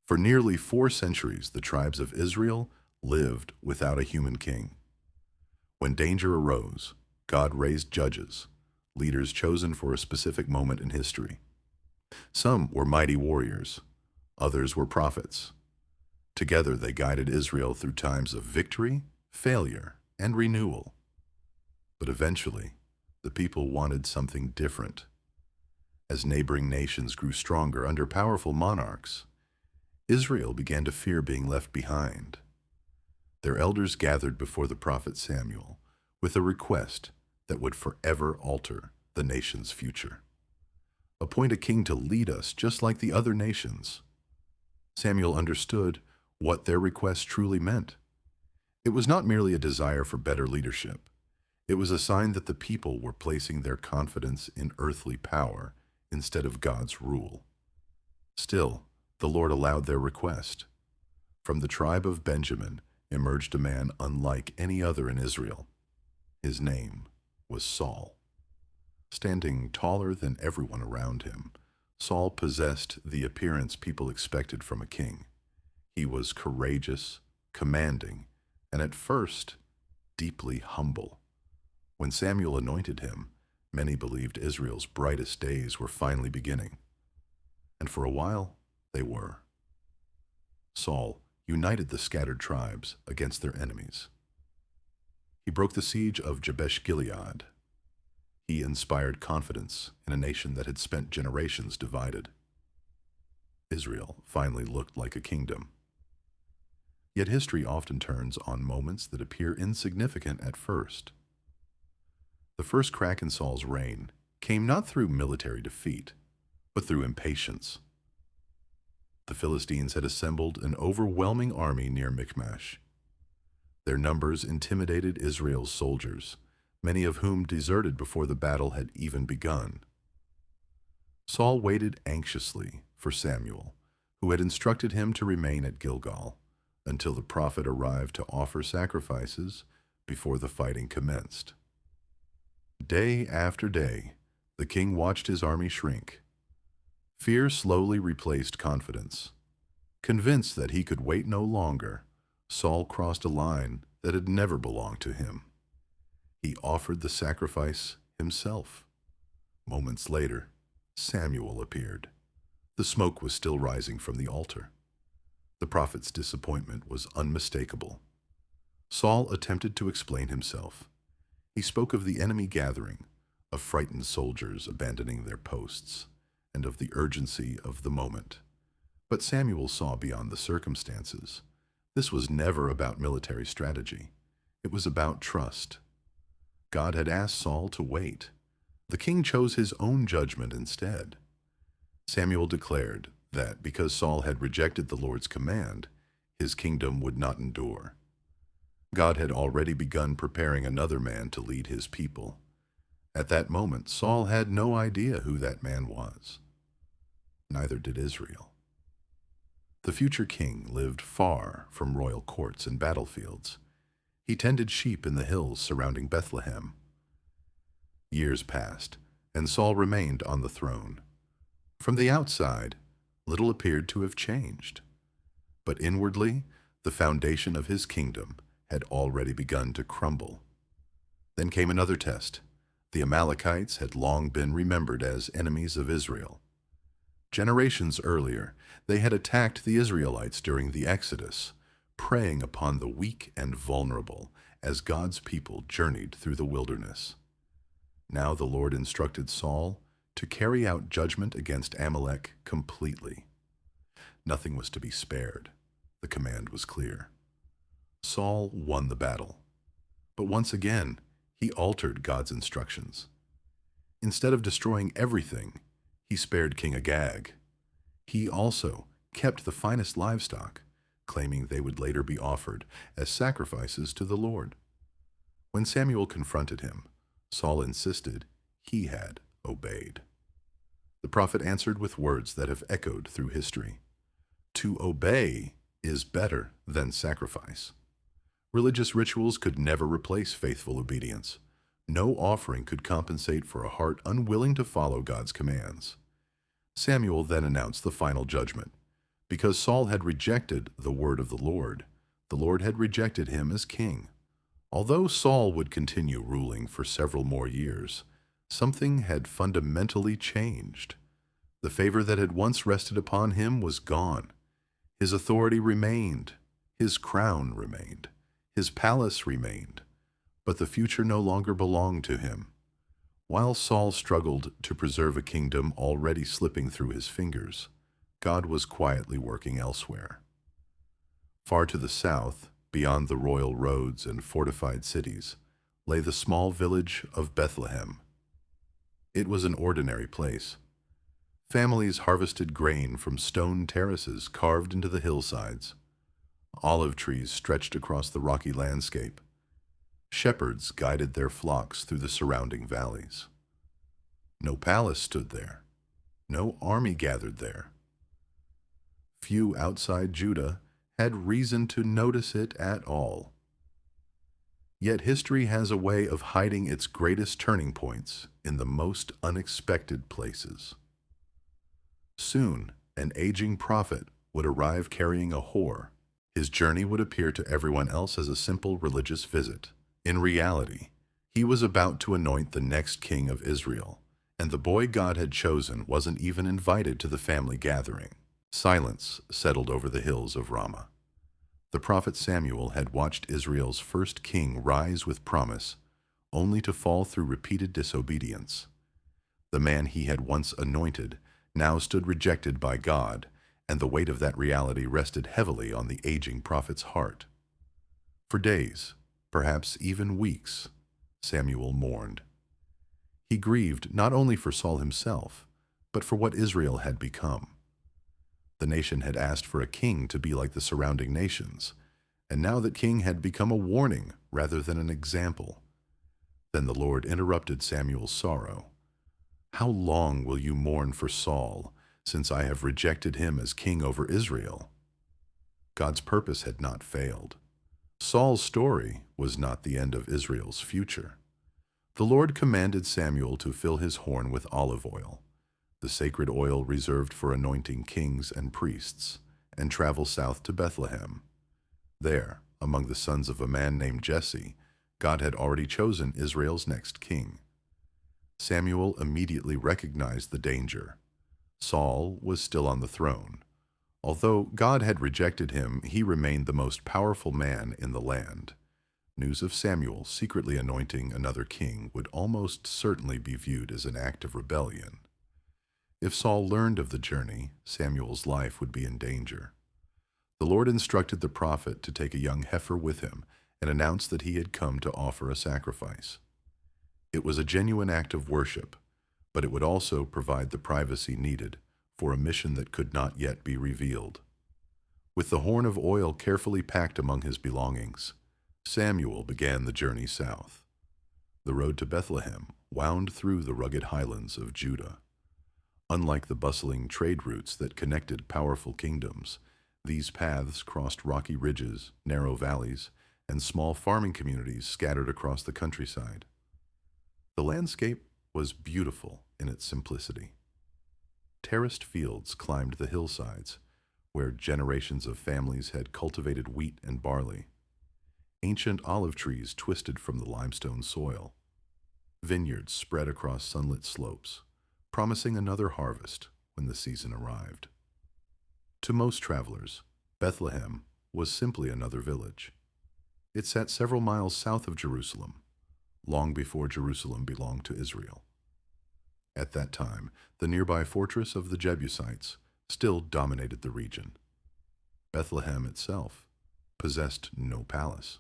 For nearly 4 centuries, the tribes of Israel lived without a human king. When danger arose, God raised judges, leaders chosen for a specific moment in history. Some were mighty warriors, others were prophets. Together they guided Israel through times of victory, failure, and renewal. But eventually, the people wanted something different. As neighboring nations grew stronger under powerful monarchs, Israel began to fear being left behind. Their elders gathered before the prophet Samuel with a request that would forever alter the nation's future. Appoint a king to lead us just like the other nations. Samuel understood what their request truly meant. It was not merely a desire for better leadership. It was a sign that the people were placing their confidence in earthly power instead of God's rule. Still, the Lord allowed their request. From the tribe of Benjamin emerged a man unlike any other in Israel. His name was Saul. Standing taller than everyone around him, Saul possessed the appearance people expected from a king. He was courageous, commanding, and at first, deeply humble. When Samuel anointed him, many believed Israel's brightest days were finally beginning. And for a while, they were. Saul united the scattered tribes against their enemies. He broke the siege of Jabesh-Gilead. He inspired confidence in a nation that had spent generations divided. Israel finally looked like a kingdom. Yet history often turns on moments that appear insignificant at first. The first crack in Saul's reign came not through military defeat, but through impatience. The Philistines had assembled an overwhelming army near Michmash. Their numbers intimidated Israel's soldiers, many of whom deserted before the battle had even begun. Saul waited anxiously for Samuel, who had instructed him to remain at Gilgal until the prophet arrived to offer sacrifices before the fighting commenced. Day after day, the king watched his army shrink. Fear slowly replaced confidence. Convinced that he could wait no longer, Saul crossed a line that had never belonged to him. He offered the sacrifice himself. Moments later, Samuel appeared. The smoke was still rising from the altar. The prophet's disappointment was unmistakable. Saul attempted to explain himself. He spoke of the enemy gathering, of frightened soldiers abandoning their posts, and of the urgency of the moment. But Samuel saw beyond the circumstances. This was never about military strategy. It was about trust. God had asked Saul to wait. The king chose his own judgment instead. Samuel declared that because Saul had rejected the Lord's command, his kingdom would not endure. God had already begun preparing another man to lead his people. At that moment, Saul had no idea who that man was. Neither did Israel. The future king lived far from royal courts and battlefields. He tended sheep in the hills surrounding Bethlehem. Years passed, and Saul remained on the throne. From the outside, little appeared to have changed. But inwardly, the foundation of his kingdom had already begun to crumble. Then came another test. The Amalekites had long been remembered as enemies of Israel. Generations earlier, they had attacked the Israelites during the Exodus, preying upon the weak and vulnerable as God's people journeyed through the wilderness. Now the Lord instructed Saul to carry out judgment against Amalek completely. Nothing was to be spared. The command was clear. Saul won the battle. But once again, he altered God's instructions. Instead of destroying everything, he spared King Agag. He also kept the finest livestock, claiming they would later be offered as sacrifices to the Lord. When Samuel confronted him, Saul insisted he had obeyed. The prophet answered with words that have echoed through history. To obey is better than sacrifice. Religious rituals could never replace faithful obedience. No offering could compensate for a heart unwilling to follow God's commands. Samuel then announced the final judgment. Because Saul had rejected the word of the Lord had rejected him as king. Although Saul would continue ruling for several more years, something had fundamentally changed. The favor that had once rested upon him was gone. His authority remained, his crown remained, his palace remained, but the future no longer belonged to him. While Saul struggled to preserve a kingdom already slipping through his fingers, God was quietly working elsewhere. Far to the south, beyond the royal roads and fortified cities, lay the small village of Bethlehem. It was an ordinary place. Families harvested grain from stone terraces carved into the hillsides. Olive trees stretched across the rocky landscape. Shepherds guided their flocks through the surrounding valleys. No palace stood there. No army gathered there. Few outside Judah had reason to notice it at all. Yet history has a way of hiding its greatest turning points in the most unexpected places. Soon, an aging prophet would arrive carrying a whore. His journey would appear to everyone else as a simple religious visit. In reality, he was about to anoint the next king of Israel, and the boy God had chosen wasn't even invited to the family gathering. Silence settled over the hills of Ramah. The prophet Samuel had watched Israel's first king rise with promise, only to fall through repeated disobedience. The man he had once anointed now stood rejected by God, and the weight of that reality rested heavily on the aging prophet's heart. For days, perhaps even weeks, Samuel mourned. He grieved not only for Saul himself, but for what Israel had become. The nation had asked for a king to be like the surrounding nations, and now that king had become a warning rather than an example. Then the Lord interrupted Samuel's sorrow. "How long will you mourn for Saul, since I have rejected him as king over Israel?" God's purpose had not failed. Saul's story was not the end of Israel's future. The Lord commanded Samuel to fill his horn with olive oil, the sacred oil reserved for anointing kings and priests, and travel south to Bethlehem. There, among the sons of a man named Jesse, God had already chosen Israel's next king. Samuel immediately recognized the danger. Saul was still on the throne. Although God had rejected him, he remained the most powerful man in the land. News of Samuel secretly anointing another king would almost certainly be viewed as an act of rebellion. If Saul learned of the journey, Samuel's life would be in danger. The Lord instructed the prophet to take a young heifer with him and announce that he had come to offer a sacrifice. It was a genuine act of worship, but it would also provide the privacy needed for a mission that could not yet be revealed. With the horn of oil carefully packed among his belongings, Samuel began the journey south. The road to Bethlehem wound through the rugged highlands of Judah. Unlike the bustling trade routes that connected powerful kingdoms, these paths crossed rocky ridges, narrow valleys, and small farming communities scattered across the countryside. The landscape was beautiful in its simplicity. Terraced fields climbed the hillsides, where generations of families had cultivated wheat and barley. Ancient olive trees twisted from the limestone soil. Vineyards spread across sunlit slopes, promising another harvest when the season arrived. To most travelers, Bethlehem was simply another village. It sat several miles south of Jerusalem, long before Jerusalem belonged to Israel. At that time, the nearby fortress of the Jebusites still dominated the region. Bethlehem itself possessed no palace,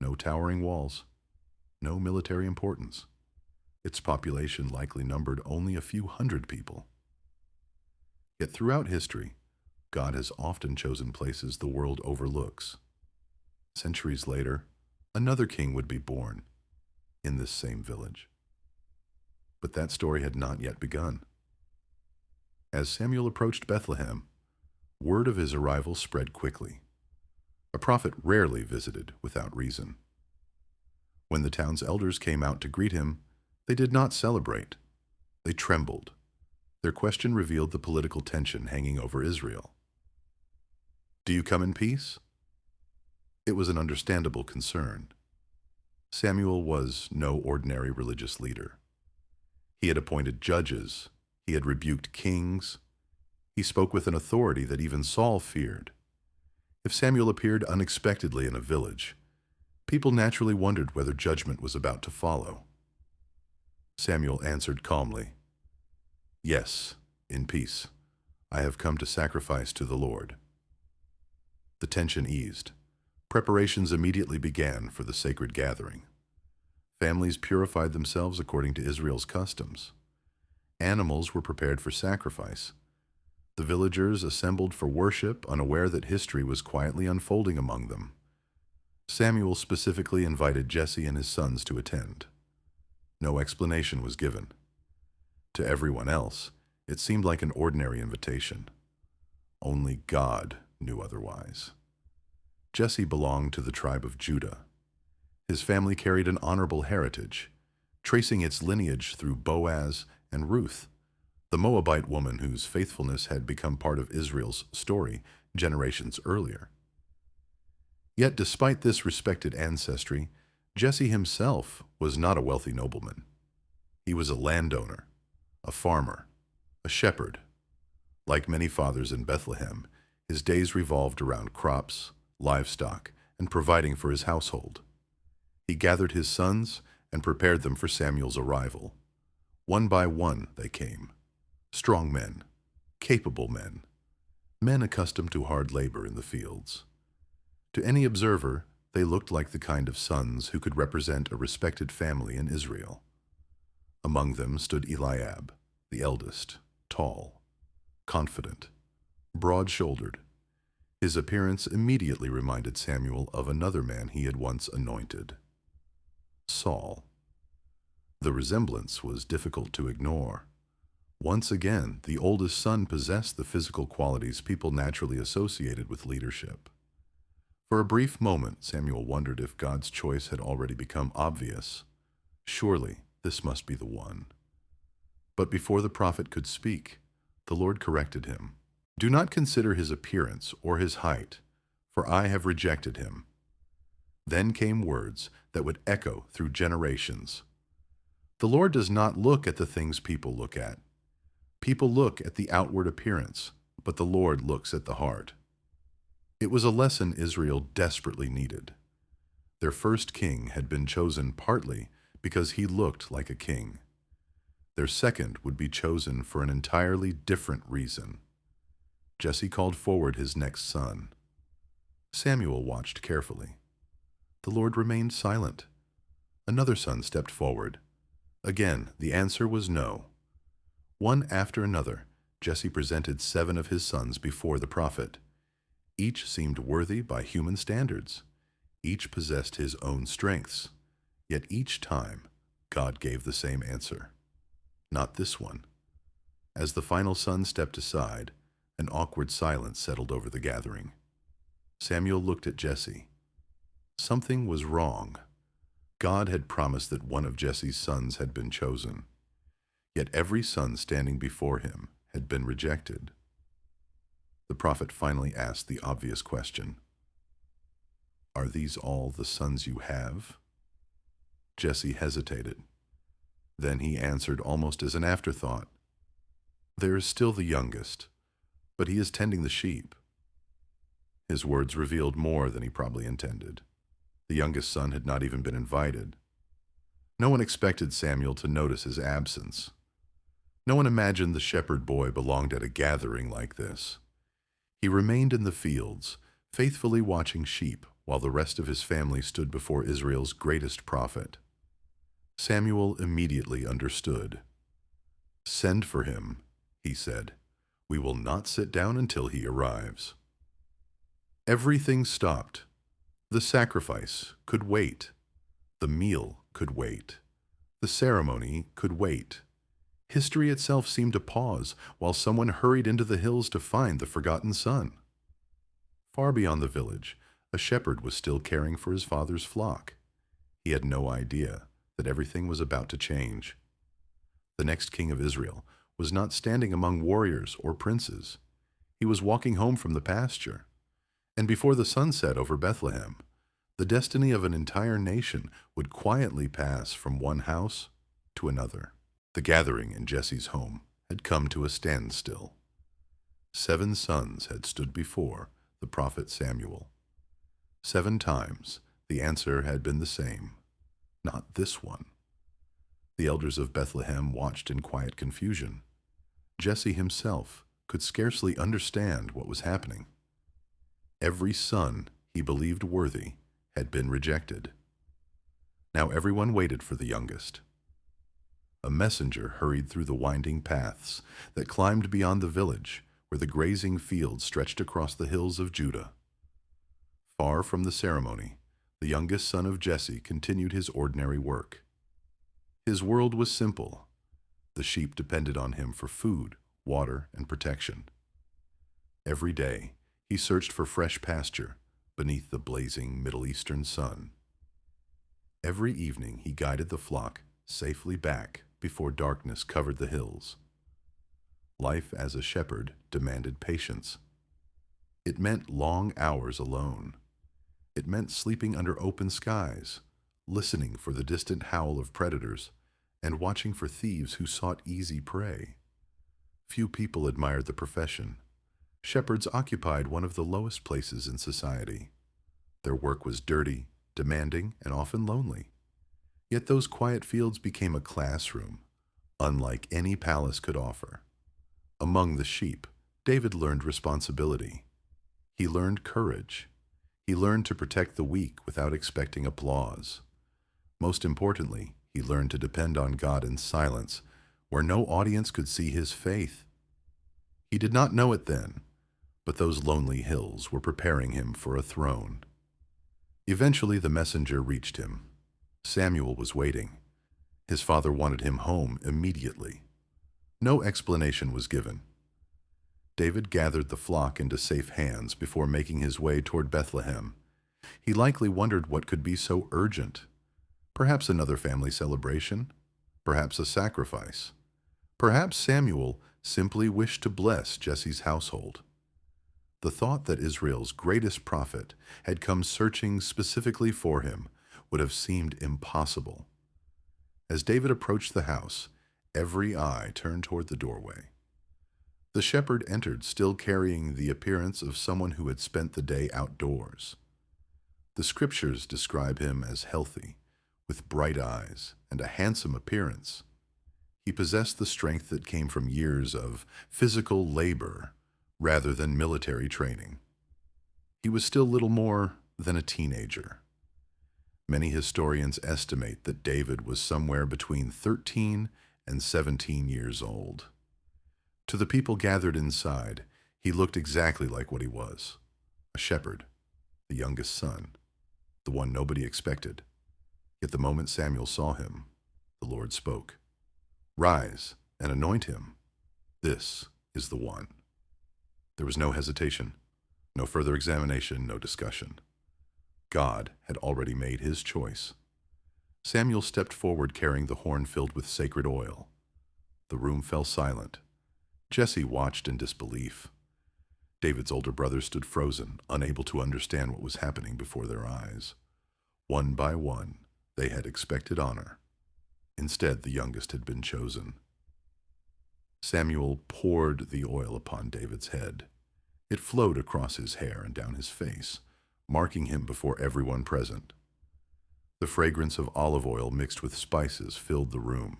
no towering walls, no military importance. Its population likely numbered only a few hundred people. Yet throughout history, God has often chosen places the world overlooks. Centuries later, another king would be born in this same village. But that story had not yet begun. As Samuel approached Bethlehem, word of his arrival spread quickly. A prophet rarely visited without reason. When the town's elders came out to greet him, they did not celebrate. They trembled. Their question revealed the political tension hanging over Israel. "Do you come in peace?" It was an understandable concern. Samuel was no ordinary religious leader. He had appointed judges. He had rebuked kings. He spoke with an authority that even Saul feared. If Samuel appeared unexpectedly in a village, people naturally wondered whether judgment was about to follow. Samuel answered calmly, "Yes, in peace. I have come to sacrifice to the Lord." The tension eased. Preparations immediately began for the sacred gathering. Families purified themselves according to Israel's customs. Animals were prepared for sacrifice. The villagers assembled for worship, unaware that history was quietly unfolding among them. Samuel specifically invited Jesse and his sons to attend. No explanation was given. To everyone else, it seemed like an ordinary invitation. Only God knew otherwise. Jesse belonged to the tribe of Judah. His family carried an honorable heritage, tracing its lineage through Boaz and Ruth, the Moabite woman whose faithfulness had become part of Israel's story generations earlier. Yet despite this respected ancestry, Jesse himself was not a wealthy nobleman. He was a landowner, a farmer, a shepherd. Like many fathers in Bethlehem, his days revolved around crops, livestock, and providing for his household. He gathered his sons and prepared them for Samuel's arrival. One by one they came. Strong men, capable men, men accustomed to hard labor in the fields. To any observer, they looked like the kind of sons who could represent a respected family in Israel. Among them stood Eliab, the eldest, tall, confident, broad-shouldered. His appearance immediately reminded Samuel of another man he had once anointed, Saul. The resemblance was difficult to ignore. Once again, the oldest son possessed the physical qualities people naturally associated with leadership. For a brief moment, Samuel wondered if God's choice had already become obvious. Surely, this must be the one. But before the prophet could speak, the Lord corrected him. "Do not consider his appearance or his height, for I have rejected him." Then came words that would echo through generations. The Lord does not look at the things people look at. People look at the outward appearance, but the Lord looks at the heart. It was a lesson Israel desperately needed. Their first king had been chosen partly because he looked like a king. Their second would be chosen for an entirely different reason. Jesse called forward his next son. Samuel watched carefully. The Lord remained silent. Another son stepped forward. Again, the answer was no. One after another, Jesse presented 7 of his sons before the prophet. Each seemed worthy by human standards. Each possessed his own strengths. Yet each time, God gave the same answer. Not this one. As the final son stepped aside, an awkward silence settled over the gathering. Samuel looked at Jesse. Something was wrong. God had promised that one of Jesse's sons had been chosen. Yet every son standing before him had been rejected. The prophet finally asked the obvious question, "Are these all the sons you have?" Jesse hesitated. Then he answered almost as an afterthought, "There is still the youngest, but he is tending the sheep." His words revealed more than he probably intended. The youngest son had not even been invited. No one expected Samuel to notice his absence. No one imagined the shepherd boy belonged at a gathering like this. He remained in the fields, faithfully watching sheep, while the rest of his family stood before Israel's greatest prophet. Samuel immediately understood. "Send for him," he said. "We will not sit down until he arrives." Everything stopped. The sacrifice could wait. The meal could wait. The ceremony could wait. History itself seemed to pause while someone hurried into the hills to find the forgotten son. Far beyond the village, a shepherd was still caring for his father's flock. He had no idea that everything was about to change. The next king of Israel was not standing among warriors or princes. He was walking home from the pasture. And before the sun set over Bethlehem, the destiny of an entire nation would quietly pass from one house to another. The gathering in Jesse's home had come to a standstill. 7 sons had stood before the prophet Samuel. 7 times the answer had been the same, not this one. The elders of Bethlehem watched in quiet confusion. Jesse himself could scarcely understand what was happening. Every son he believed worthy had been rejected. Now everyone waited for the youngest. A messenger hurried through the winding paths that climbed beyond the village, where the grazing fields stretched across the hills of Judah. Far from the ceremony, the youngest son of Jesse continued his ordinary work. His world was simple. The sheep depended on him for food, water, and protection. Every day, he searched for fresh pasture beneath the blazing Middle Eastern sun. Every evening, he guided the flock safely back before darkness covered the hills. Life as a shepherd demanded patience. It meant long hours alone. It meant sleeping under open skies, listening for the distant howl of predators, and watching for thieves who sought easy prey. Few people admired the profession. Shepherds occupied one of the lowest places in society. Their work was dirty, demanding, and often lonely. Yet those quiet fields became a classroom, unlike any palace could offer. Among the sheep, David learned responsibility. He learned courage. He learned to protect the weak without expecting applause. Most importantly, he learned to depend on God in silence, where no audience could see his faith. He did not know it then, but those lonely hills were preparing him for a throne. Eventually, the messenger reached him. Samuel was waiting. His father wanted him home immediately. No explanation was given. David gathered the flock into safe hands before making his way toward Bethlehem. He likely wondered what could be so urgent. Perhaps another family celebration? Perhaps a sacrifice? Perhaps Samuel simply wished to bless Jesse's household. The thought that Israel's greatest prophet had come searching specifically for him would have seemed impossible. As David approached the house, every eye turned toward the doorway. The shepherd entered, still carrying the appearance of someone who had spent the day outdoors. The scriptures describe him as healthy, with bright eyes and a handsome appearance. He possessed the strength that came from years of physical labor rather than military training. He was still little more than a teenager. Many historians estimate that David was somewhere between 13 and 17 years old. To the people gathered inside, he looked exactly like what he was, a shepherd, the youngest son, the one nobody expected. Yet the moment Samuel saw him, the Lord spoke, "Rise and anoint him. This is the one." There was no hesitation, no further examination, no discussion. God had already made his choice. Samuel stepped forward carrying the horn filled with sacred oil. The room fell silent. Jesse watched in disbelief. David's older brothers stood frozen, unable to understand what was happening before their eyes. One by one, they had expected honor. Instead, the youngest had been chosen. Samuel poured the oil upon David's head. It flowed across his hair and down his face, marking him before everyone present. The fragrance of olive oil mixed with spices filled the room.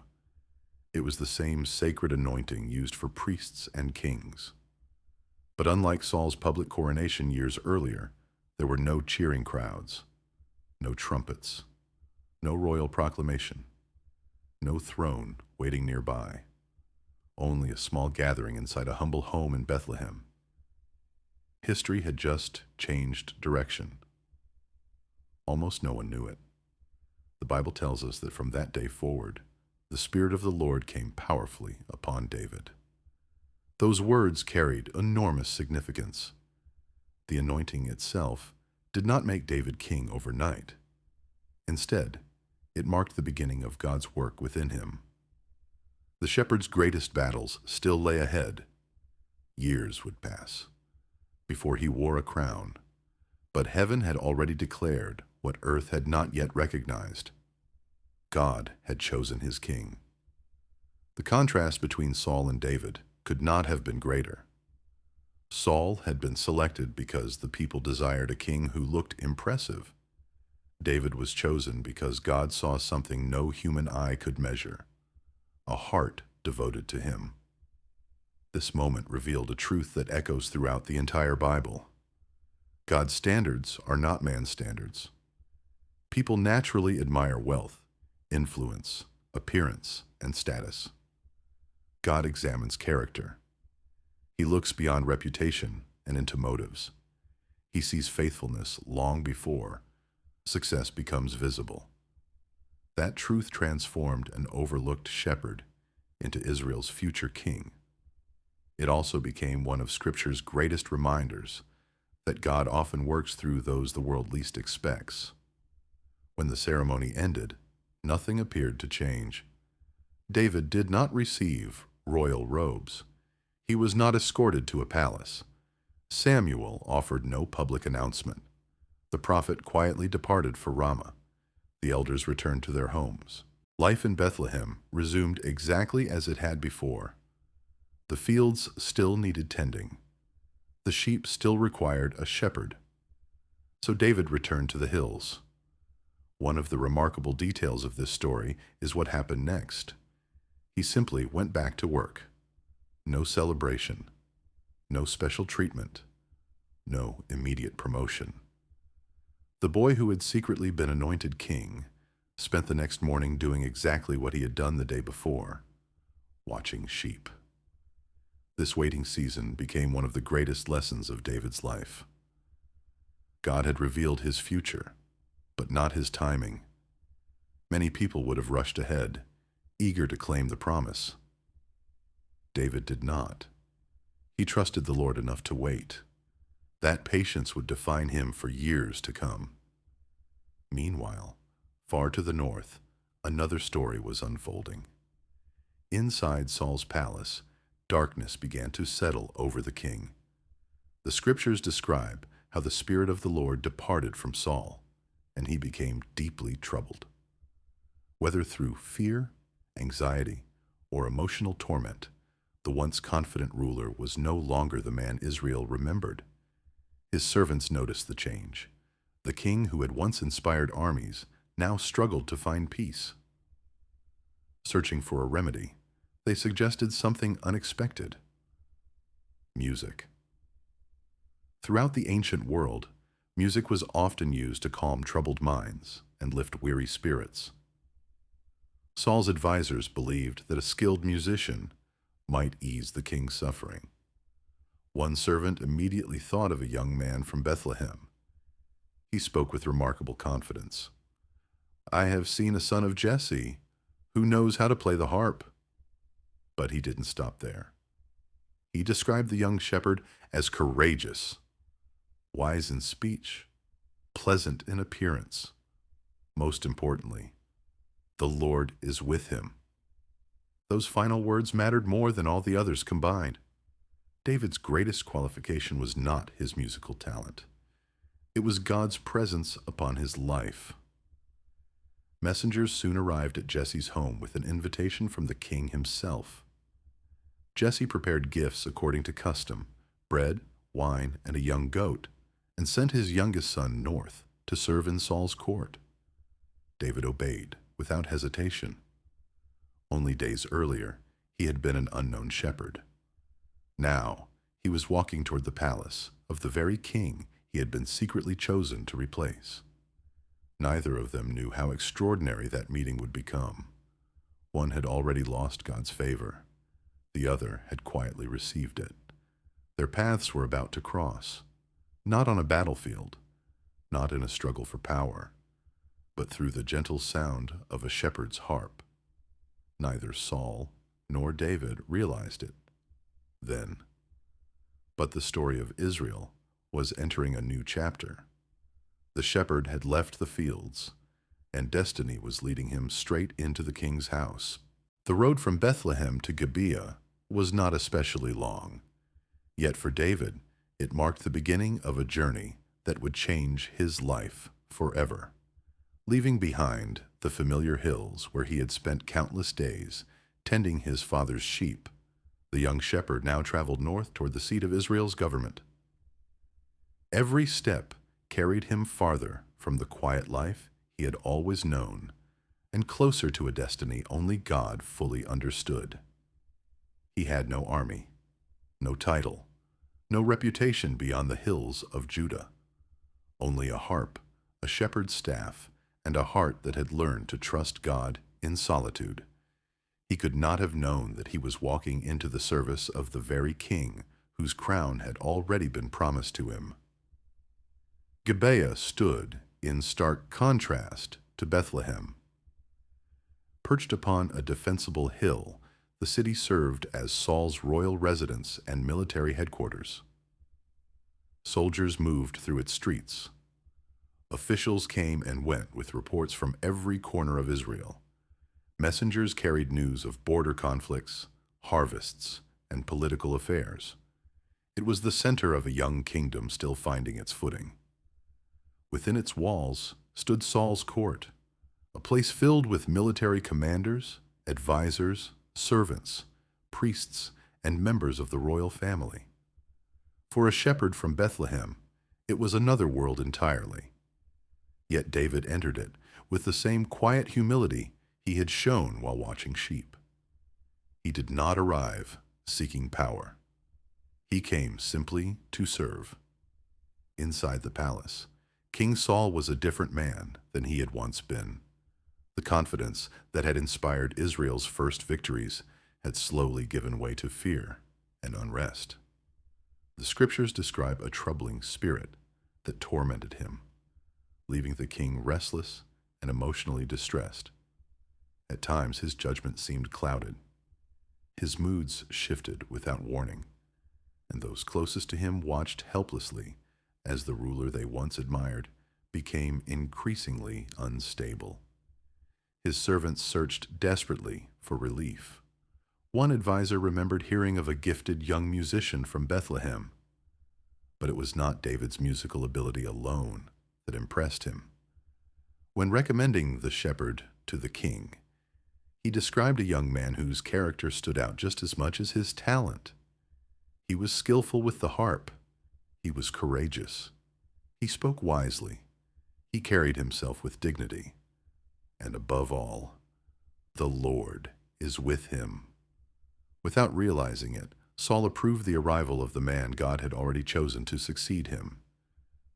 It was the same sacred anointing used for priests and kings. But unlike Saul's public coronation years earlier, there were no cheering crowds, no trumpets, no royal proclamation, no throne waiting nearby. Only a small gathering inside a humble home in Bethlehem. History had just changed direction. Almost no one knew it. The Bible tells us that from that day forward, the Spirit of the Lord came powerfully upon David. Those words carried enormous significance. The anointing itself did not make David king overnight. Instead, it marked the beginning of God's work within him. The shepherd's greatest battles still lay ahead. Years would pass before he wore a crown, But heaven had already declared what earth had not yet recognized. God had chosen his king. The contrast between Saul and David could not have been greater. Saul had been selected because the people desired a king who looked impressive. David was chosen because God saw something no human eye could measure, a heart devoted to him. This moment revealed a truth that echoes throughout the entire Bible. God's standards are not man's standards. People naturally admire wealth, influence, appearance, and status. God examines character. He looks beyond reputation and into motives. He sees faithfulness long before success becomes visible. That truth transformed an overlooked shepherd into Israel's future king. It also became one of Scripture's greatest reminders that God often works through those the world least expects. When the ceremony ended, nothing appeared to change. David did not receive royal robes. He was not escorted to a palace. Samuel offered no public announcement. The prophet quietly departed for Ramah. The elders returned to their homes. Life in Bethlehem resumed exactly as it had before. The fields still needed tending. The sheep still required a shepherd. So David returned to the hills. One of the remarkable details of this story is what happened next. He simply went back to work. No celebration, no special treatment, no immediate promotion. The boy who had secretly been anointed king spent the next morning doing exactly what he had done the day before, watching sheep. This waiting season became one of the greatest lessons of David's life. God had revealed his future, but not his timing. Many people would have rushed ahead, eager to claim the promise. David did not. He trusted the Lord enough to wait. That patience would define him for years to come. Meanwhile, far to the north, another story was unfolding. Inside Saul's palace, darkness began to settle over the king. The scriptures describe how the Spirit of the Lord departed from Saul, and he became deeply troubled. Whether through fear, anxiety, or emotional torment, the once confident ruler was no longer the man Israel remembered. His servants noticed the change. The king who had once inspired armies now struggled to find peace. Searching for a remedy, they suggested something unexpected: music. Throughout the ancient world, music was often used to calm troubled minds and lift weary spirits. Saul's advisors believed that a skilled musician might ease the king's suffering. One servant immediately thought of a young man from Bethlehem. He spoke with remarkable confidence. "I have seen a son of Jesse who knows how to play the harp." But he didn't stop there. He described the young shepherd as courageous, wise in speech, pleasant in appearance. Most importantly, the Lord is with him. Those final words mattered more than all the others combined. David's greatest qualification was not his musical talent. It was God's presence upon his life. Messengers soon arrived at Jesse's home with an invitation from the king himself. Jesse prepared gifts according to custom, bread, wine, and a young goat, and sent his youngest son north to serve in Saul's court. David obeyed without hesitation. Only days earlier, he had been an unknown shepherd. Now, he was walking toward the palace of the very king he had been secretly chosen to replace. Neither of them knew how extraordinary that meeting would become. One had already lost God's favor. The other had quietly received it. Their paths were about to cross, not on a battlefield, not in a struggle for power, but through the gentle sound of a shepherd's harp. Neither Saul nor David realized it then. But the story of Israel was entering a new chapter. The shepherd had left the fields, and destiny was leading him straight into the king's house. The road from Bethlehem to Gibeah was not especially long, yet for David it marked the beginning of a journey that would change his life forever. Leaving behind the familiar hills where he had spent countless days tending his father's sheep, the young shepherd now traveled north toward the seat of Israel's government. Every step carried him farther from the quiet life he had always known and closer to a destiny only God fully understood. He had no army, no title, no reputation beyond the hills of Judah. Only a harp, a shepherd's staff, and a heart that had learned to trust God in solitude. He could not have known that he was walking into the service of the very king whose crown had already been promised to him. Gibeah stood in stark contrast to Bethlehem. Perched upon a defensible hill, the city served as Saul's royal residence and military headquarters. Soldiers moved through its streets. Officials came and went with reports from every corner of Israel. Messengers carried news of border conflicts, harvests, and political affairs. It was the center of a young kingdom still finding its footing. Within its walls stood Saul's court, a place filled with military commanders, advisors, servants, priests, and members of the royal family. For a shepherd from Bethlehem, it was another world entirely. Yet David entered it with the same quiet humility he had shown while watching sheep. He did not arrive seeking power. He came simply to serve. Inside the palace, King Saul was a different man than he had once been. The confidence that had inspired Israel's first victories had slowly given way to fear and unrest. The scriptures describe a troubling spirit that tormented him, leaving the king restless and emotionally distressed. At times, his judgment seemed clouded. His moods shifted without warning, and those closest to him watched helplessly as the ruler they once admired became increasingly unstable. His servants searched desperately for relief. One advisor remembered hearing of a gifted young musician from Bethlehem, but it was not David's musical ability alone that impressed him. When recommending the shepherd to the king, he described a young man whose character stood out just as much as his talent. He was skillful with the harp. He was courageous. He spoke wisely. He carried himself with dignity. And above all, the Lord is with him. Without realizing it, Saul approved the arrival of the man God had already chosen to succeed him.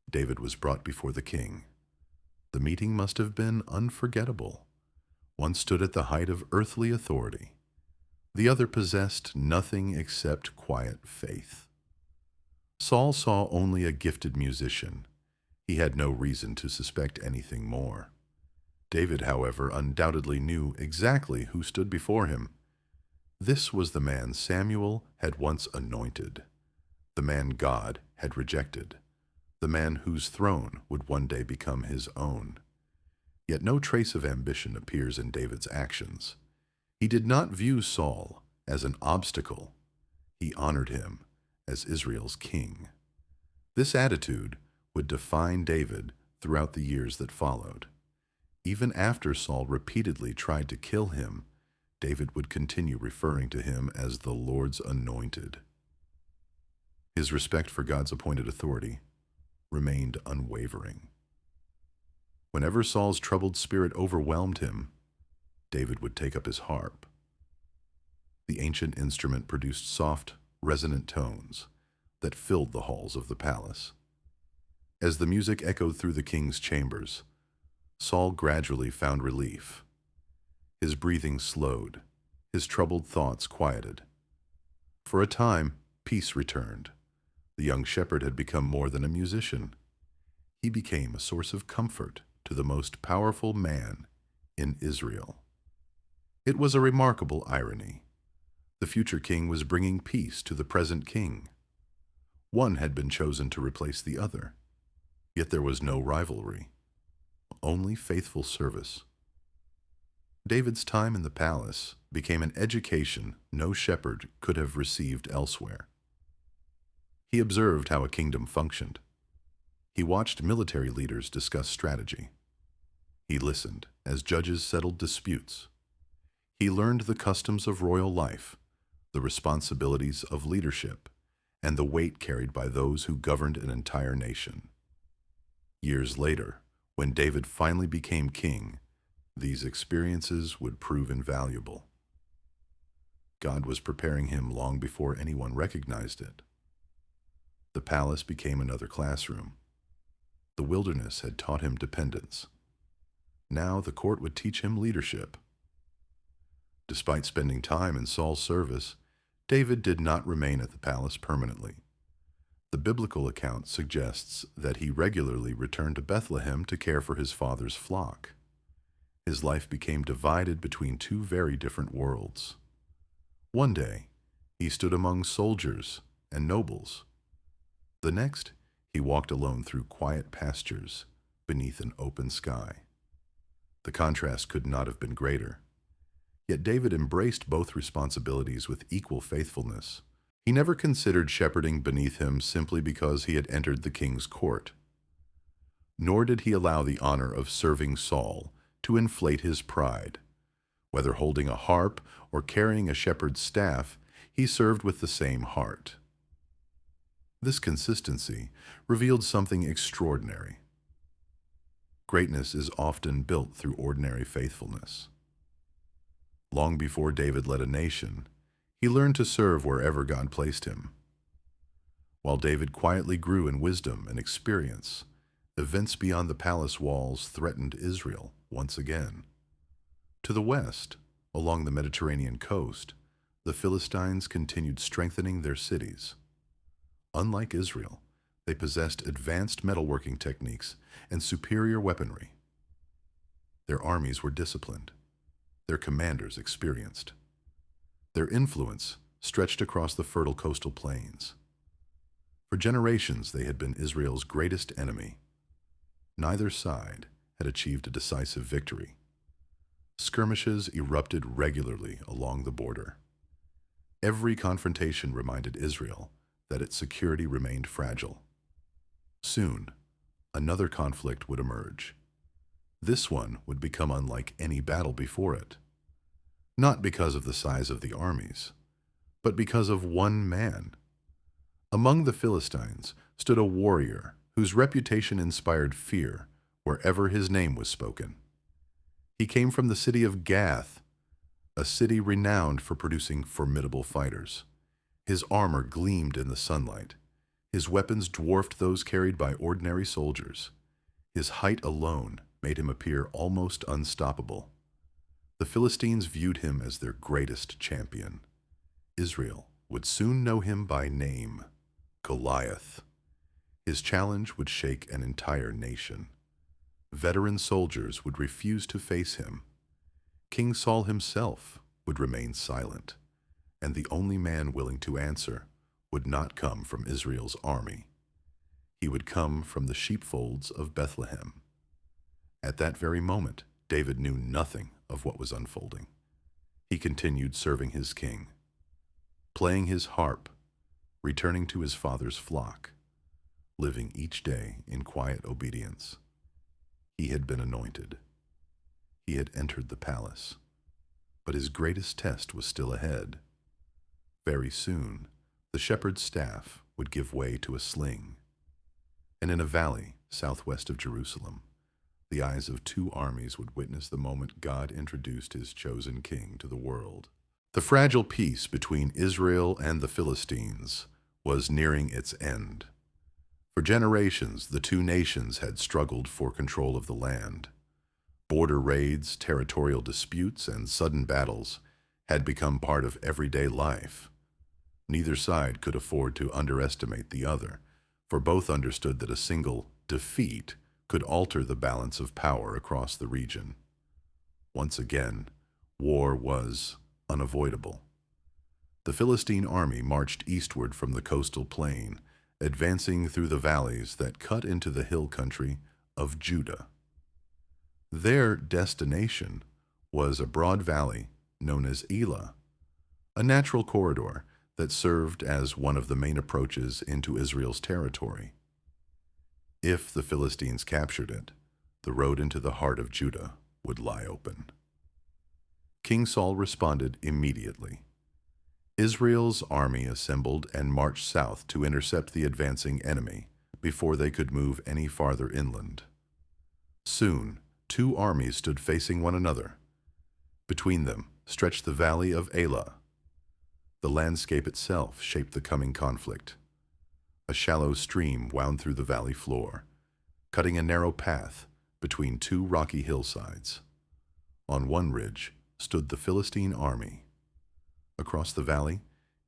David was brought before the king. The meeting must have been unforgettable. One stood at the height of earthly authority. The other possessed nothing except quiet faith. Saul saw only a gifted musician. He had no reason to suspect anything more. David, however, undoubtedly knew exactly who stood before him. This was the man Samuel had once anointed, the man God had rejected, the man whose throne would one day become his own. Yet no trace of ambition appears in David's actions. He did not view Saul as an obstacle. He honored him as Israel's king. This attitude would define David throughout the years that followed. Even after Saul repeatedly tried to kill him, David would continue referring to him as the Lord's anointed. His respect for God's appointed authority remained unwavering. Whenever Saul's troubled spirit overwhelmed him, David would take up his harp. The ancient instrument produced soft, resonant tones that filled the halls of the palace. As the music echoed through the king's chambers, Saul gradually found relief. His breathing slowed, his troubled thoughts quieted. For a time, peace returned. The young shepherd had become more than a musician. He became a source of comfort to the most powerful man in Israel. It was a remarkable irony. The future king was bringing peace to the present king. One had been chosen to replace the other, yet there was no rivalry, only faithful service. David's time in the palace became an education no shepherd could have received elsewhere. He observed how a kingdom functioned. He watched military leaders discuss strategy. He listened as judges settled disputes. He learned the customs of royal life, the responsibilities of leadership, and the weight carried by those who governed an entire nation. Years later, when David finally became king, these experiences would prove invaluable. God was preparing him long before anyone recognized it. The palace became another classroom. The wilderness had taught him dependence. Now the court would teach him leadership. Despite spending time in Saul's service, David did not remain at the palace permanently. The biblical account suggests that he regularly returned to Bethlehem to care for his father's flock. His life became divided between two very different worlds. One day, he stood among soldiers and nobles. The next, he walked alone through quiet pastures beneath an open sky. The contrast could not have been greater. Yet David embraced both responsibilities with equal faithfulness. He never considered shepherding beneath him simply because he had entered the king's court. Nor did he allow the honor of serving Saul to inflate his pride. Whether holding a harp or carrying a shepherd's staff, he served with the same heart. This consistency revealed something extraordinary. Greatness is often built through ordinary faithfulness. Long before David led a nation, he learned to serve wherever God placed him. While David quietly grew in wisdom and experience, events beyond the palace walls threatened Israel once again. To the west, along the Mediterranean coast, the Philistines continued strengthening their cities. Unlike Israel, they possessed advanced metalworking techniques and superior weaponry. Their armies were disciplined, their commanders experienced. Their influence stretched across the fertile coastal plains. For generations, they had been Israel's greatest enemy. Neither side had achieved a decisive victory. Skirmishes erupted regularly along the border. Every confrontation reminded Israel that its security remained fragile. Soon, another conflict would emerge. This one would become unlike any battle before it. Not because of the size of the armies, but because of one man. Among the Philistines stood a warrior whose reputation inspired fear wherever his name was spoken. He came from the city of Gath, a city renowned for producing formidable fighters. His armor gleamed in the sunlight. His weapons dwarfed those carried by ordinary soldiers. His height alone made him appear almost unstoppable. The Philistines viewed him as their greatest champion. Israel would soon know him by name, Goliath. His challenge would shake an entire nation. Veteran soldiers would refuse to face him. King Saul himself would remain silent, and the only man willing to answer would not come from Israel's army. He would come from the sheepfolds of Bethlehem. At that very moment, David knew nothing of what was unfolding. He continued serving his king, playing his harp, returning to his father's flock, living each day in quiet obedience. He had been anointed. He had entered the palace, but his greatest test was still ahead. Very soon, the shepherd's staff would give way to a sling, and in a valley southwest of Jerusalem, the eyes of two armies would witness the moment God introduced his chosen king to the world. The fragile peace between Israel and the Philistines was nearing its end. For generations, the two nations had struggled for control of the land. Border raids, territorial disputes, and sudden battles had become part of everyday life. Neither side could afford to underestimate the other, for both understood that a single defeat could alter the balance of power across the region. Once again, war was unavoidable. The Philistine army marched eastward from the coastal plain, advancing through the valleys that cut into the hill country of Judah. Their destination was a broad valley known as Elah, a natural corridor that served as one of the main approaches into Israel's territory. If the Philistines captured it, the road into the heart of Judah would lie open. King Saul responded immediately. Israel's army assembled and marched south to intercept the advancing enemy before they could move any farther inland. Soon, two armies stood facing one another. Between them stretched the valley of Elah. The landscape itself shaped the coming conflict. A shallow stream wound through the valley floor, cutting a narrow path between two rocky hillsides. On one ridge stood the Philistine army. Across the valley,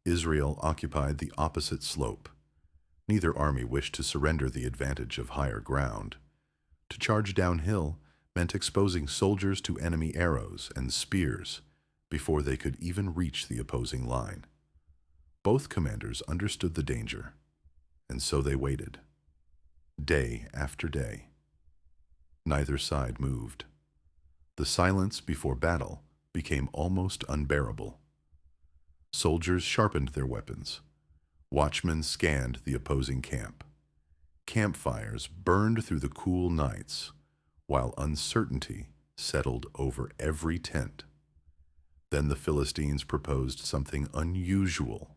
Israel occupied the opposite slope. Neither army wished to surrender the advantage of higher ground. To charge downhill meant exposing soldiers to enemy arrows and spears before they could even reach the opposing line. Both commanders understood the danger, and so they waited. Day after day. Neither side moved. The silence before battle became almost unbearable. Soldiers sharpened their weapons. Watchmen scanned the opposing camp. Campfires burned through the cool nights, while uncertainty settled over every tent. Then the Philistines proposed something unusual.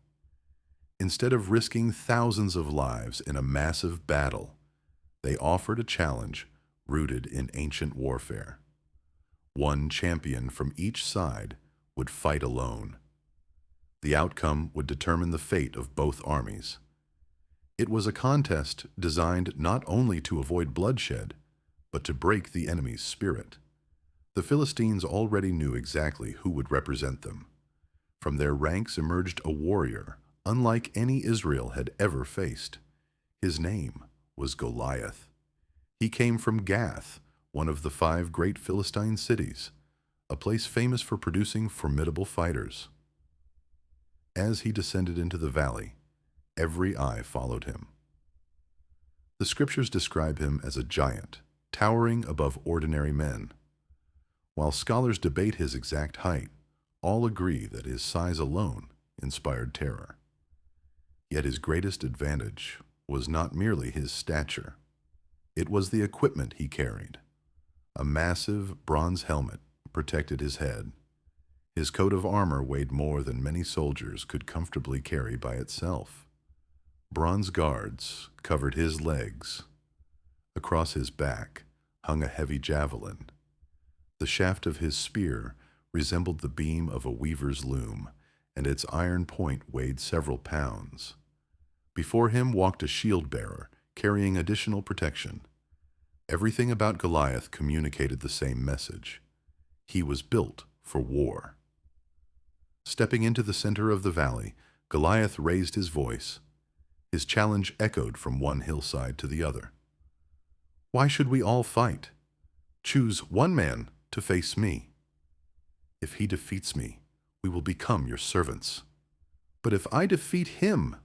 Instead of risking thousands of lives in a massive battle, they offered a challenge rooted in ancient warfare. One champion from each side would fight alone. The outcome would determine the fate of both armies. It was a contest designed not only to avoid bloodshed, but to break the enemy's spirit. The Philistines already knew exactly who would represent them. From their ranks emerged a warrior unlike any Israel had ever faced. His name was Goliath. He came from Gath, one of the 5 great Philistine cities, a place famous for producing formidable fighters. As he descended into the valley, every eye followed him. The scriptures describe him as a giant, towering above ordinary men. While scholars debate his exact height, all agree that his size alone inspired terror. Yet his greatest advantage was not merely his stature. It was the equipment he carried. A massive bronze helmet protected his head. His coat of armor weighed more than many soldiers could comfortably carry by itself. Bronze guards covered his legs. Across his back hung a heavy javelin. The shaft of his spear resembled the beam of a weaver's loom, and its iron point weighed several pounds. Before him walked a shield-bearer, carrying additional protection. Everything about Goliath communicated the same message. He was built for war. Stepping into the center of the valley, Goliath raised his voice. His challenge echoed from one hillside to the other. "Why should we all fight? Choose one man to face me. If he defeats me, we will become your servants. But if I defeat him,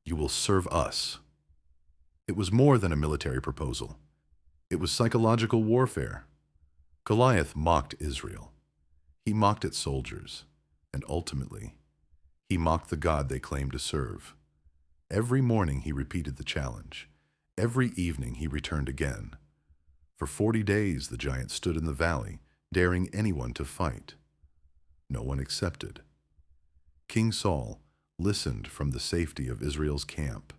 you will serve us." It was more than a military proposal. It was psychological warfare. Goliath mocked Israel. He mocked its soldiers, and ultimately, he mocked the God they claimed to serve. Every morning he repeated the challenge. Every evening he returned again. For 40 days the giant stood in the valley, daring anyone to fight. No one accepted. King Saul listened from the safety of Israel's camp.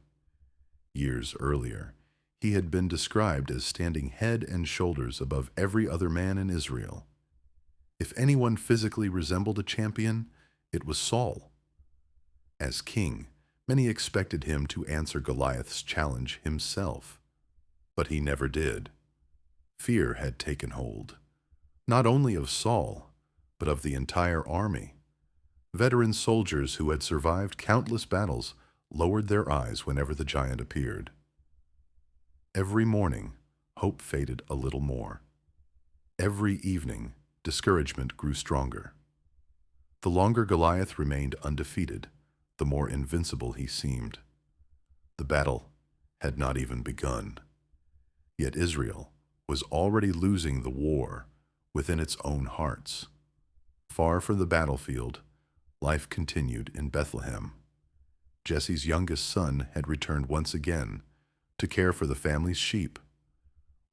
Years earlier, he had been described as standing head and shoulders above every other man in Israel. If anyone physically resembled a champion, it was Saul. As king, many expected him to answer Goliath's challenge himself, but he never did. Fear had taken hold, not only of Saul, but of the entire army. Veteran soldiers who had survived countless battles lowered their eyes whenever the giant appeared. Every morning, hope faded a little more. Every evening, discouragement grew stronger. The longer Goliath remained undefeated, the more invincible he seemed. The battle had not even begun. Yet Israel was already losing the war within its own hearts. Far from the battlefield, life continued in Bethlehem. Jesse's youngest son had returned once again, to care for the family's sheep.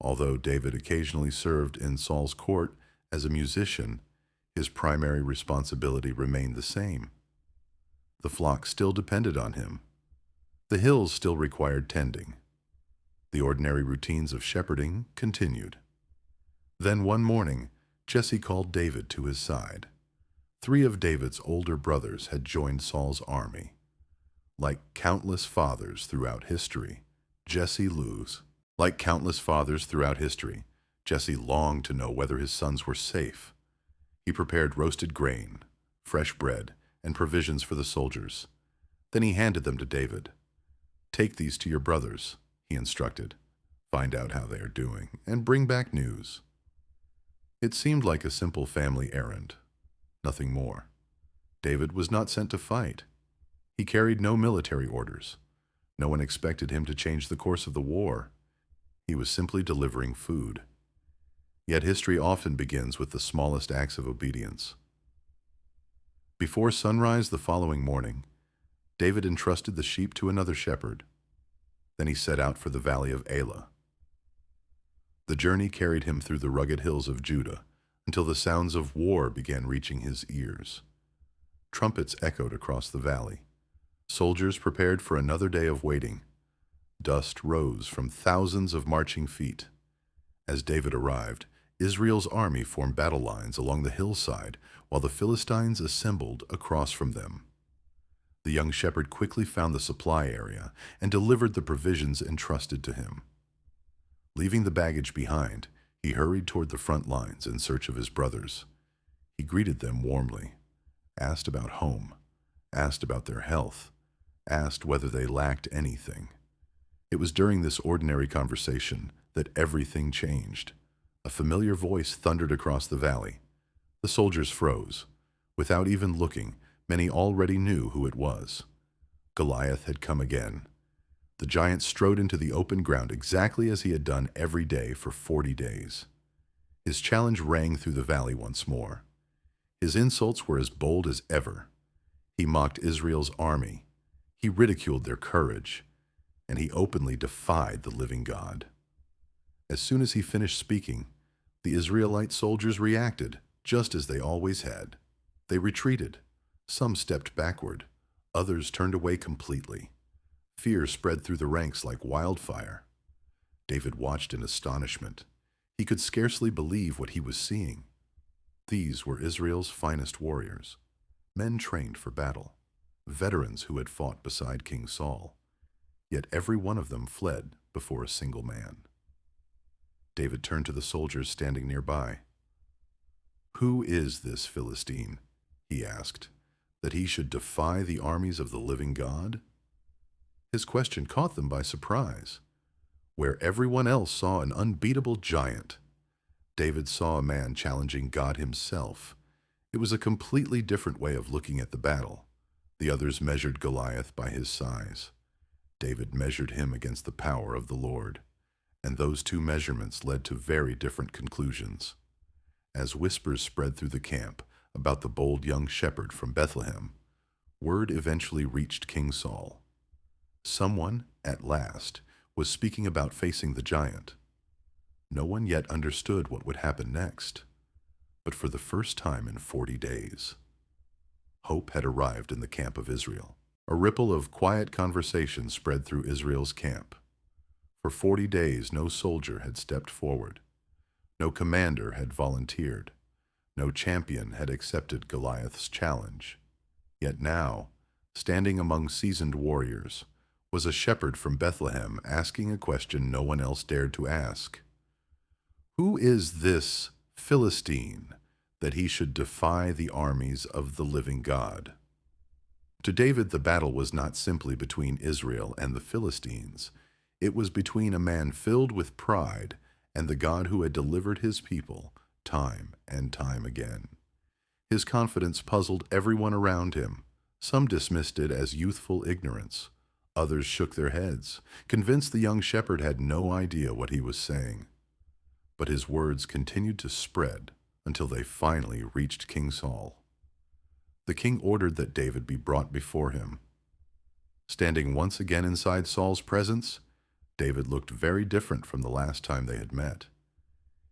Although David occasionally served in Saul's court as a musician, his primary responsibility remained the same. The flock still depended on him. The hills still required tending. The ordinary routines of shepherding continued. Then one morning, Jesse called David to his side. 3 of David's older brothers had joined Saul's army. Like countless fathers throughout history, Jesse longed to know whether his sons were safe. He prepared roasted grain, fresh bread, and provisions for the soldiers. Then he handed them to David. "Take these to your brothers," he instructed. "Find out how they are doing, and bring back news." It seemed like a simple family errand, nothing more. David was not sent to fight. He carried no military orders. No one expected him to change the course of the war. He was simply delivering food. Yet history often begins with the smallest acts of obedience. Before sunrise the following morning, David entrusted the sheep to another shepherd. Then he set out for the valley of Elah. The journey carried him through the rugged hills of Judah until the sounds of war began reaching his ears. Trumpets echoed across the valley. Soldiers prepared for another day of waiting. Dust rose from thousands of marching feet. As David arrived, Israel's army formed battle lines along the hillside while the Philistines assembled across from them. The young shepherd quickly found the supply area and delivered the provisions entrusted to him. Leaving the baggage behind, he hurried toward the front lines in search of his brothers. He greeted them warmly, asked about home, asked about their health, asked whether they lacked anything. It was during this ordinary conversation that everything changed. A familiar voice thundered across the valley. The soldiers froze. Without even looking, many already knew who it was. Goliath had come again. The giant strode into the open ground exactly as he had done every day for 40 days. His challenge rang through the valley once more. His insults were as bold as ever. He mocked Israel's army. He ridiculed their courage. And he openly defied the living God. As soon as he finished speaking, the Israelite soldiers reacted, just as they always had. They retreated. Some stepped backward. Others turned away completely. Fear spread through the ranks like wildfire. David watched in astonishment. He could scarcely believe what he was seeing. These were Israel's finest warriors, men trained for battle, veterans who had fought beside King Saul. Yet every one of them fled before a single man. David turned to the soldiers standing nearby. "Who is this Philistine," he asked, "that he should defy the armies of the living God?" His question caught them by surprise. Where everyone else saw an unbeatable giant, David saw a man challenging God himself. It was a completely different way of looking at the battle. The others measured Goliath by his size. David measured him against the power of the Lord, and those two measurements led to very different conclusions. As whispers spread through the camp about the bold young shepherd from Bethlehem, word eventually reached King Saul. Someone, at last, was speaking about facing the giant. No one yet understood what would happen next, but for the first time in 40 days, hope had arrived in the camp of Israel. A ripple of quiet conversation spread through Israel's camp. For 40 days, no soldier had stepped forward. No commander had volunteered. No champion had accepted Goliath's challenge. Yet now, standing among seasoned warriors, was a shepherd from Bethlehem asking a question no one else dared to ask. Who is this Philistine that he should defy the armies of the living God? To David, the battle was not simply between Israel and the Philistines. It was between a man filled with pride and the God who had delivered his people time and time again. His confidence puzzled everyone around him. Some dismissed it as youthful ignorance. Others shook their heads, convinced the young shepherd had no idea what he was saying. But his words continued to spread until they finally reached King Saul. The king ordered that David be brought before him. Standing once again inside Saul's presence, David looked very different from the last time they had met.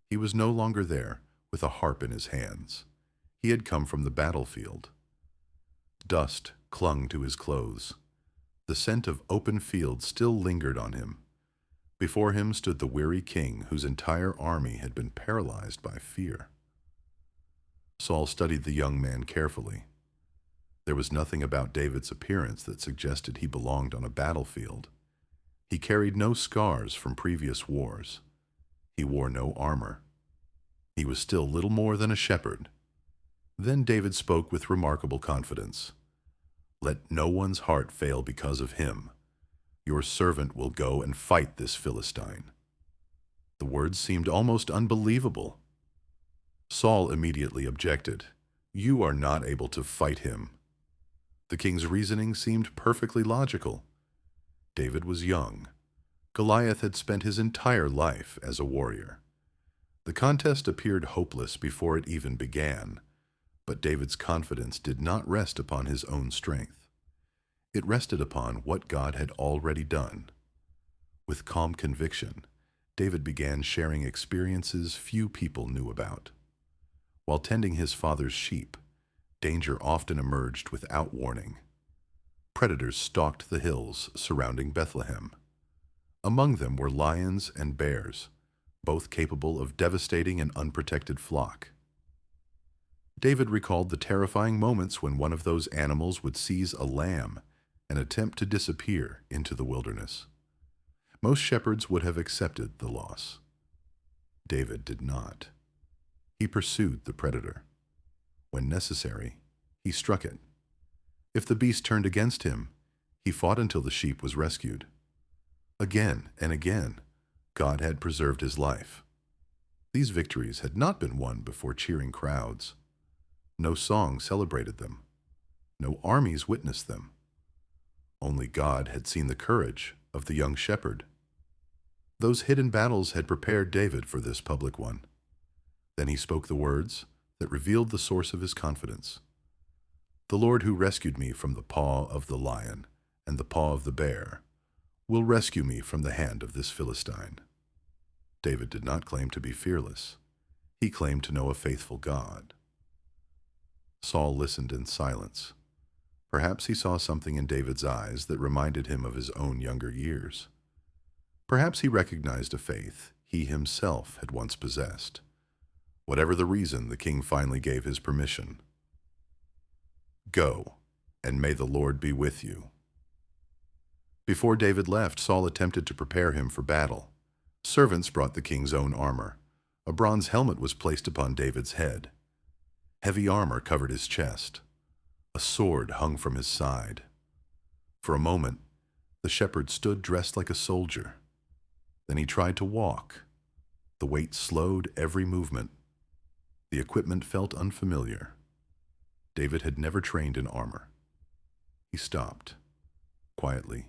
He was no longer there with a harp in his hands. He had come from the battlefield. Dust clung to his clothes. The scent of open fields still lingered on him. Before him stood the weary king whose entire army had been paralyzed by fear. Saul studied the young man carefully. There was nothing about David's appearance that suggested he belonged on a battlefield. He carried no scars from previous wars. He wore no armor. He was still little more than a shepherd. Then David spoke with remarkable confidence. "Let no one's heart fail because of him. Your servant will go and fight this Philistine." The words seemed almost unbelievable. Saul immediately objected. "You are not able to fight him." The king's reasoning seemed perfectly logical. David was young. Goliath had spent his entire life as a warrior. The contest appeared hopeless before it even began, but David's confidence did not rest upon his own strength. It rested upon what God had already done. With calm conviction, David began sharing experiences few people knew about. While tending his father's sheep, danger often emerged without warning. Predators stalked the hills surrounding Bethlehem. Among them were lions and bears, both capable of devastating an unprotected flock. David recalled the terrifying moments when one of those animals would seize a lamb and attempt to disappear into the wilderness. Most shepherds would have accepted the loss. David did not. He pursued the predator. When necessary, he struck it. If the beast turned against him, he fought until the sheep was rescued. Again and again, God had preserved his life. These victories had not been won before cheering crowds. No song celebrated them. No armies witnessed them. Only God had seen the courage of the young shepherd. Those hidden battles had prepared David for this public one. Then he spoke the words that revealed the source of his confidence. "The Lord who rescued me from the paw of the lion and the paw of the bear will rescue me from the hand of this Philistine." David did not claim to be fearless. He claimed to know a faithful God. Saul listened in silence. Perhaps he saw something in David's eyes that reminded him of his own younger years. Perhaps he recognized a faith he himself had once possessed. Whatever the reason, the king finally gave his permission. "Go, and may the Lord be with you." Before David left, Saul attempted to prepare him for battle. Servants brought the king's own armor. A bronze helmet was placed upon David's head. Heavy armor covered his chest. A sword hung from his side. For a moment, the shepherd stood dressed like a soldier. Then he tried to walk. The weight slowed every movement. The equipment felt unfamiliar. David had never trained in armor. He stopped. Quietly,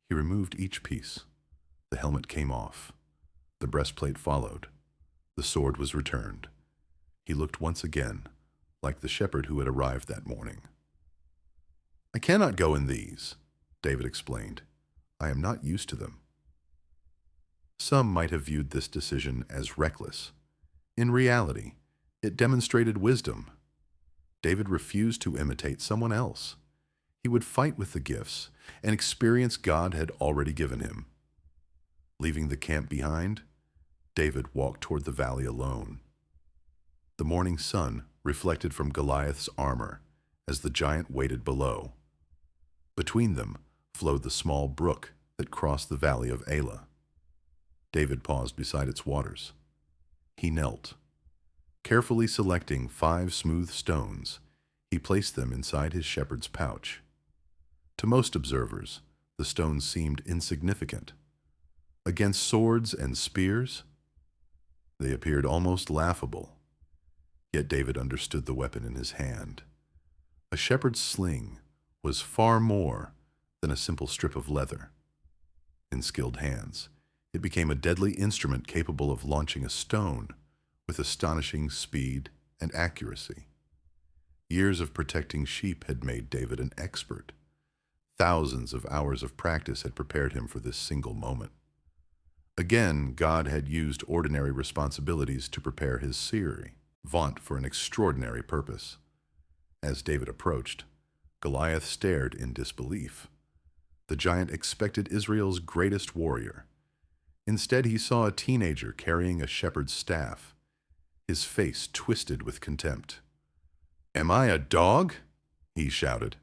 he removed each piece. The helmet came off. The breastplate followed. The sword was returned. He looked once again like the shepherd who had arrived that morning. "I cannot go in these," David explained. "I am not used to them." Some might have viewed this decision as reckless. In reality, it demonstrated wisdom. David refused to imitate someone else. He would fight with the gifts and experience God had already given him. Leaving the camp behind, David walked toward the valley alone. The morning sun reflected from Goliath's armor as the giant waited below. Between them flowed the small brook that crossed the valley of Elah. David paused beside its waters. He knelt. Carefully selecting 5 smooth stones, he placed them inside his shepherd's pouch. To most observers, the stones seemed insignificant. Against swords and spears, they appeared almost laughable. Yet David understood the weapon in his hand. A shepherd's sling was far more than a simple strip of leather. In skilled hands, it became a deadly instrument capable of launching a stone with astonishing speed and accuracy. Years of protecting sheep had made David an expert. Thousands of hours of practice had prepared him for this single moment. Again, God had used ordinary responsibilities to prepare his seer, vaunt for an extraordinary purpose. As David approached, Goliath stared in disbelief. The giant expected Israel's greatest warrior. Instead, he saw a teenager carrying a shepherd's staff, his face twisted with contempt. "Am I a dog?" he shouted,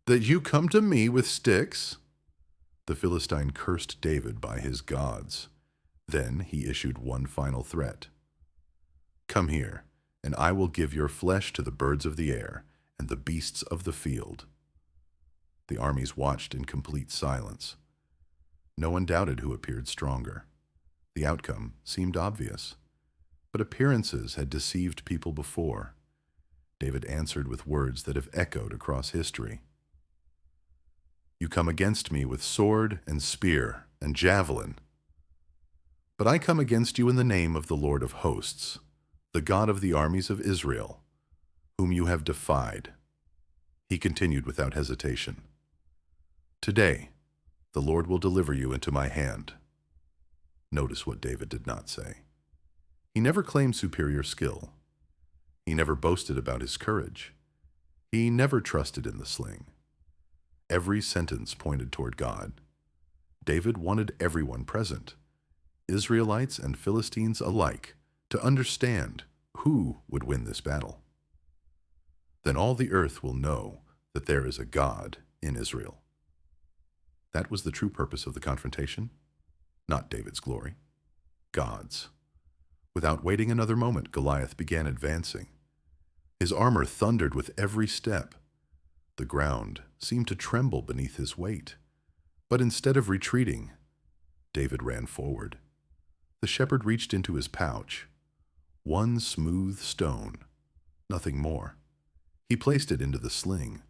"that you come to me with sticks?" The Philistine cursed David by his gods. Then he issued one final threat. "Come here, and I will give your flesh to the birds of the air and the beasts of the field." The armies watched in complete silence. No one doubted who appeared stronger. The outcome seemed obvious. But appearances had deceived people before. David answered with words that have echoed across history. "You come against me with sword and spear and javelin. But I come against you in the name of the Lord of hosts, the God of the armies of Israel, whom you have defied." He continued without hesitation. "Today, the Lord will deliver you into my hand." Notice what David did not say. He never claimed superior skill. He never boasted about his courage. He never trusted in the sling. Every sentence pointed toward God. David wanted everyone present, Israelites and Philistines alike, to understand who would win this battle. Then all the earth will know that there is a God in Israel. That was the true purpose of the confrontation. Not David's glory, God's. Without waiting another moment, Goliath began advancing. His armor thundered with every step. The ground seemed to tremble beneath his weight. But instead of retreating, David ran forward. The shepherd reached into his pouch. One smooth stone, nothing more. He placed it into the sling.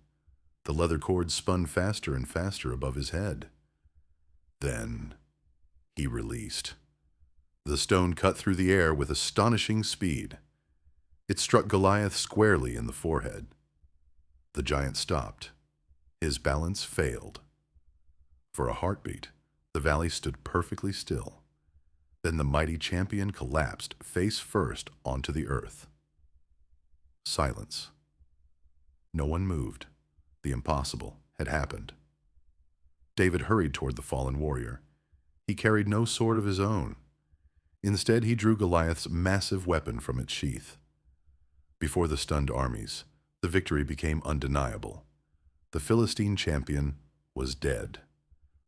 The leather cord spun faster and faster above his head. Then he released. The stone cut through the air with astonishing speed. It struck Goliath squarely in the forehead. The giant stopped. His balance failed. For a heartbeat, the valley stood perfectly still. Then the mighty champion collapsed face first onto the earth. Silence. No one moved. The impossible had happened. David hurried toward the fallen warrior. He carried no sword of his own. Instead, he drew Goliath's massive weapon from its sheath. Before the stunned armies, the victory became undeniable. The Philistine champion was dead.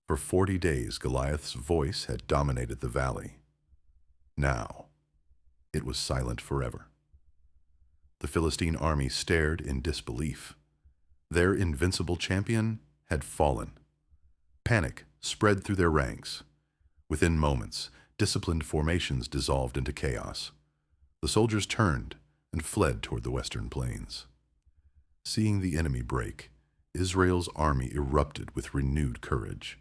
For 40 days, Goliath's voice had dominated the valley. Now, it was silent forever. The Philistine army stared in disbelief. Their invincible champion had fallen. Panic spread through their ranks. Within moments, disciplined formations dissolved into chaos. The soldiers turned and fled toward the western plains. Seeing the enemy break, Israel's army erupted with renewed courage.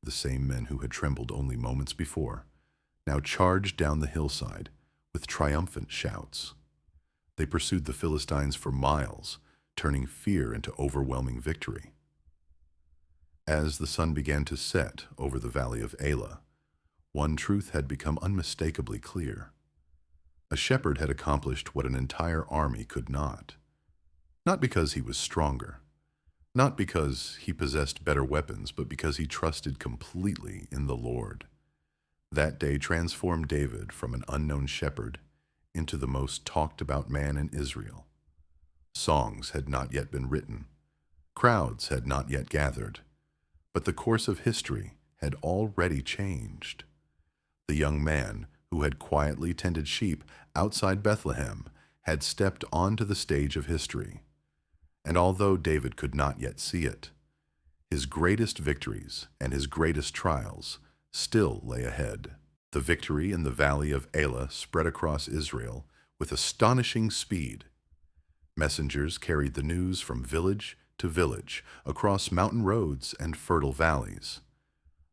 The same men who had trembled only moments before now charged down the hillside with triumphant shouts. They pursued the Philistines for miles, turning fear into overwhelming victory. As the sun began to set over the valley of Elah, one truth had become unmistakably clear. A shepherd had accomplished what an entire army could not. Not because he was stronger, not because he possessed better weapons, but because he trusted completely in the Lord. That day transformed David from an unknown shepherd into the most talked about man in Israel. Songs had not yet been written. Crowds had not yet gathered. But the course of history had already changed. The young man who had quietly tended sheep outside Bethlehem had stepped onto the stage of history. And although David could not yet see it, his greatest victories and his greatest trials still lay ahead. The victory in the valley of Elah spread across Israel with astonishing speed. Messengers carried the news from village to village, across mountain roads and fertile valleys.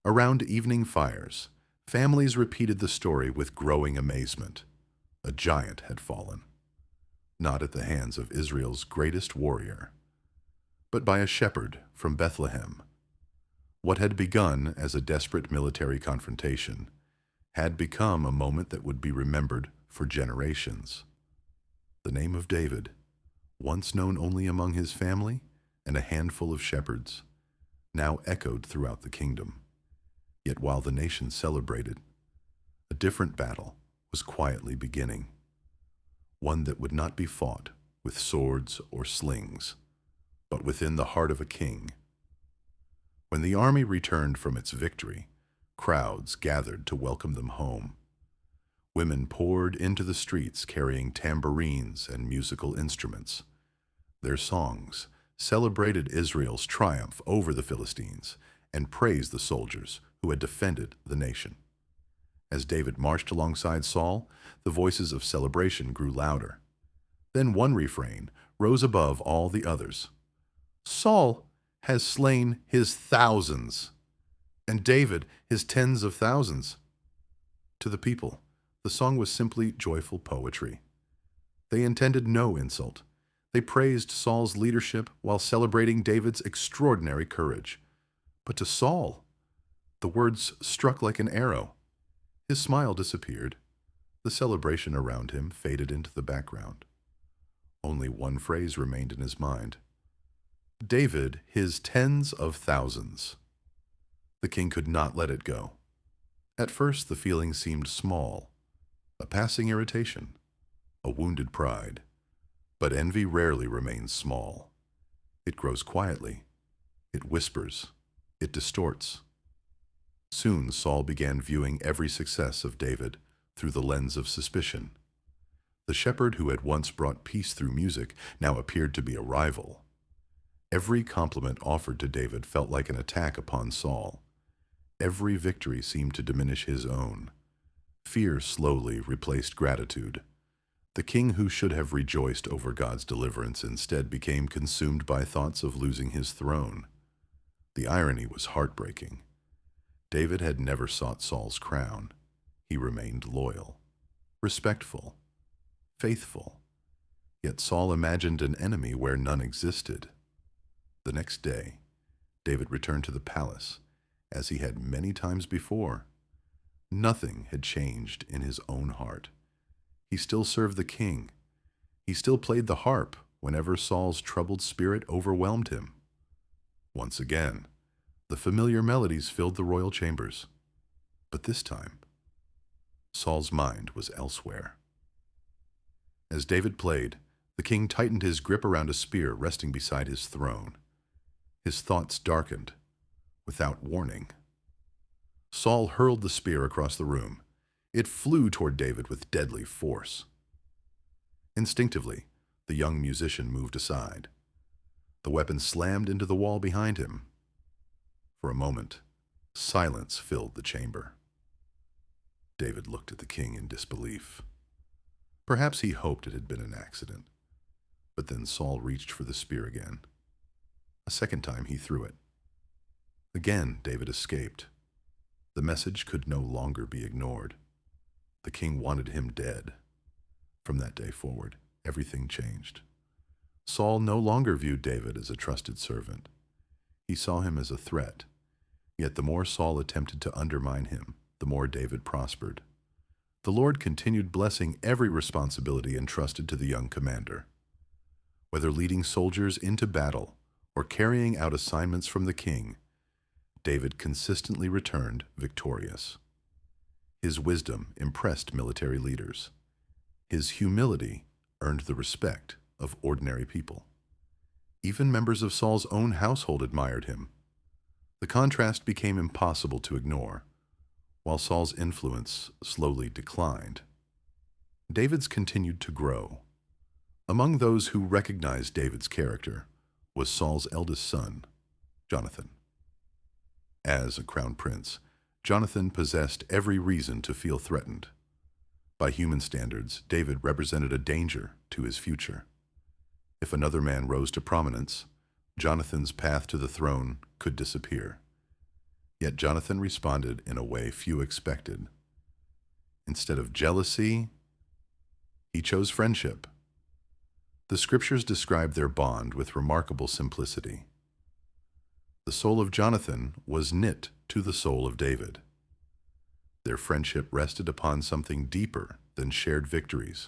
Around evening fires, families repeated the story with growing amazement. A giant had fallen, not at the hands of Israel's greatest warrior, but by a shepherd from Bethlehem. What had begun as a desperate military confrontation had become a moment that would be remembered for generations. The name of David, once known only among his family and a handful of shepherds, now echoed throughout the kingdom. Yet while the nation celebrated, a different battle was quietly beginning, one that would not be fought with swords or slings, but within the heart of a king. When the army returned from its victory, crowds gathered to welcome them home. Women poured into the streets carrying tambourines and musical instruments. Their songs celebrated Israel's triumph over the Philistines and praised the soldiers who had defended the nation. As David marched alongside Saul, the voices of celebration grew louder. Then one refrain rose above all the others. Saul has slain his thousands, and David his tens of thousands. To the people, the song was simply joyful poetry. They intended no insult. They praised Saul's leadership while celebrating David's extraordinary courage. But to Saul, the words struck like an arrow. His smile disappeared. The celebration around him faded into the background. Only one phrase remained in his mind. David, his tens of thousands. The king could not let it go. At first, the feeling seemed small, a passing irritation, a wounded pride. But envy rarely remains small. It grows quietly. It whispers. It distorts. Soon Saul began viewing every success of David through the lens of suspicion. The shepherd who had once brought peace through music now appeared to be a rival. Every compliment offered to David felt like an attack upon Saul. Every victory seemed to diminish his own. Fear slowly replaced gratitude. The king who should have rejoiced over God's deliverance instead became consumed by thoughts of losing his throne. The irony was heartbreaking. David had never sought Saul's crown. He remained loyal, respectful, faithful. Yet Saul imagined an enemy where none existed. The next day, David returned to the palace, as he had many times before. Nothing had changed in his own heart. He still served the king. He still played the harp whenever Saul's troubled spirit overwhelmed him. Once again, the familiar melodies filled the royal chambers. But this time, Saul's mind was elsewhere. As David played, the king tightened his grip around a spear resting beside his throne. His thoughts darkened, without warning. Saul hurled the spear across the room. It flew toward David with deadly force. Instinctively, the young musician moved aside. The weapon slammed into the wall behind him. For a moment, silence filled the chamber. David looked at the king in disbelief. Perhaps he hoped it had been an accident. But then Saul reached for the spear again. A second time he threw it. Again David escaped. The message could no longer be ignored. The king wanted him dead. From that day forward, everything changed. Saul no longer viewed David as a trusted servant. He saw him as a threat. Yet the more Saul attempted to undermine him, the more David prospered. The Lord continued blessing every responsibility entrusted to the young commander. Whether leading soldiers into battle or carrying out assignments from the king, David consistently returned victorious. His wisdom impressed military leaders. His humility earned the respect of ordinary people. Even members of Saul's own household admired him. The contrast became impossible to ignore, while Saul's influence slowly declined. David's continued to grow. Among those who recognized David's character was Saul's eldest son, Jonathan. As a crown prince, Jonathan possessed every reason to feel threatened. By human standards, David represented a danger to his future. If another man rose to prominence, Jonathan's path to the throne could disappear. Yet Jonathan responded in a way few expected. Instead of jealousy, he chose friendship. The scriptures describe their bond with remarkable simplicity. The soul of Jonathan was knit to the soul of David. Their friendship rested upon something deeper than shared victories.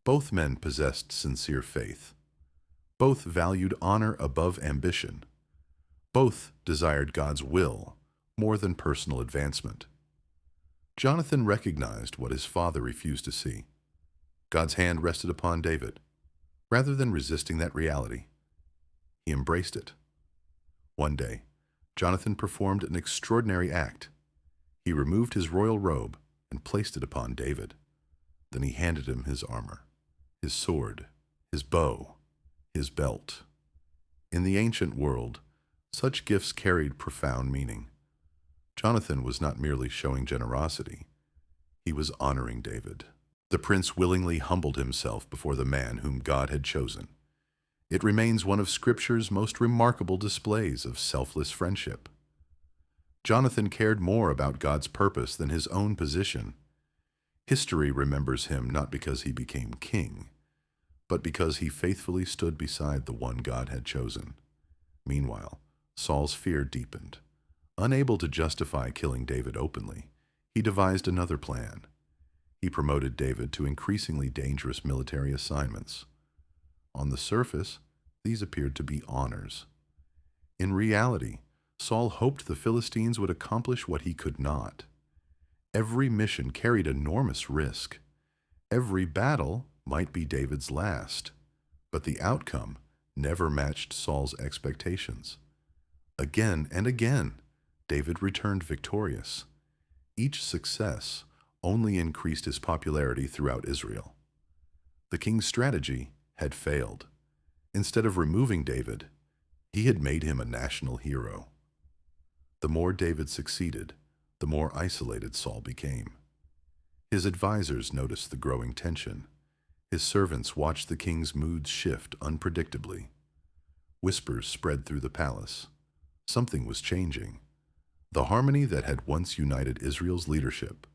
Both men possessed sincere faith. Both valued honor above ambition. Both desired God's will more than personal advancement. Jonathan recognized what his father refused to see. God's hand rested upon David. Rather than resisting that reality, he embraced it. One day, Jonathan performed an extraordinary act. He removed his royal robe and placed it upon David. Then he handed him his armor, his sword, his bow, his belt. In the ancient world, such gifts carried profound meaning. Jonathan was not merely showing generosity, he was honoring David. The prince willingly humbled himself before the man whom God had chosen. It remains one of Scripture's most remarkable displays of selfless friendship. Jonathan cared more about God's purpose than his own position. History remembers him not because he became king, but because he faithfully stood beside the one God had chosen. Meanwhile, Saul's fear deepened. Unable to justify killing David openly, he devised another plan. He promoted David to increasingly dangerous military assignments. On the surface, these appeared to be honors. In reality, Saul hoped the Philistines would accomplish what he could not. Every mission carried enormous risk. Every battle might be David's last, but the outcome never matched Saul's expectations. Again and again, David returned victorious. Each success only increased his popularity throughout Israel. The king's strategy had failed. Instead of removing David, he had made him a national hero. The more David succeeded, the more isolated Saul became. His advisors noticed the growing tension. His servants watched the king's moods shift unpredictably. Whispers spread through the palace. Something was changing. The harmony that had once united Israel's leadership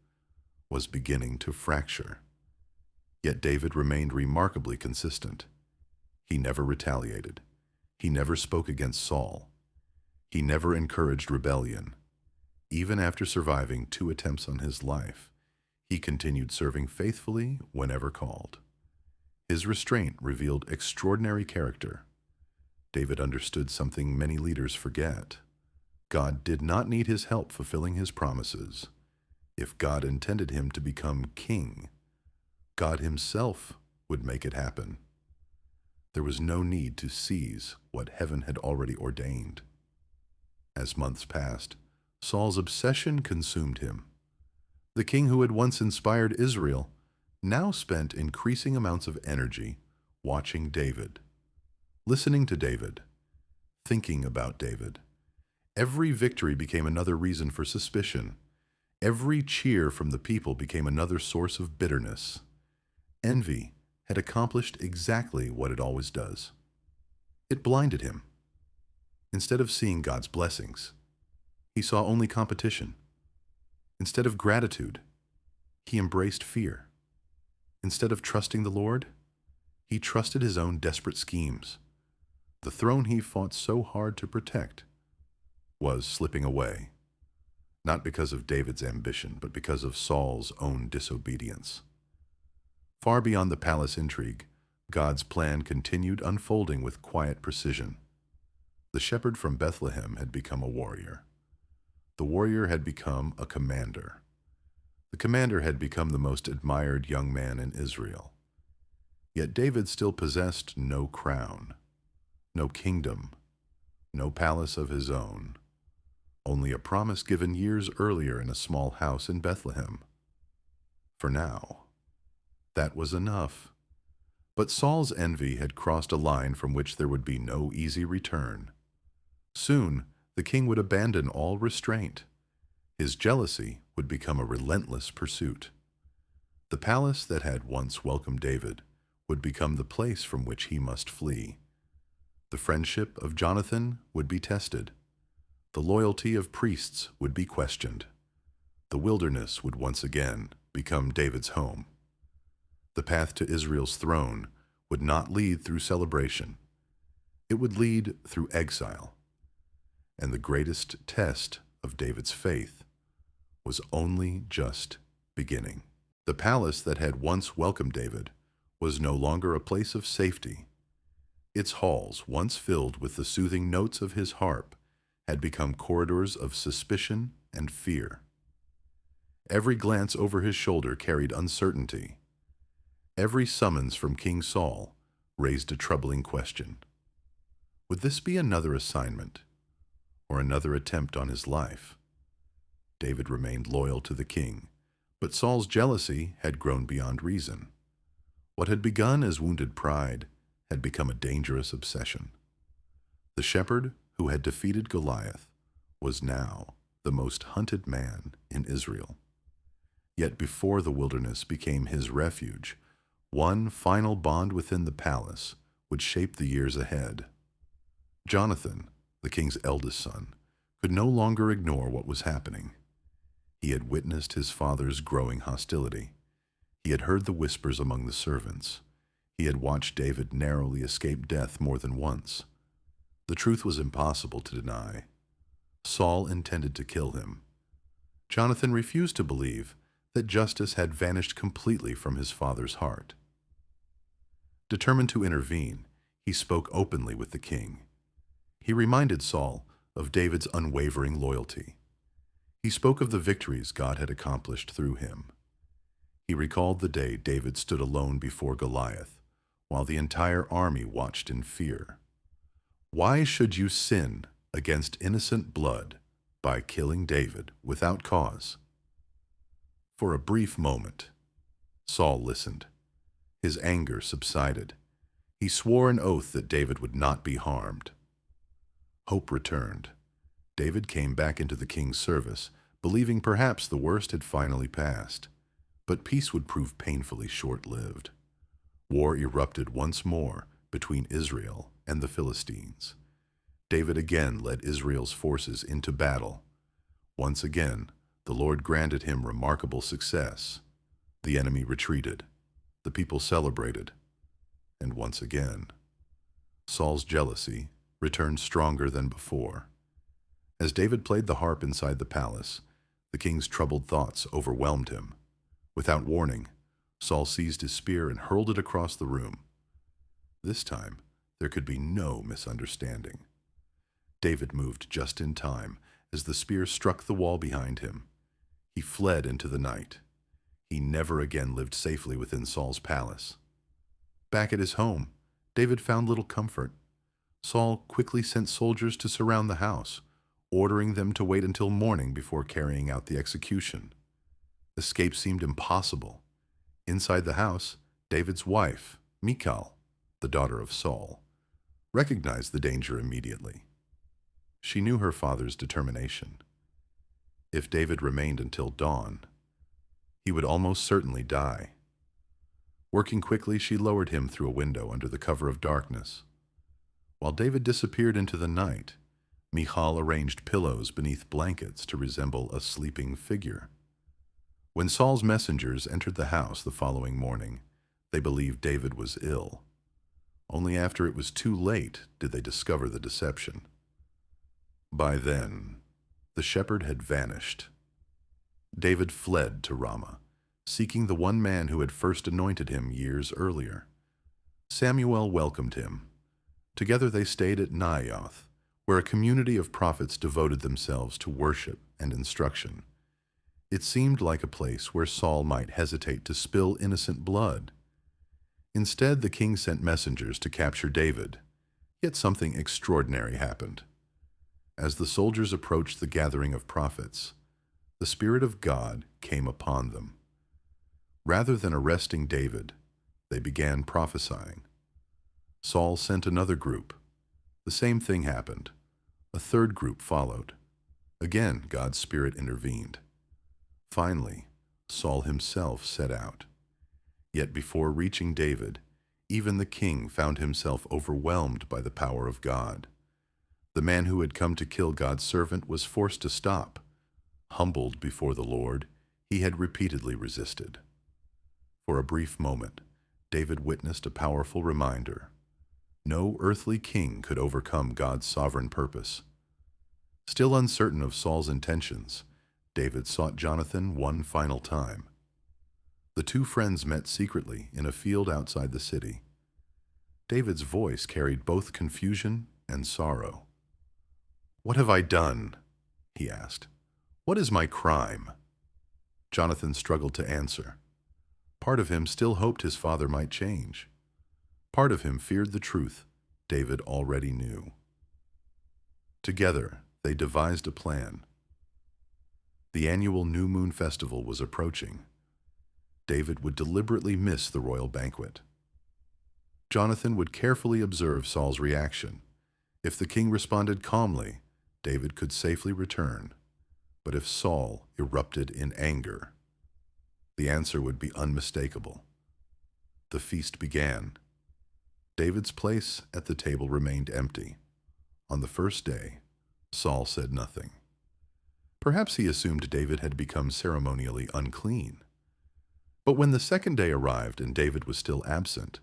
was beginning to fracture. Yet David remained remarkably consistent. He never retaliated. He never spoke against Saul. He never encouraged rebellion. Even after surviving 2 attempts on his life, he continued serving faithfully whenever called. His restraint revealed extraordinary character. David understood something many leaders forget. God did not need his help fulfilling his promises. If God intended him to become king, God himself would make it happen. There was no need to seize what heaven had already ordained. As months passed, Saul's obsession consumed him. The king who had once inspired Israel now spent increasing amounts of energy watching David, listening to David, thinking about David. Every victory became another reason for suspicion. Every cheer from the people became another source of bitterness. Envy had accomplished exactly what it always does. It blinded him. Instead of seeing God's blessings, he saw only competition. Instead of gratitude, he embraced fear. Instead of trusting the Lord, he trusted his own desperate schemes. The throne he fought so hard to protect was slipping away, not because of David's ambition, but because of Saul's own disobedience. Far beyond the palace intrigue, God's plan continued unfolding with quiet precision. The shepherd from Bethlehem had become a warrior. The warrior had become a commander. The commander had become the most admired young man in Israel. Yet David still possessed no crown, no kingdom, no palace of his own, only a promise given years earlier in a small house in Bethlehem. For now, that was enough. But Saul's envy had crossed a line from which there would be no easy return. Soon, the king would abandon all restraint. His jealousy would become a relentless pursuit. The palace that had once welcomed David would become the place from which he must flee. The friendship of Jonathan would be tested. The loyalty of priests would be questioned. The wilderness would once again become David's home. The path to Israel's throne would not lead through celebration. It would lead through exile. And the greatest test of David's faith was only just beginning. The palace that had once welcomed David was no longer a place of safety. Its halls, once filled with the soothing notes of his harp, had become corridors of suspicion and fear. Every glance over his shoulder carried uncertainty. Every summons from King Saul raised a troubling question. Would this be another assignment, or another attempt on his life? David remained loyal to the king, but Saul's jealousy had grown beyond reason. What had begun as wounded pride had become a dangerous obsession. The shepherd who had defeated Goliath was now the most hunted man in Israel. Yet before the wilderness became his refuge, one final bond within the palace would shape the years ahead. Jonathan, the king's eldest son, could no longer ignore what was happening. He had witnessed his father's growing hostility. He had heard the whispers among the servants. He had watched David narrowly escape death more than once. The truth was impossible to deny. Saul intended to kill him. Jonathan refused to believe that justice had vanished completely from his father's heart. Determined to intervene, he spoke openly with the king. He reminded Saul of David's unwavering loyalty. He spoke of the victories God had accomplished through him. He recalled the day David stood alone before Goliath, while the entire army watched in fear. Why should you sin against innocent blood by killing David without cause? For a brief moment, Saul listened. His anger subsided. He swore an oath that David would not be harmed. Hope returned. David came back into the king's service, believing perhaps the worst had finally passed. But peace would prove painfully short-lived. War erupted once more between Israel and the Philistines. David again led Israel's forces into battle. Once again, the Lord granted him remarkable success. The enemy retreated. The people celebrated. And once again, Saul's jealousy returned stronger than before. As David played the harp inside the palace, the king's troubled thoughts overwhelmed him. Without warning, Saul seized his spear and hurled it across the room. This time, there could be no misunderstanding. David moved just in time as the spear struck the wall behind him. He fled into the night. He never again lived safely within Saul's palace. Back at his home, David found little comfort. Saul quickly sent soldiers to surround the house, ordering them to wait until morning before carrying out the execution. Escape seemed impossible. Inside the house, David's wife, Michal, the daughter of Saul, recognized the danger immediately. She knew her father's determination. If David remained until dawn, he would almost certainly die. Working quickly, she lowered him through a window under the cover of darkness. While David disappeared into the night, Michal arranged pillows beneath blankets to resemble a sleeping figure. When Saul's messengers entered the house the following morning, they believed David was ill. Only after it was too late did they discover the deception. By then, the shepherd had vanished. David fled to Ramah, seeking the one man who had first anointed him years earlier. Samuel welcomed him. Together they stayed at Naioth, where a community of prophets devoted themselves to worship and instruction. It seemed like a place where Saul might hesitate to spill innocent blood. Instead, the king sent messengers to capture David. Yet something extraordinary happened. As the soldiers approached the gathering of prophets, the Spirit of God came upon them. Rather than arresting David, they began prophesying. Saul sent another group. The same thing happened. A third group followed. Again, God's Spirit intervened. Finally, Saul himself set out. Yet before reaching David, even the king found himself overwhelmed by the power of God. The man who had come to kill God's servant was forced to stop. Humbled before the Lord, he had repeatedly resisted. For a brief moment, David witnessed a powerful reminder. No earthly king could overcome God's sovereign purpose. Still uncertain of Saul's intentions, David sought Jonathan one final time. The two friends met secretly in a field outside the city. David's voice carried both confusion and sorrow. "What have I done?" he asked. "What is my crime?" Jonathan struggled to answer. Part of him still hoped his father might change. Part of him feared the truth David already knew. Together, they devised a plan. The annual New Moon Festival was approaching. David would deliberately miss the royal banquet. Jonathan would carefully observe Saul's reaction. If the king responded calmly, David could safely return. But if Saul erupted in anger, the answer would be unmistakable. The feast began. David's place at the table remained empty. On the first day, Saul said nothing. Perhaps he assumed David had become ceremonially unclean. But when the second day arrived and David was still absent,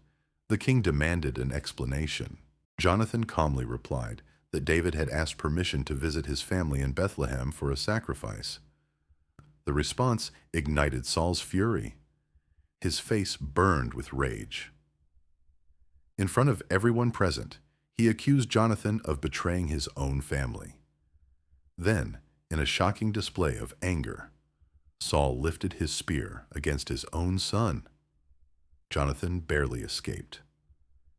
the king demanded an explanation. Jonathan calmly replied that David had asked permission to visit his family in Bethlehem for a sacrifice. The response ignited Saul's fury. His face burned with rage. In front of everyone present, he accused Jonathan of betraying his own family. Then, in a shocking display of anger, Saul lifted his spear against his own son. Jonathan barely escaped.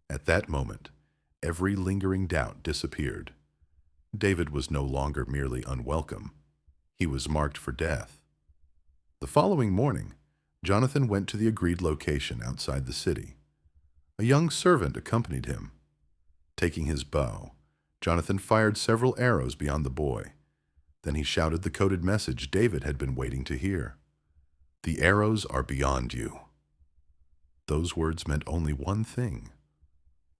At that moment, every lingering doubt disappeared. David was no longer merely unwelcome. He was marked for death. The following morning, Jonathan went to the agreed location outside the city. A young servant accompanied him. Taking his bow, Jonathan fired several arrows beyond the boy. Then he shouted the coded message David had been waiting to hear. "The arrows are beyond you." Those words meant only one thing.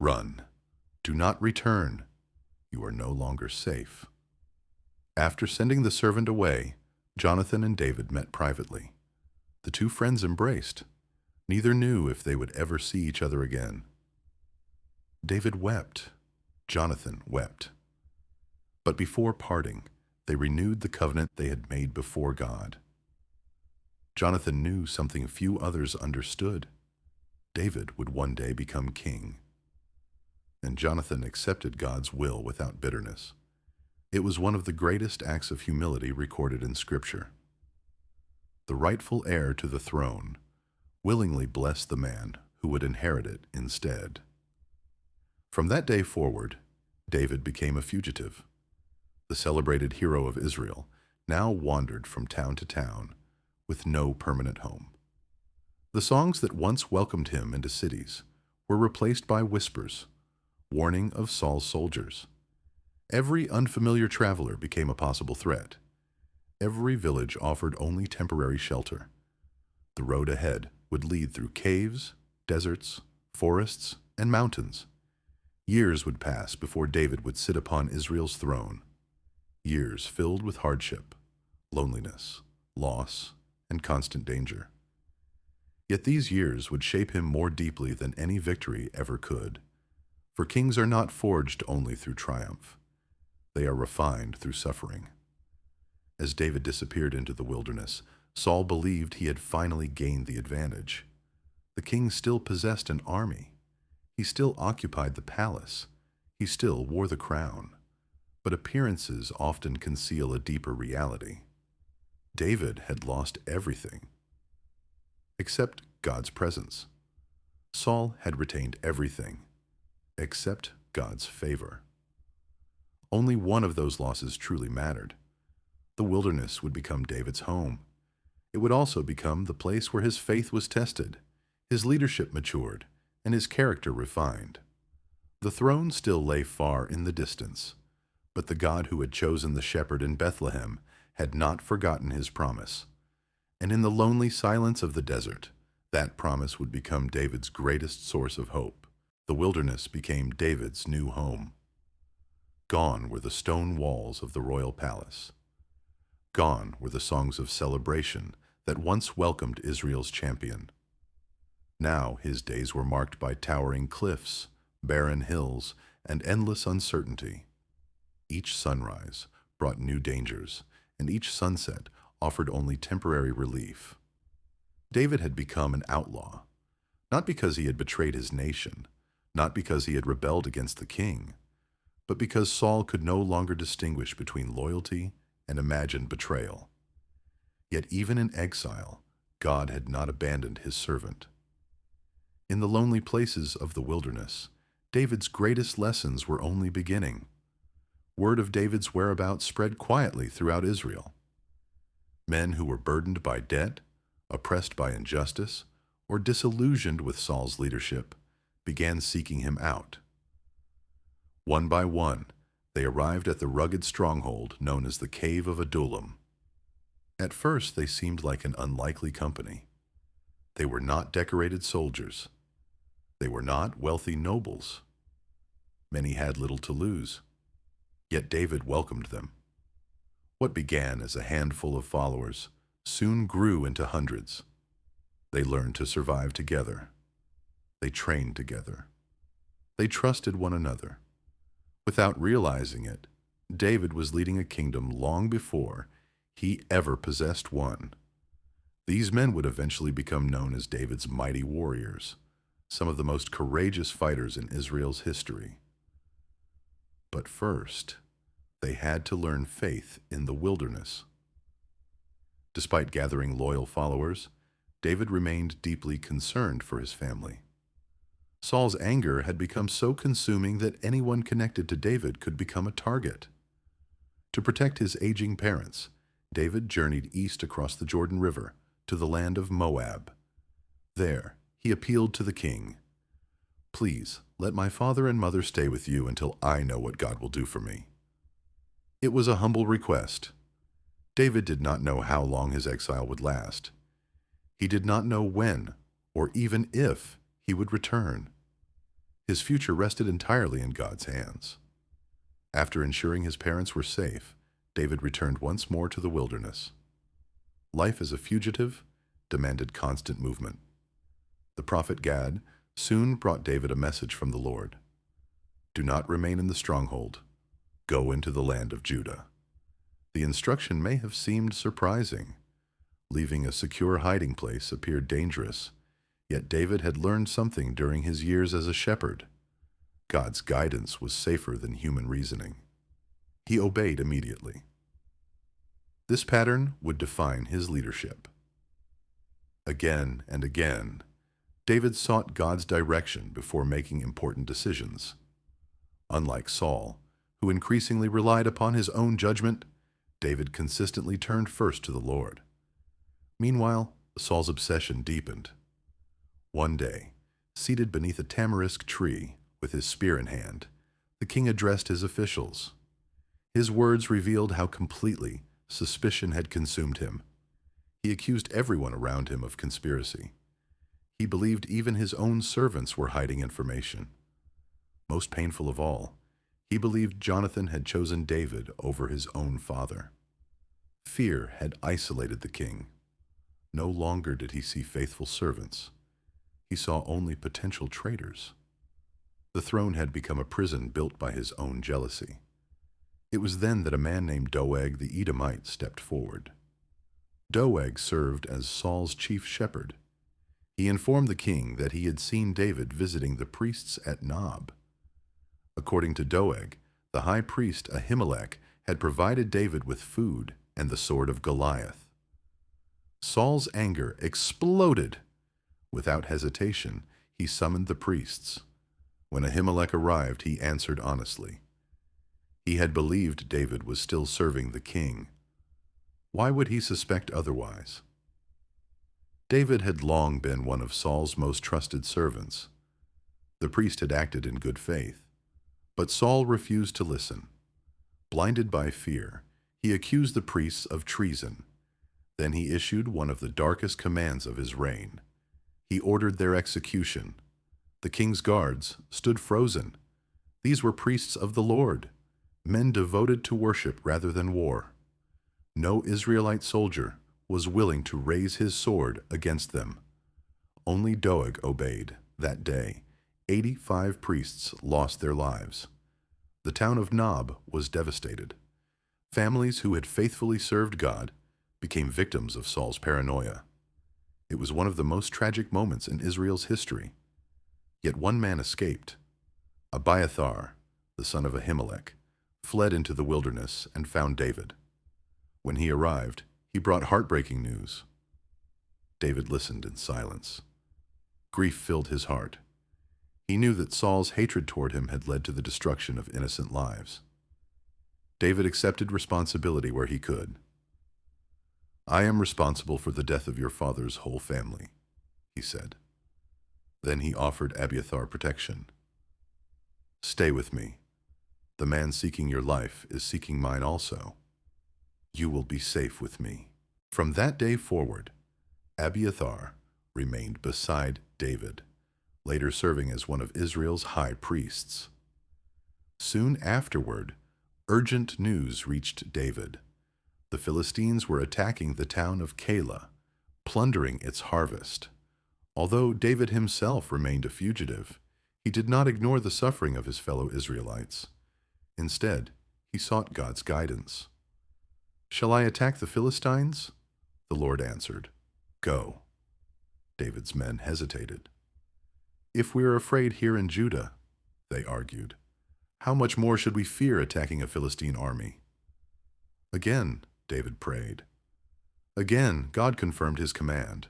Run. Do not return. You are no longer safe. After sending the servant away, Jonathan and David met privately. The two friends embraced. Neither knew if they would ever see each other again. David wept. Jonathan wept. But before parting, they renewed the covenant they had made before God. Jonathan knew something few others understood. David would one day become king. And Jonathan accepted God's will without bitterness. It was one of the greatest acts of humility recorded in Scripture. The rightful heir to the throne willingly blessed the man who would inherit it instead. From that day forward, David became a fugitive. The celebrated hero of Israel now wandered from town to town with no permanent home. The songs that once welcomed him into cities were replaced by whispers, warning of Saul's soldiers. Every unfamiliar traveler became a possible threat. Every village offered only temporary shelter. The road ahead would lead through caves, deserts, forests, and mountains. Years would pass before David would sit upon Israel's throne. Years filled with hardship, loneliness, loss, and constant danger. Yet these years would shape him more deeply than any victory ever could. For kings are not forged only through triumph. They are refined through suffering. As David disappeared into the wilderness, Saul believed he had finally gained the advantage. The king still possessed an army. He still occupied the palace. He still wore the crown. But appearances often conceal a deeper reality. David had lost everything, except God's presence. Saul had retained everything, except God's favor. Only one of those losses truly mattered. The wilderness would become David's home. It would also become the place where his faith was tested, his leadership matured, and his character refined. The throne still lay far in the distance, but the God who had chosen the shepherd in Bethlehem had not forgotten his promise. And in the lonely silence of the desert, that promise would become David's greatest source of hope. The wilderness became David's new home. Gone were the stone walls of the royal palace. Gone were the songs of celebration that once welcomed Israel's champion. Now his days were marked by towering cliffs, barren hills, and endless uncertainty. Each sunrise brought new dangers, and each sunset offered only temporary relief. David had become an outlaw, not because he had betrayed his nation, not because he had rebelled against the king, but because Saul could no longer distinguish between loyalty and imagined betrayal. Yet even in exile, God had not abandoned his servant. In the lonely places of the wilderness, David's greatest lessons were only beginning. Word of David's whereabouts spread quietly throughout Israel. Men who were burdened by debt, oppressed by injustice, or disillusioned with Saul's leadership began seeking him out. One by one, they arrived at the rugged stronghold known as the Cave of Adullam. At first, they seemed like an unlikely company. They were not decorated soldiers. They were not wealthy nobles. Many had little to lose. Yet David welcomed them. What began as a handful of followers soon grew into hundreds. They learned to survive together. They trained together. They trusted one another. Without realizing it, David was leading a kingdom long before he ever possessed one. These men would eventually become known as David's mighty warriors, some of the most courageous fighters in Israel's history. But first, they had to learn faith in the wilderness. Despite gathering loyal followers, David remained deeply concerned for his family. Saul's anger had become so consuming that anyone connected to David could become a target. To protect his aging parents, David journeyed east across the Jordan River to the land of Moab. There, he appealed to the king. "Please, let my father and mother stay with you until I know what God will do for me." It was a humble request. David did not know how long his exile would last. He did not know when, or even if, he would return. His future rested entirely in God's hands. After ensuring his parents were safe, David returned once more to the wilderness. Life as a fugitive demanded constant movement. The prophet Gad soon brought David a message from the Lord. "Do not remain in the stronghold. Go into the land of Judah." The instruction may have seemed surprising. Leaving a secure hiding place appeared dangerous, yet David had learned something during his years as a shepherd. God's guidance was safer than human reasoning. He obeyed immediately. This pattern would define his leadership. Again and again, David sought God's direction before making important decisions. Unlike Saul, who increasingly relied upon his own judgment, David consistently turned first to the Lord. Meanwhile, Saul's obsession deepened. One day, seated beneath a tamarisk tree with his spear in hand, the king addressed his officials. His words revealed how completely suspicion had consumed him. He accused everyone around him of conspiracy. He believed even his own servants were hiding information. Most painful of all, he believed Jonathan had chosen David over his own father. Fear had isolated the king. No longer did he see faithful servants. He saw only potential traitors. The throne had become a prison built by his own jealousy. It was then that a man named Doeg the Edomite stepped forward. Doeg served as Saul's chief shepherd. He informed the king that he had seen David visiting the priests at Nob. According to Doeg, the high priest Ahimelech had provided David with food and the sword of Goliath. Saul's anger exploded. Without hesitation, he summoned the priests. When Ahimelech arrived, he answered honestly. He had believed David was still serving the king. Why would he suspect otherwise? David had long been one of Saul's most trusted servants. The priest had acted in good faith, but Saul refused to listen. Blinded by fear, he accused the priests of treason. Then he issued one of the darkest commands of his reign. He ordered their execution. The king's guards stood frozen. These were priests of the Lord, men devoted to worship rather than war. No Israelite soldier was willing to raise his sword against them. Only Doeg obeyed. That day, 85 priests lost their lives. The town of Nob was devastated. Families who had faithfully served God became victims of Saul's paranoia. It was one of the most tragic moments in Israel's history. Yet one man escaped. Abiathar, the son of Ahimelech, fled into the wilderness and found David. When he arrived, he brought heartbreaking news. David listened in silence. Grief filled his heart. He knew that Saul's hatred toward him had led to the destruction of innocent lives. David accepted responsibility where he could. "I am responsible for the death of your father's whole family," he said. Then he offered Abiathar protection. "Stay with me. The man seeking your life is seeking mine also. You will be safe with me." From that day forward, Abiathar remained beside David, later serving as one of Israel's high priests. Soon afterward, urgent news reached David. The Philistines were attacking the town of Keilah, plundering its harvest. Although David himself remained a fugitive, he did not ignore the suffering of his fellow Israelites. Instead, he sought God's guidance. "Shall I attack the Philistines?" The Lord answered, "Go." David's men hesitated. "If we are afraid here in Judah," they argued, "how much more should we fear attacking a Philistine army?" Again, David prayed. Again, God confirmed his command.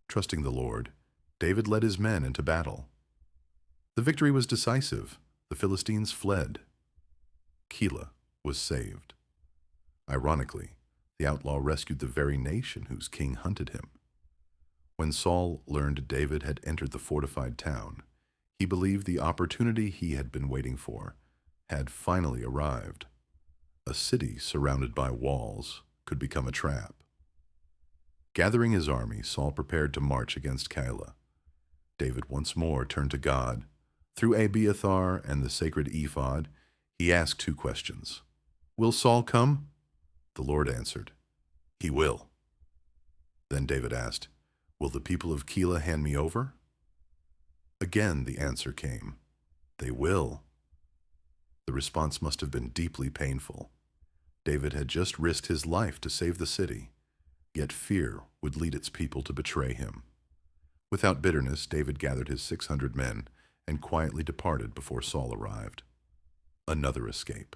Trusting the Lord, David led his men into battle. The victory was decisive. The Philistines fled. Keilah was saved. Ironically, the outlaw rescued the very nation whose king hunted him. When Saul learned David had entered the fortified town, he believed the opportunity he had been waiting for had finally arrived. A city surrounded by walls could become a trap. Gathering his army, Saul prepared to march against Keilah. David once more turned to God. Through Abiathar and the sacred ephod, he asked two questions. "Will Saul come?" The Lord answered, "He will." Then David asked, "Will the people of Keilah hand me over?" Again the answer came, "They will." The response must have been deeply painful. David had just risked his life to save the city, yet fear would lead its people to betray him. Without bitterness, David gathered his 600 men and quietly departed before Saul arrived. Another escape.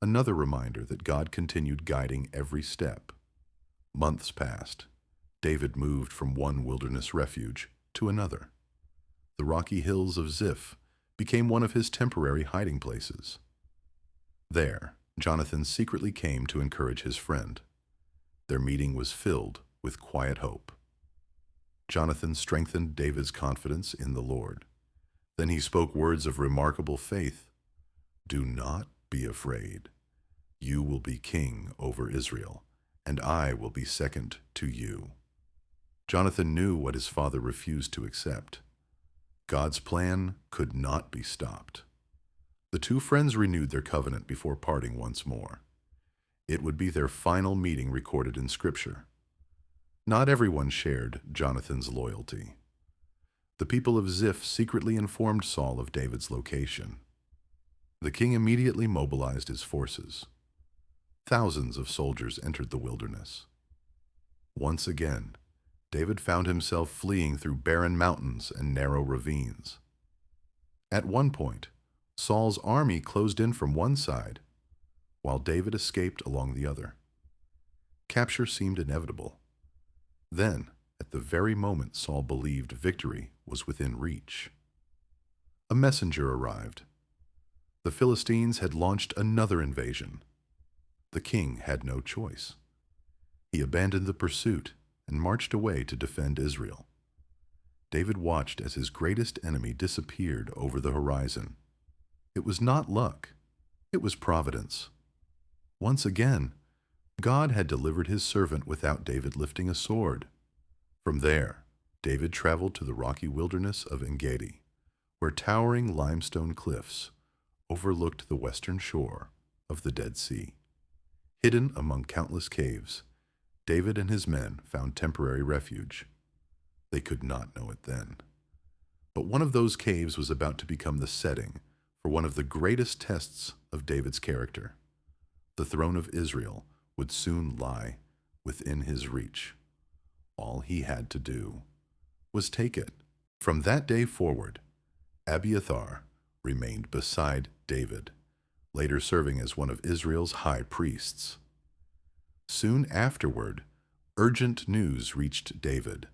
Another reminder that God continued guiding every step. Months passed. David moved from one wilderness refuge to another. The rocky hills of Ziph became one of his temporary hiding places. There, Jonathan secretly came to encourage his friend. Their meeting was filled with quiet hope. Jonathan strengthened David's confidence in the Lord. Then he spoke words of remarkable faith. "Do not be afraid. You will be king over Israel, and I will be second to you." Jonathan knew what his father refused to accept. God's plan could not be stopped. The two friends renewed their covenant before parting once more. It would be their final meeting recorded in Scripture. Not everyone shared Jonathan's loyalty. The people of Ziph secretly informed Saul of David's location. The king immediately mobilized his forces. Thousands of soldiers entered the wilderness. Once again, David found himself fleeing through barren mountains and narrow ravines. At one point, Saul's army closed in from one side, while David escaped along the other. Capture seemed inevitable. Then, at the very moment Saul believed victory was within reach, a messenger arrived. The Philistines had launched another invasion. The king had no choice. He abandoned the pursuit and marched away to defend Israel. David watched as his greatest enemy disappeared over the horizon. It was not luck. It was providence. Once again, God had delivered his servant without David lifting a sword. From there, David traveled to the rocky wilderness of En-Gedi, where towering limestone cliffs overlooked the western shore of the Dead Sea. Hidden among countless caves, David and his men found temporary refuge. They could not know it then. But one of those caves was about to become the setting for one of the greatest tests of David's character. The throne of Israel would soon lie within his reach. All he had to do was take it. From that day forward, Abiathar remained beside David, later serving as one of Israel's high priests. Soon afterward, urgent news reached David.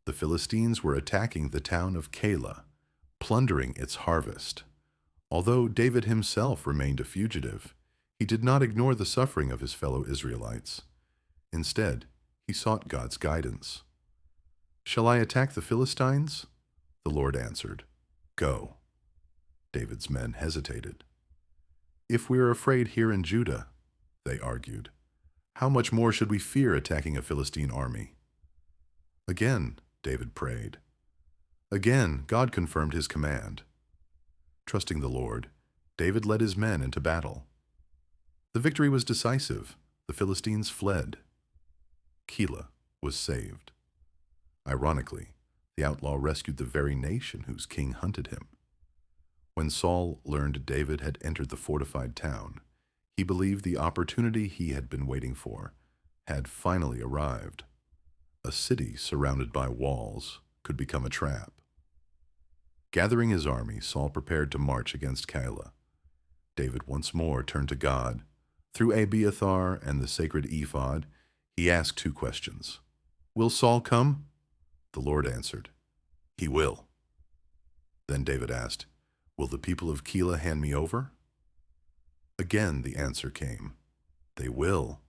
The Philistines were attacking the town of Keilah, plundering its harvest. Although David himself remained a fugitive, he did not ignore the suffering of his fellow Israelites. Instead, he sought God's guidance. "Shall I attack the Philistines?" The Lord answered, "Go." David's men hesitated. "If we are afraid here in Judah," they argued, "how much more should we fear attacking a Philistine army?" Again, David prayed. Again, God confirmed his command. Trusting the Lord, David led his men into battle. The victory was decisive. The Philistines fled. Keilah was saved. Ironically, the outlaw rescued the very nation whose king hunted him. When Saul learned David had entered the fortified town, he believed the opportunity he had been waiting for had finally arrived. A city surrounded by walls could become a trap. Gathering his army, Saul prepared to march against Keilah. David once more turned to God. Through Abiathar and the sacred ephod, he asked two questions. "Will Saul come?" The Lord answered, "He will." Then David asked, "Will the people of Keilah hand me over?" Again the answer came, "They will."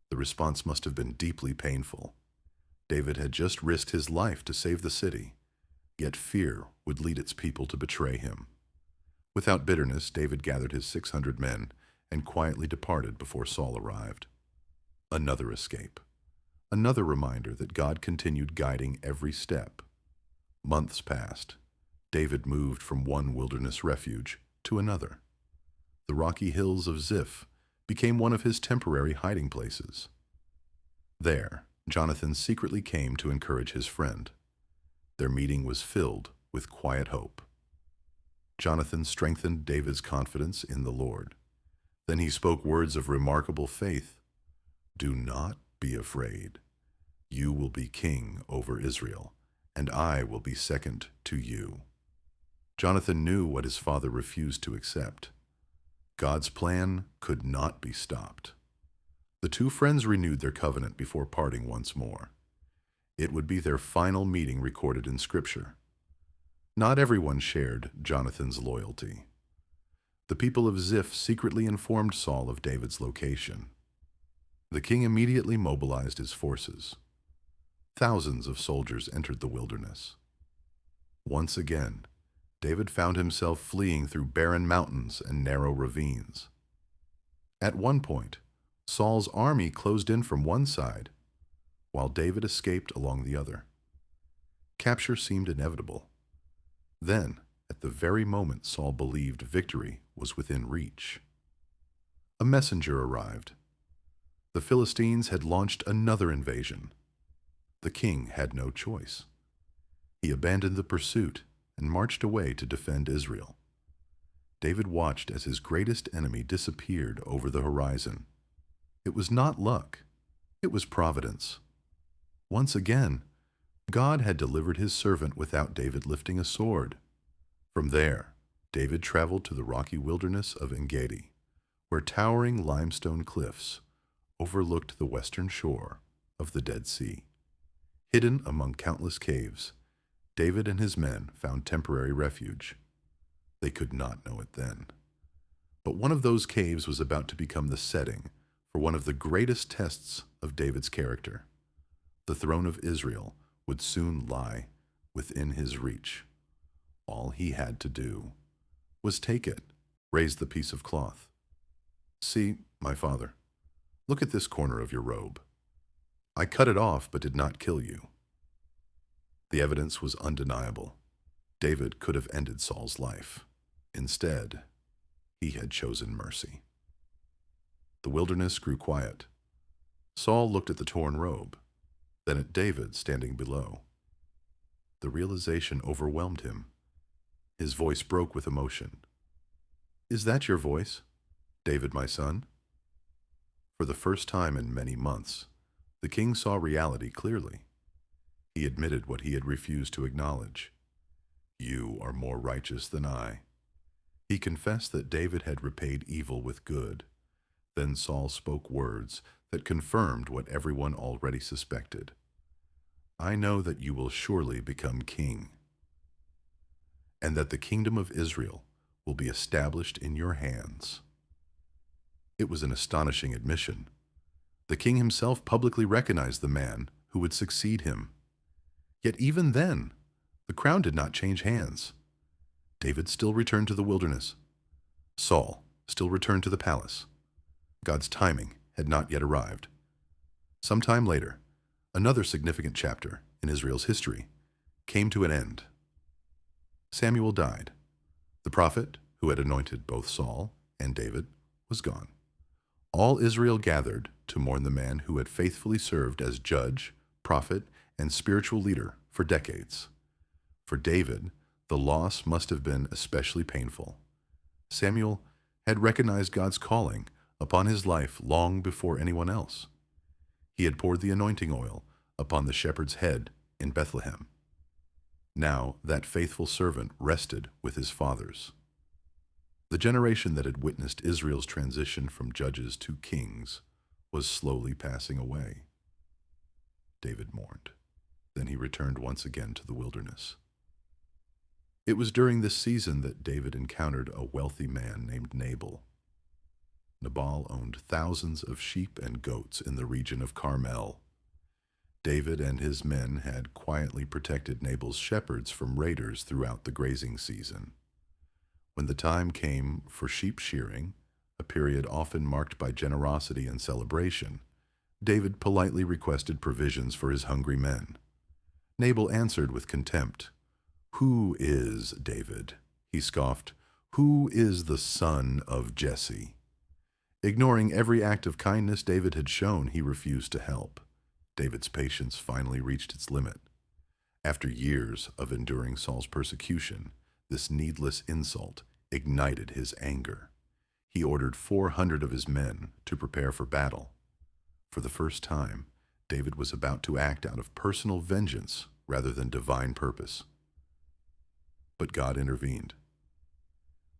The response must have been deeply painful. David had just risked his life to save the city, yet fear would lead its people to betray him. Without bitterness, David gathered his 600 men and quietly departed before Saul arrived. Another escape. Another reminder that God continued guiding every step. Months passed. David moved from one wilderness refuge to another. The rocky hills of Ziph became one of his temporary hiding places. There, Jonathan secretly came to encourage his friend. Their meeting was filled with quiet hope. Jonathan strengthened David's confidence in the Lord. Then he spoke words of remarkable faith. "Do not be afraid. You will be king over Israel, and I will be second to you." Jonathan knew what his father refused to accept. God's plan could not be stopped. The two friends renewed their covenant before parting once more. It would be their final meeting recorded in Scripture. Not everyone shared Jonathan's loyalty. The people of Ziph secretly informed Saul of David's location. The king immediately mobilized his forces. Thousands of soldiers entered the wilderness. Once again, David found himself fleeing through barren mountains and narrow ravines. At one point, Saul's army closed in from one side, while David escaped along the other. Capture seemed inevitable. Then, at the very moment Saul believed victory was within reach, a messenger arrived. The Philistines had launched another invasion. The king had no choice. He abandoned the pursuit and marched away to defend Israel. David watched as his greatest enemy disappeared over the horizon. It was not luck. It was providence. Once again, God had delivered his servant without David lifting a sword. From there, David traveled to the rocky wilderness of En-Gedi, where towering limestone cliffs overlooked the western shore of the Dead Sea. Hidden among countless caves, David and his men found temporary refuge. They could not know it then. But one of those caves was about to become the setting for one of the greatest tests of David's character. The throne of Israel would soon lie within his reach. All he had to do was take it, raise the piece of cloth. "See, my father, look at this corner of your robe. I cut it off but did not kill you." The evidence was undeniable. David could have ended Saul's life. Instead, he had chosen mercy. The wilderness grew quiet. Saul looked at the torn robe, then at David standing below. The realization overwhelmed him. His voice broke with emotion. "Is that your voice, David, my son?" For the first time in many months, the king saw reality clearly. He admitted what he had refused to acknowledge. "You are more righteous than I." He confessed that David had repaid evil with good. Then Saul spoke words that confirmed what everyone already suspected. "I know that you will surely become king, and that the kingdom of Israel will be established in your hands." It was an astonishing admission. The king himself publicly recognized the man who would succeed him. Yet even then, the crown did not change hands. David still returned to the wilderness. Saul still returned to the palace. God's timing had not yet arrived. Sometime later, another significant chapter in Israel's history came to an end. Samuel died. The prophet who had anointed both Saul and David was gone. All Israel gathered to mourn the man who had faithfully served as judge, prophet, and spiritual leader for decades. For David, the loss must have been especially painful. Samuel had recognized God's calling upon his life long before anyone else. He had poured the anointing oil upon the shepherd's head in Bethlehem. Now that faithful servant rested with his fathers. The generation that had witnessed Israel's transition from judges to kings was slowly passing away. David mourned. Then he returned once again to the wilderness. It was during this season that David encountered a wealthy man named Nabal. Nabal owned thousands of sheep and goats in the region of Carmel. David and his men had quietly protected Nabal's shepherds from raiders throughout the grazing season. When the time came for sheep shearing, a period often marked by generosity and celebration, David politely requested provisions for his hungry men. Nabal answered with contempt. "Who is David?" he scoffed. "Who is the son of Jesse?" Ignoring every act of kindness David had shown, he refused to help. David's patience finally reached its limit. After years of enduring Saul's persecution, this needless insult ignited his anger. He ordered 400 of his men to prepare for battle. For the first time, David was about to act out of personal vengeance rather than divine purpose. But God intervened.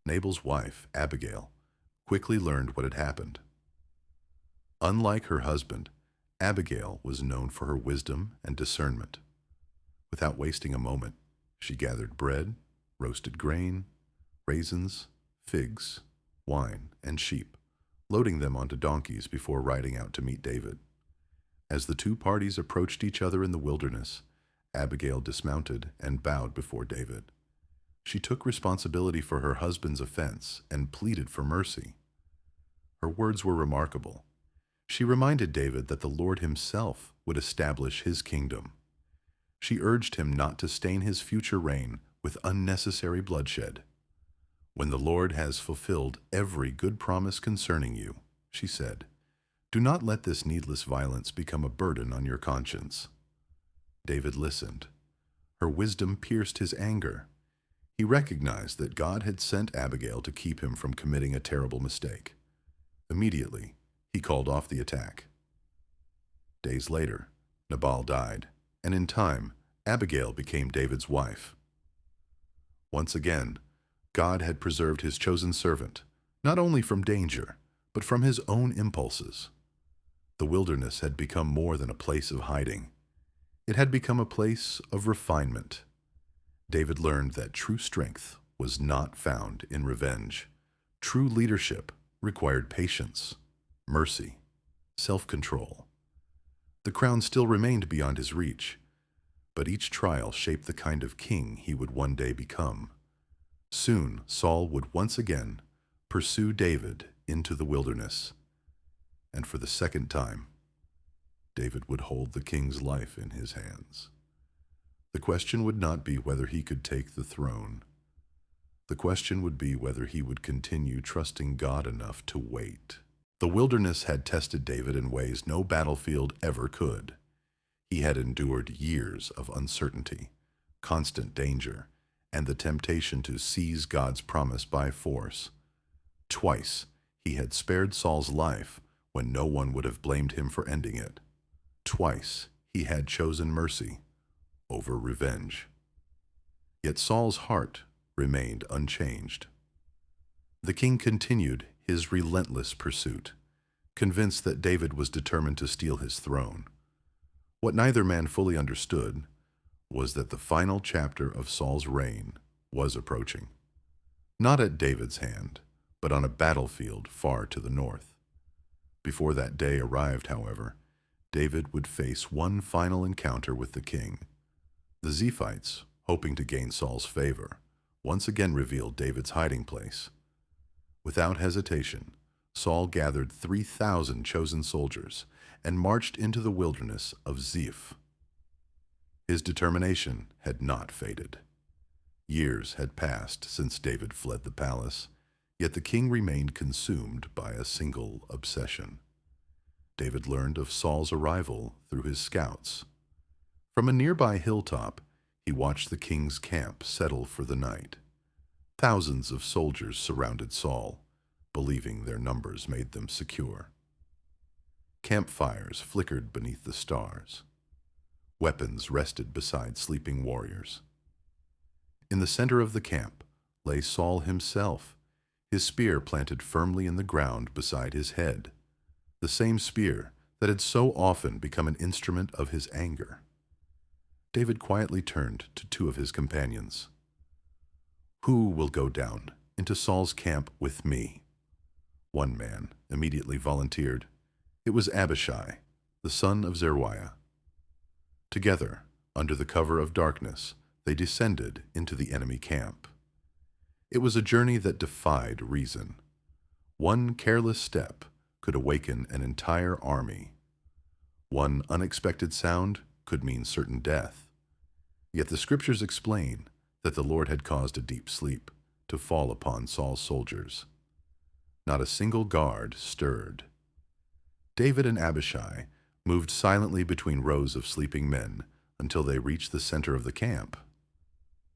Nabal's wife, Abigail, quickly learned what had happened. Unlike her husband, Abigail was known for her wisdom and discernment. Without wasting a moment, she gathered bread, roasted grain, raisins, figs, wine, and sheep, loading them onto donkeys before riding out to meet David. As the two parties approached each other in the wilderness, Abigail dismounted and bowed before David. She took responsibility for her husband's offense and pleaded for mercy. Her words were remarkable. She reminded David that the Lord himself would establish his kingdom. She urged him not to stain his future reign with unnecessary bloodshed. "When the Lord has fulfilled every good promise concerning you," she said, "do not let this needless violence become a burden on your conscience." David listened. Her wisdom pierced his anger. He recognized that God had sent Abigail to keep him from committing a terrible mistake. Immediately, he called off the attack. Days later, Nabal died, and in time, Abigail became David's wife. Once again, God had preserved his chosen servant, not only from danger, but from his own impulses. The wilderness had become more than a place of hiding. It had become a place of refinement. David learned that true strength was not found in revenge. True leadership required patience, mercy, self-control. The crown still remained beyond his reach, but each trial shaped the kind of king he would one day become. Soon, Saul would once again pursue David into the wilderness. And for the second time, David would hold the king's life in his hands. The question would not be whether he could take the throne. The question would be whether he would continue trusting God enough to wait. The wilderness had tested David in ways no battlefield ever could. He had endured years of uncertainty, constant danger, and the temptation to seize God's promise by force. Twice, he had spared Saul's life when no one would have blamed him for ending it. Twice he had chosen mercy over revenge. Yet Saul's heart remained unchanged. The king continued his relentless pursuit, convinced that David was determined to steal his throne. What neither man fully understood was that the final chapter of Saul's reign was approaching, not at David's hand, but on a battlefield far to the north. Before that day arrived, however, David would face one final encounter with the king. The Ziphites, hoping to gain Saul's favor, once again revealed David's hiding place. Without hesitation, Saul gathered 3,000 chosen soldiers and marched into the wilderness of Ziph. His determination had not faded. Years had passed since David fled the palace, yet the king remained consumed by a single obsession. David learned of Saul's arrival through his scouts. From a nearby hilltop, he watched the king's camp settle for the night. Thousands of soldiers surrounded Saul, believing their numbers made them secure. Campfires flickered beneath the stars. Weapons rested beside sleeping warriors. In the center of the camp lay Saul himself, his spear planted firmly in the ground beside his head, the same spear that had so often become an instrument of his anger. David quietly turned to two of his companions. "Who will go down into Saul's camp with me?" One man immediately volunteered. It was Abishai, the son of Zeruiah. Together, under the cover of darkness, they descended into the enemy camp. It was a journey that defied reason. One careless step could awaken an entire army. One unexpected sound could mean certain death. Yet the scriptures explain that the Lord had caused a deep sleep to fall upon Saul's soldiers. Not a single guard stirred. David and Abishai moved silently between rows of sleeping men until they reached the center of the camp.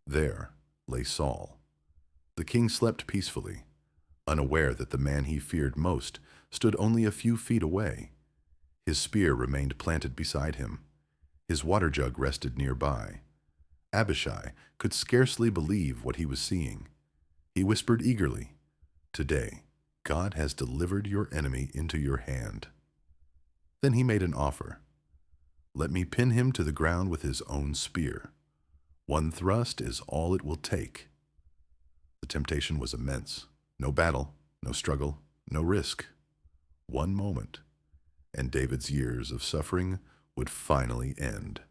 There lay Saul. The king slept peacefully, unaware that the man he feared most stood only a few feet away. His spear remained planted beside him. His water jug rested nearby. Abishai could scarcely believe what he was seeing. He whispered eagerly, "Today, God has delivered your enemy into your hand." Then he made an offer. "Let me pin him to the ground with his own spear. One thrust is all it will take." The temptation was immense. No battle, no struggle, no risk. One moment, and David's years of suffering would finally end.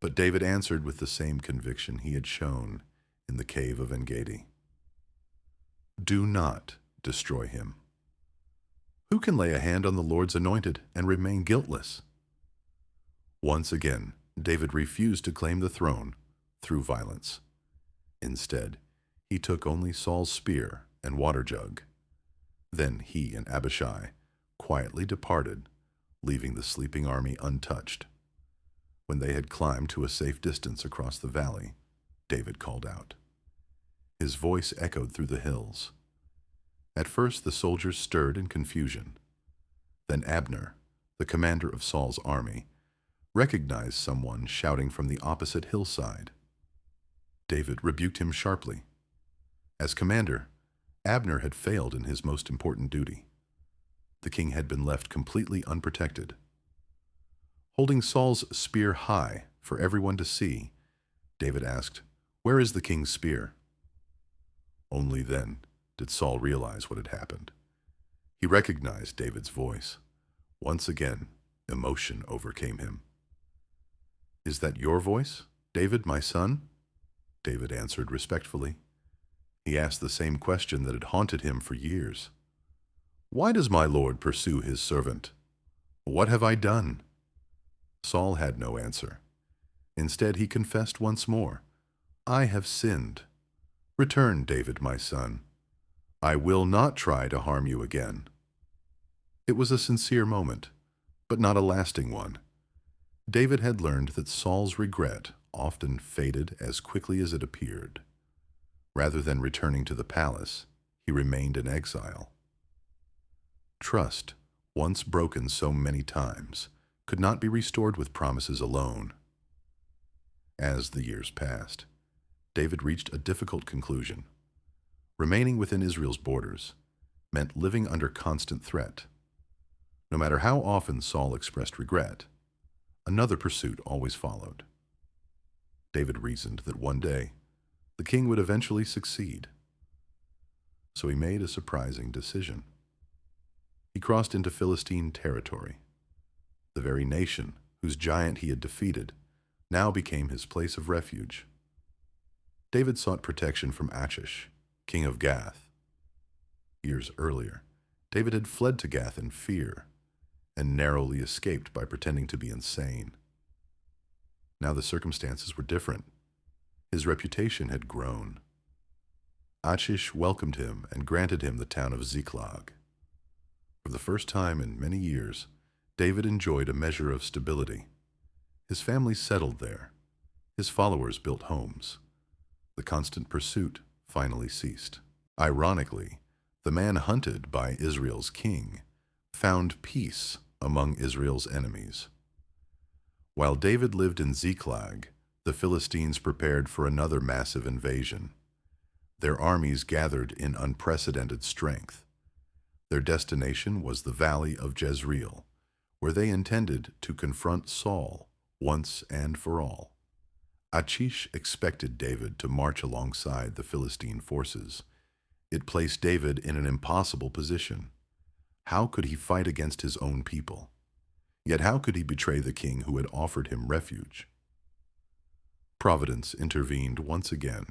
But David answered with the same conviction he had shown in the cave of En-Gedi. "Do not destroy him. Who can lay a hand on the Lord's anointed and remain guiltless?" Once again, David refused to claim the throne through violence. Instead, he took only Saul's spear and water jug. Then he and Abishai quietly departed, leaving the sleeping army untouched. When they had climbed to a safe distance across the valley, David called out. His voice echoed through the hills. At first the soldiers stirred in confusion. Then Abner, the commander of Saul's army, recognized someone shouting from the opposite hillside. David rebuked him sharply. As commander, Abner had failed in his most important duty. The king had been left completely unprotected. Holding Saul's spear high for everyone to see, David asked, "Where is the king's spear?" Only then did Saul realize what had happened. He recognized David's voice. Once again, emotion overcame him. "Is that your voice, David, my son?" David answered respectfully. He asked the same question that had haunted him for years. "Why does my Lord pursue his servant? What have I done?" Saul had no answer. Instead, he confessed once more, "I have sinned. Return, David, my son. I will not try to harm you again." It was a sincere moment, but not a lasting one. David had learned that Saul's regret often faded as quickly as it appeared. Rather than returning to the palace, he remained in exile. Trust once broken so many times, could not be restored with promises alone. As the years passed, David reached a difficult conclusion. Remaining within Israel's borders meant living under constant threat. No matter how often Saul expressed regret, another pursuit always followed. David reasoned that one day the king would eventually succeed. So he made a surprising decision. He crossed into Philistine territory. The very nation whose giant he had defeated now became his place of refuge. David sought protection from Achish, king of Gath. Years earlier, David had fled to Gath in fear and narrowly escaped by pretending to be insane. Now the circumstances were different. His reputation had grown. Achish welcomed him and granted him the town of Ziklag. For the first time in many years, David enjoyed a measure of stability. His family settled there. His followers built homes. The constant pursuit finally ceased. Ironically, the man hunted by Israel's king found peace among Israel's enemies. While David lived in Ziklag, the Philistines prepared for another massive invasion. Their armies gathered in unprecedented strength. Their destination was the valley of Jezreel, where they intended to confront Saul once and for all. Achish expected David to march alongside the Philistine forces. It placed David in an impossible position. How could he fight against his own people? Yet how could he betray the king who had offered him refuge? Providence intervened once again.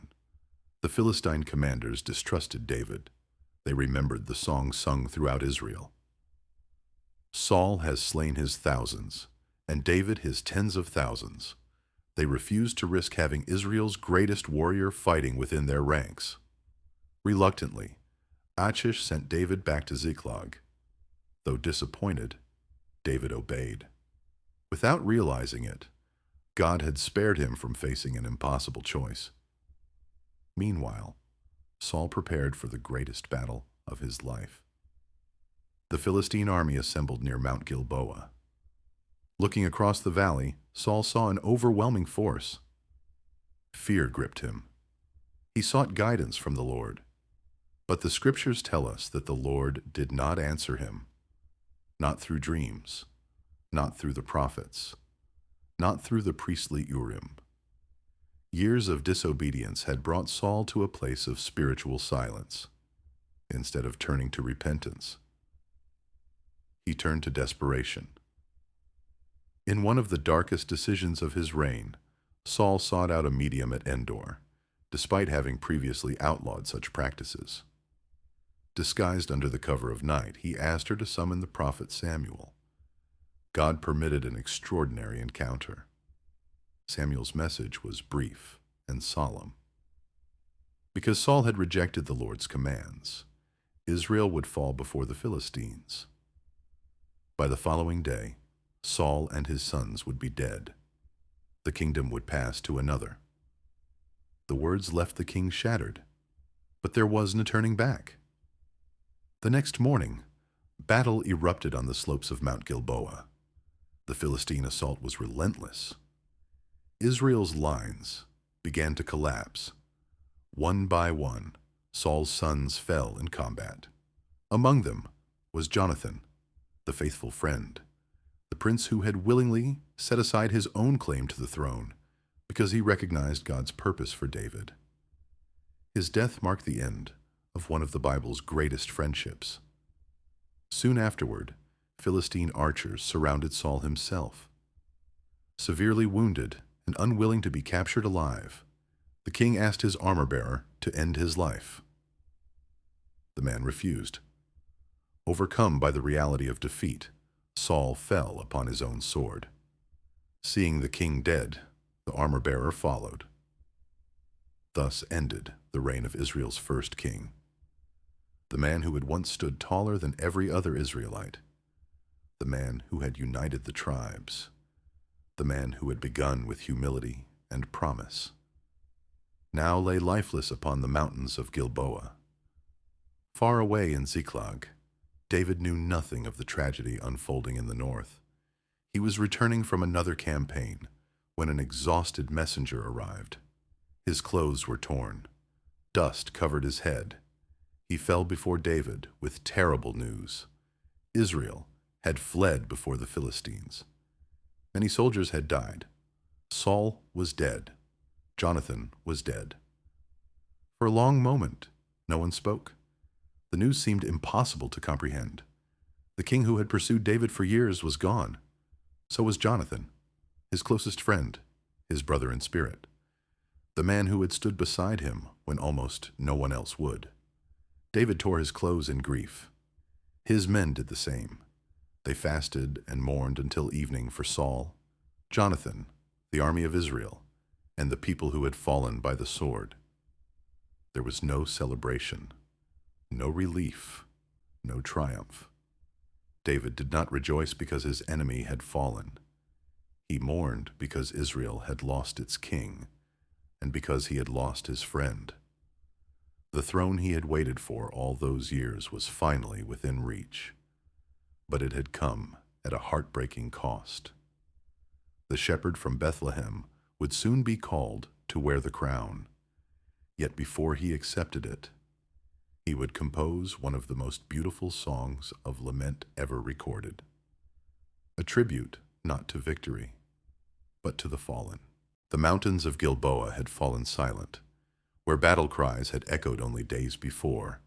The Philistine commanders distrusted David. They remembered the song sung throughout Israel. Saul has slain his thousands, and David his tens of thousands. They refused to risk having Israel's greatest warrior fighting within their ranks. Reluctantly, Achish sent David back to Ziklag. Though disappointed, David obeyed. Without realizing it, God had spared him from facing an impossible choice. Meanwhile, Saul prepared for the greatest battle of his life. The Philistine army assembled near Mount Gilboa. Looking across the valley, Saul saw an overwhelming force. Fear gripped him. He sought guidance from the Lord. But the scriptures tell us that the Lord did not answer him. Not through dreams, not through the prophets, not through the priestly Urim. Years of disobedience had brought Saul to a place of spiritual silence. Instead of turning to repentance, he turned to desperation. In one of the darkest decisions of his reign, Saul sought out a medium at Endor, despite having previously outlawed such practices. Disguised under the cover of night, he asked her to summon the prophet Samuel. God permitted an extraordinary encounter. Samuel's message was brief and solemn. Because Saul had rejected the Lord's commands, Israel would fall before the Philistines. By the following day, Saul and his sons would be dead. The kingdom would pass to another. The words left the king shattered, but there was no turning back. The next morning, battle erupted on the slopes of Mount Gilboa. The Philistine assault was relentless. Israel's lines began to collapse. One by one, Saul's sons fell in combat. Among them was Jonathan, the faithful friend, the prince who had willingly set aside his own claim to the throne because he recognized God's purpose for David. His death marked the end of one of the Bible's greatest friendships. Soon afterward, Philistine archers surrounded Saul himself. Severely wounded and unwilling to be captured alive, the king asked his armor-bearer to end his life. The man refused. Overcome by the reality of defeat, Saul fell upon his own sword. Seeing the king dead, the armor-bearer followed. Thus ended the reign of Israel's first king, the man who had once stood taller than every other Israelite, the man who had united the tribes, the man who had begun with humility and promise, now lay lifeless upon the mountains of Gilboa. Far away in Ziklag, David knew nothing of the tragedy unfolding in the north. He was returning from another campaign when an exhausted messenger arrived. His clothes were torn. Dust covered his head. He fell before David with terrible news. Israel had fled before the Philistines. Many soldiers had died. Saul was dead. Jonathan was dead. For a long moment, no one spoke. The news seemed impossible to comprehend. The king who had pursued David for years was gone. So was Jonathan, his closest friend, his brother in spirit, the man who had stood beside him when almost no one else would. David tore his clothes in grief. His men did the same. They fasted and mourned until evening for Saul, Jonathan, the army of Israel, and the people who had fallen by the sword. There was no celebration, no relief, no triumph. David did not rejoice because his enemy had fallen. He mourned because Israel had lost its king, and because he had lost his friend. The throne he had waited for all those years was finally within reach, but it had come at a heartbreaking cost. The shepherd from Bethlehem would soon be called to wear the crown, yet before he accepted it, he would compose one of the most beautiful songs of lament ever recorded, a tribute not to victory, but to the fallen. The mountains of Gilboa had fallen silent. Where battle cries had echoed only days before,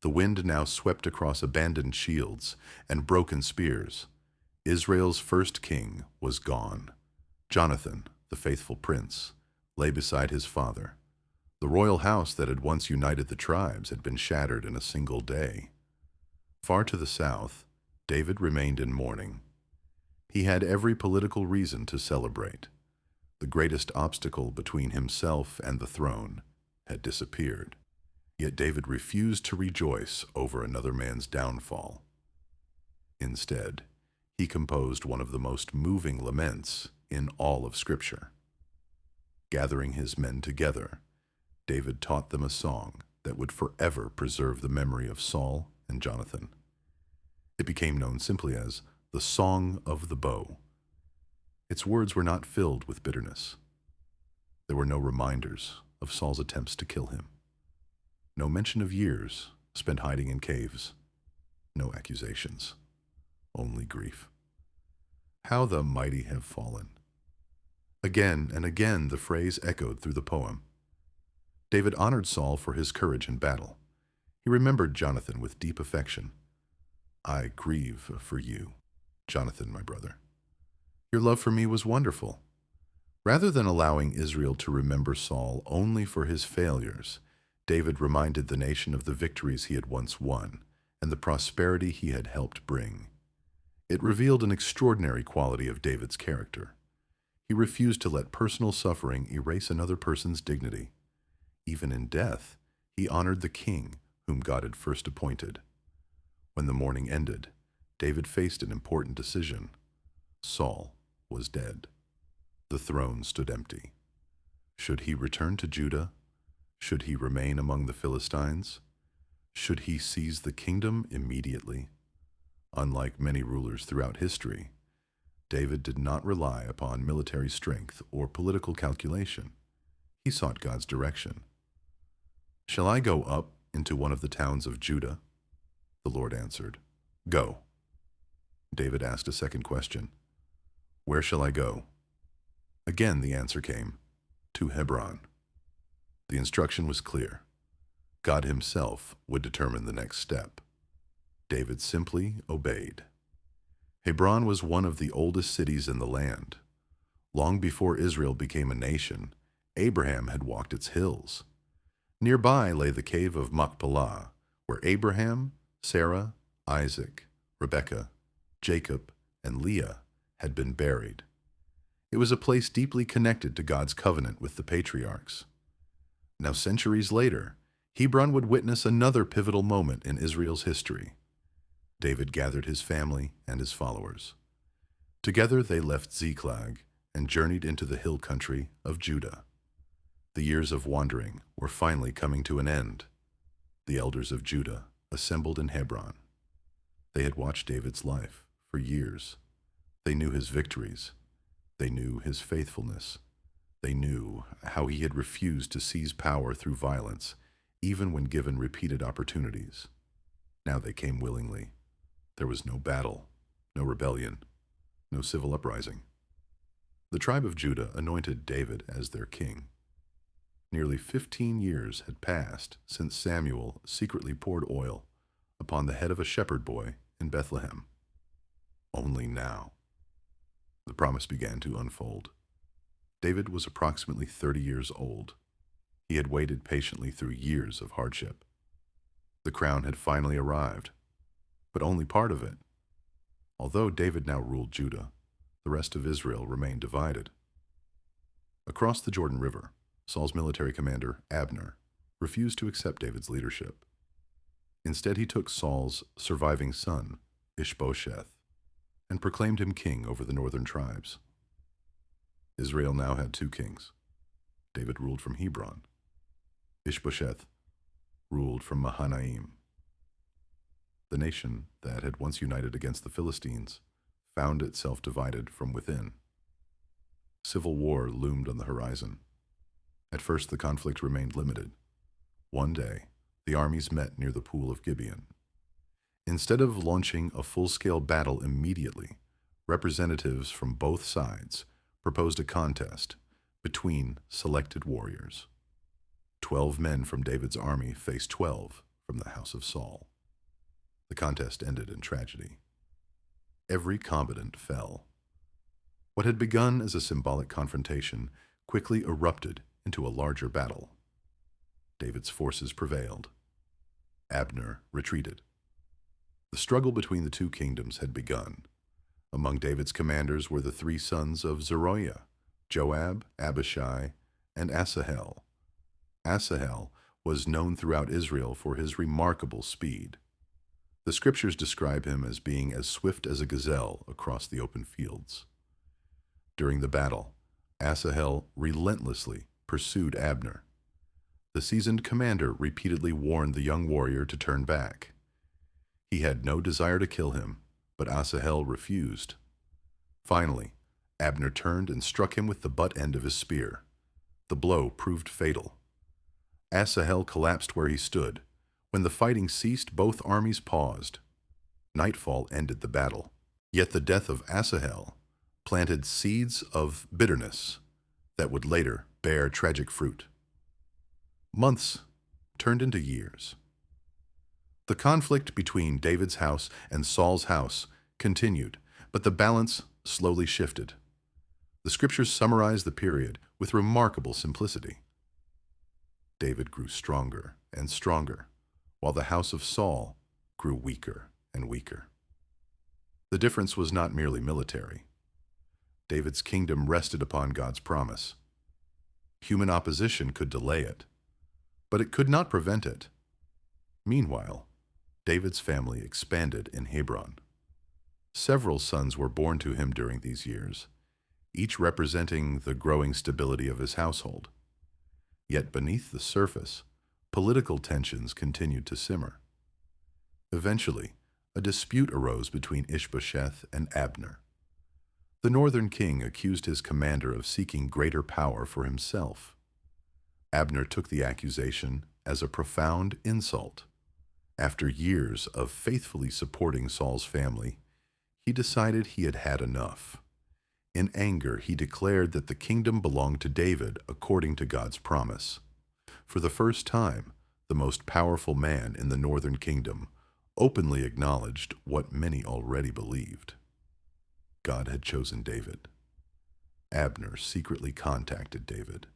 the wind now swept across abandoned shields and broken spears. Israel's first king was gone. Jonathan, the faithful prince, lay beside his father. The royal house that had once united the tribes had been shattered in a single day. Far to the south, David remained in mourning. He had every political reason to celebrate. The greatest obstacle between himself and the throne had disappeared. Yet David refused to rejoice over another man's downfall. Instead, he composed one of the most moving laments in all of Scripture. Gathering his men together, David taught them a song that would forever preserve the memory of Saul and Jonathan. It became known simply as the Song of the Bow. Its words were not filled with bitterness. There were no reminders of Saul's attempts to kill him. No mention of years spent hiding in caves. No accusations. Only grief. How the mighty have fallen. Again and again the phrase echoed through the poem. David honored Saul for his courage in battle. He remembered Jonathan with deep affection. I grieve for you, Jonathan, my brother. Your love for me was wonderful. Rather than allowing Israel to remember Saul only for his failures, David reminded the nation of the victories he had once won and the prosperity he had helped bring. It revealed an extraordinary quality of David's character. He refused to let personal suffering erase another person's dignity. Even in death, he honored the king whom God had first appointed. When the mourning ended, David faced an important decision. Saul was dead. The throne stood empty. Should he return to Judah? Should he remain among the Philistines? Should he seize the kingdom immediately? Unlike many rulers throughout history, David did not rely upon military strength or political calculation. He sought God's direction. Shall I go up into one of the towns of Judah? The Lord answered, Go. David asked a second question. Where shall I go? Again the answer came, To Hebron. The instruction was clear. God himself would determine the next step. David simply obeyed. Hebron was one of the oldest cities in the land. Long before Israel became a nation, Abraham had walked its hills. Nearby lay the cave of Machpelah, where Abraham, Sarah, Isaac, Rebekah, Jacob, and Leah had been buried. It was a place deeply connected to God's covenant with the patriarchs. Now, centuries later, Hebron would witness another pivotal moment in Israel's history. David gathered his family and his followers. Together they left Ziklag and journeyed into the hill country of Judah. The years of wandering were finally coming to an end. The elders of Judah assembled in Hebron. They had watched David's life for years. They knew his victories. They knew his faithfulness. They knew how he had refused to seize power through violence, even when given repeated opportunities. Now they came willingly. There was no battle, no rebellion, no civil uprising. The tribe of Judah anointed David as their king. Nearly 15 years had passed since Samuel secretly poured oil upon the head of a shepherd boy in Bethlehem. Only now, the promise began to unfold. David was approximately 30 years old. He had waited patiently through years of hardship. The crown had finally arrived, but only part of it. Although David now ruled Judah, the rest of Israel remained divided. Across the Jordan River, Saul's military commander, Abner, refused to accept David's leadership. Instead, he took Saul's surviving son, Ishbosheth, and proclaimed him king over the northern tribes. Israel now had two kings. David ruled from Hebron. Ishbosheth ruled from Mahanaim. The nation that had once united against the Philistines found itself divided from within. Civil war loomed on the horizon. At first, the conflict remained limited. One day, the armies met near the pool of Gibeon. Instead of launching a full-scale battle immediately, representatives from both sides proposed a contest between selected warriors. 12 men from David's army faced 12 from the house of Saul. The contest ended in tragedy. Every combatant fell. What had begun as a symbolic confrontation quickly erupted into a larger battle. David's forces prevailed. Abner retreated. The struggle between the two kingdoms had begun. Among David's commanders were the three sons of Zeruiah, Joab, Abishai, and Asahel. Asahel was known throughout Israel for his remarkable speed. The scriptures describe him as being as swift as a gazelle across the open fields. During the battle, Asahel relentlessly pursued Abner. The seasoned commander repeatedly warned the young warrior to turn back. He had no desire to kill him, but Asahel refused. Finally, Abner turned and struck him with the butt end of his spear. The blow proved fatal. Asahel collapsed where he stood. When the fighting ceased, both armies paused. Nightfall ended the battle. Yet the death of Asahel planted seeds of bitterness that would later bear tragic fruit. Months turned into years. The conflict between David's house and Saul's house continued, but the balance slowly shifted. The scriptures summarize the period with remarkable simplicity. David grew stronger and stronger, while the house of Saul grew weaker and weaker. The difference was not merely military. David's kingdom rested upon God's promise. Human opposition could delay it, but it could not prevent it. Meanwhile, David's family expanded in Hebron. Several sons were born to him during these years, each representing the growing stability of his household. Yet beneath the surface, political tensions continued to simmer. Eventually, a dispute arose between Ishbosheth and Abner. The northern king accused his commander of seeking greater power for himself. Abner took the accusation as a profound insult. After years of faithfully supporting Saul's family, he decided he had had enough. In anger, he declared that the kingdom belonged to David according to God's promise. For the first time, the most powerful man in the northern kingdom openly acknowledged what many already believed. God had chosen David. Abner secretly contacted David.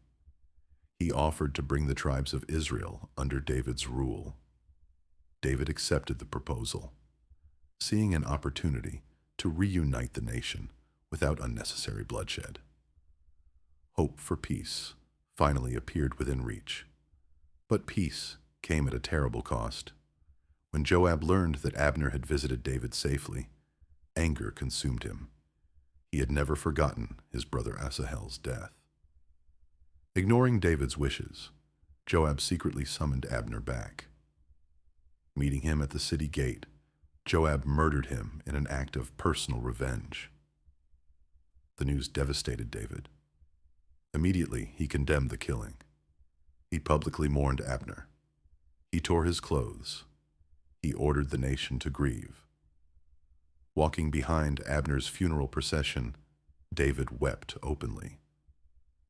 He offered to bring the tribes of Israel under David's rule. David accepted the proposal, seeing an opportunity to reunite the nation without unnecessary bloodshed. Hope for peace finally appeared within reach. But peace came at a terrible cost. When Joab learned that Abner had visited David safely, anger consumed him. He had never forgotten his brother Asahel's death. Ignoring David's wishes, Joab secretly summoned Abner back. Meeting him at the city gate, Joab murdered him in an act of personal revenge. The news devastated David. Immediately, he condemned the killing. He publicly mourned Abner. He tore his clothes. He ordered the nation to grieve. Walking behind Abner's funeral procession, David wept openly.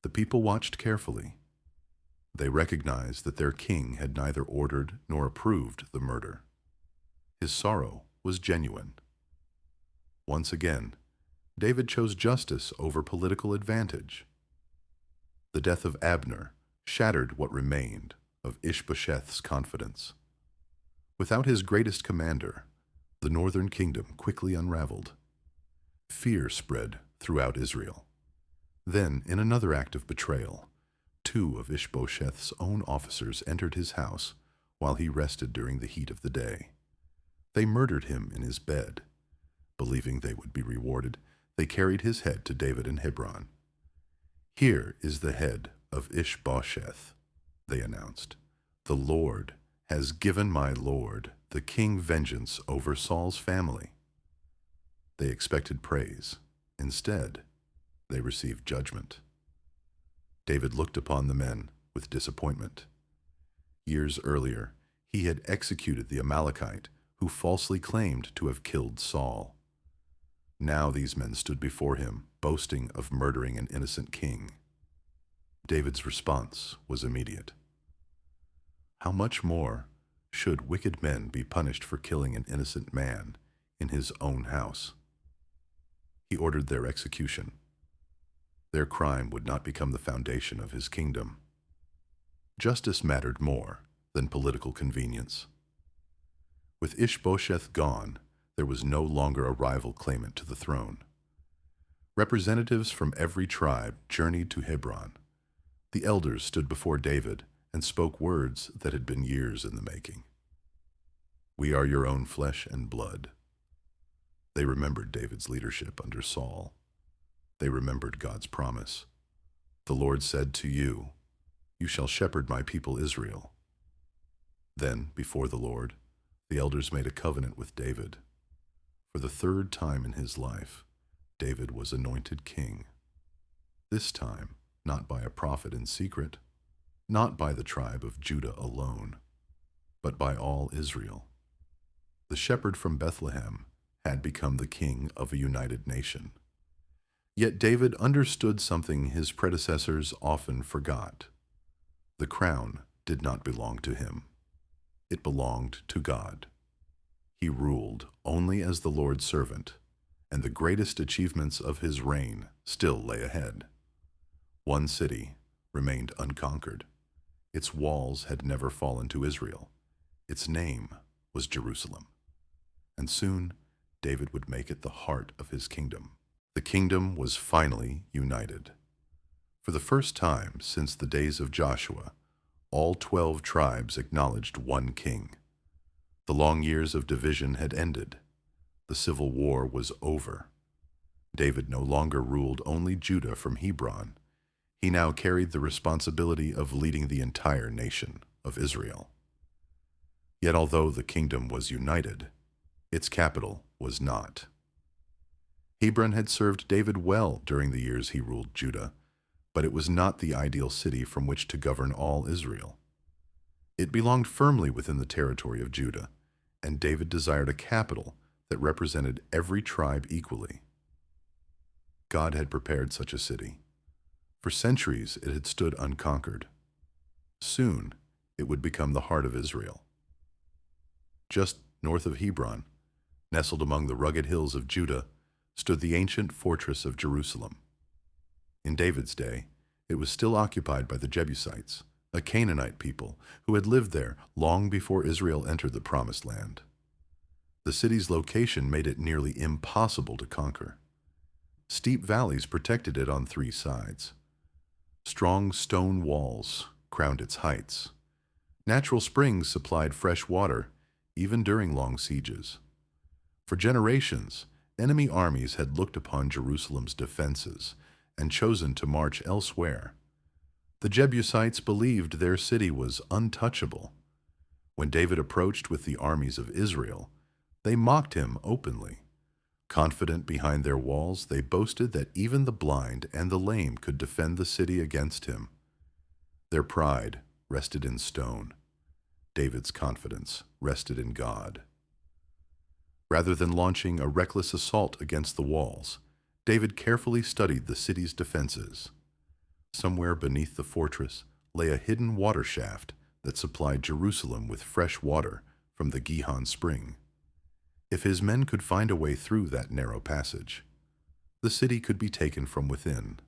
The people watched carefully. They recognized that their king had neither ordered nor approved the murder. His sorrow was genuine. Once again, David chose justice over political advantage. The death of Abner shattered what remained of Ishbosheth's confidence. Without his greatest commander, the northern kingdom quickly unraveled. Fear spread throughout Israel. Then, in another act of betrayal, 2 of Ishbosheth's own officers entered his house while he rested during the heat of the day. They murdered him in his bed. Believing they would be rewarded, they carried his head to David in Hebron. "Here is the head of Ishbosheth," they announced. "The Lord has given my lord, the king, vengeance over Saul's family." They expected praise. Instead, they received judgment. David looked upon the men with disappointment. Years earlier, he had executed the Amalekite who falsely claimed to have killed Saul. Now these men stood before him, boasting of murdering an innocent king. David's response was immediate. How much more should wicked men be punished for killing an innocent man in his own house? He ordered their execution. Their crime would not become the foundation of his kingdom. Justice mattered more than political convenience. With Ishbosheth gone, there was no longer a rival claimant to the throne. Representatives from every tribe journeyed to Hebron. The elders stood before David and spoke words that had been years in the making. "We are your own flesh and blood." They remembered David's leadership under Saul. They remembered God's promise. "The Lord said to you, 'You shall shepherd my people Israel.'" Then, before the Lord, the elders made a covenant with David. For the 3rd time in his life, David was anointed king. This time, not by a prophet in secret, not by the tribe of Judah alone, but by all Israel. The shepherd from Bethlehem had become the king of a united nation. Yet David understood something his predecessors often forgot. The crown did not belong to him. It belonged to God. He ruled only as the Lord's servant, and the greatest achievements of his reign still lay ahead. One city remained unconquered. Its walls had never fallen to Israel. Its name was Jerusalem. And soon, David would make it the heart of his kingdom. The kingdom was finally united. For the first time since the days of Joshua, all 12 tribes acknowledged one king. The long years of division had ended. The civil war was over. David no longer ruled only Judah from Hebron. He now carried the responsibility of leading the entire nation of Israel. Yet although the kingdom was united, its capital was not. Hebron had served David well during the years he ruled Judah, but it was not the ideal city from which to govern all Israel. It belonged firmly within the territory of Judah, and David desired a capital that represented every tribe equally. God had prepared such a city. For centuries it had stood unconquered. Soon it would become the heart of Israel. Just north of Hebron, nestled among the rugged hills of Judah, stood the ancient fortress of Jerusalem. In David's day, it was still occupied by the Jebusites, a Canaanite people who had lived there long before Israel entered the Promised Land. The city's location made it nearly impossible to conquer. Steep valleys protected it on 3 sides. Strong stone walls crowned its heights. Natural springs supplied fresh water, even during long sieges. For generations, enemy armies had looked upon Jerusalem's defenses and chosen to march elsewhere. The Jebusites believed their city was untouchable. When David approached with the armies of Israel, They mocked him openly. Confident behind their walls, they boasted that even the blind and the lame could defend the city against him. Their pride rested in stone. David's confidence rested in God. Rather than launching a reckless assault against the walls, David carefully studied the city's defenses. Somewhere beneath the fortress lay a hidden water shaft that supplied Jerusalem with fresh water from the Gihon spring. If his men could find a way through that narrow passage, the city could be taken from within.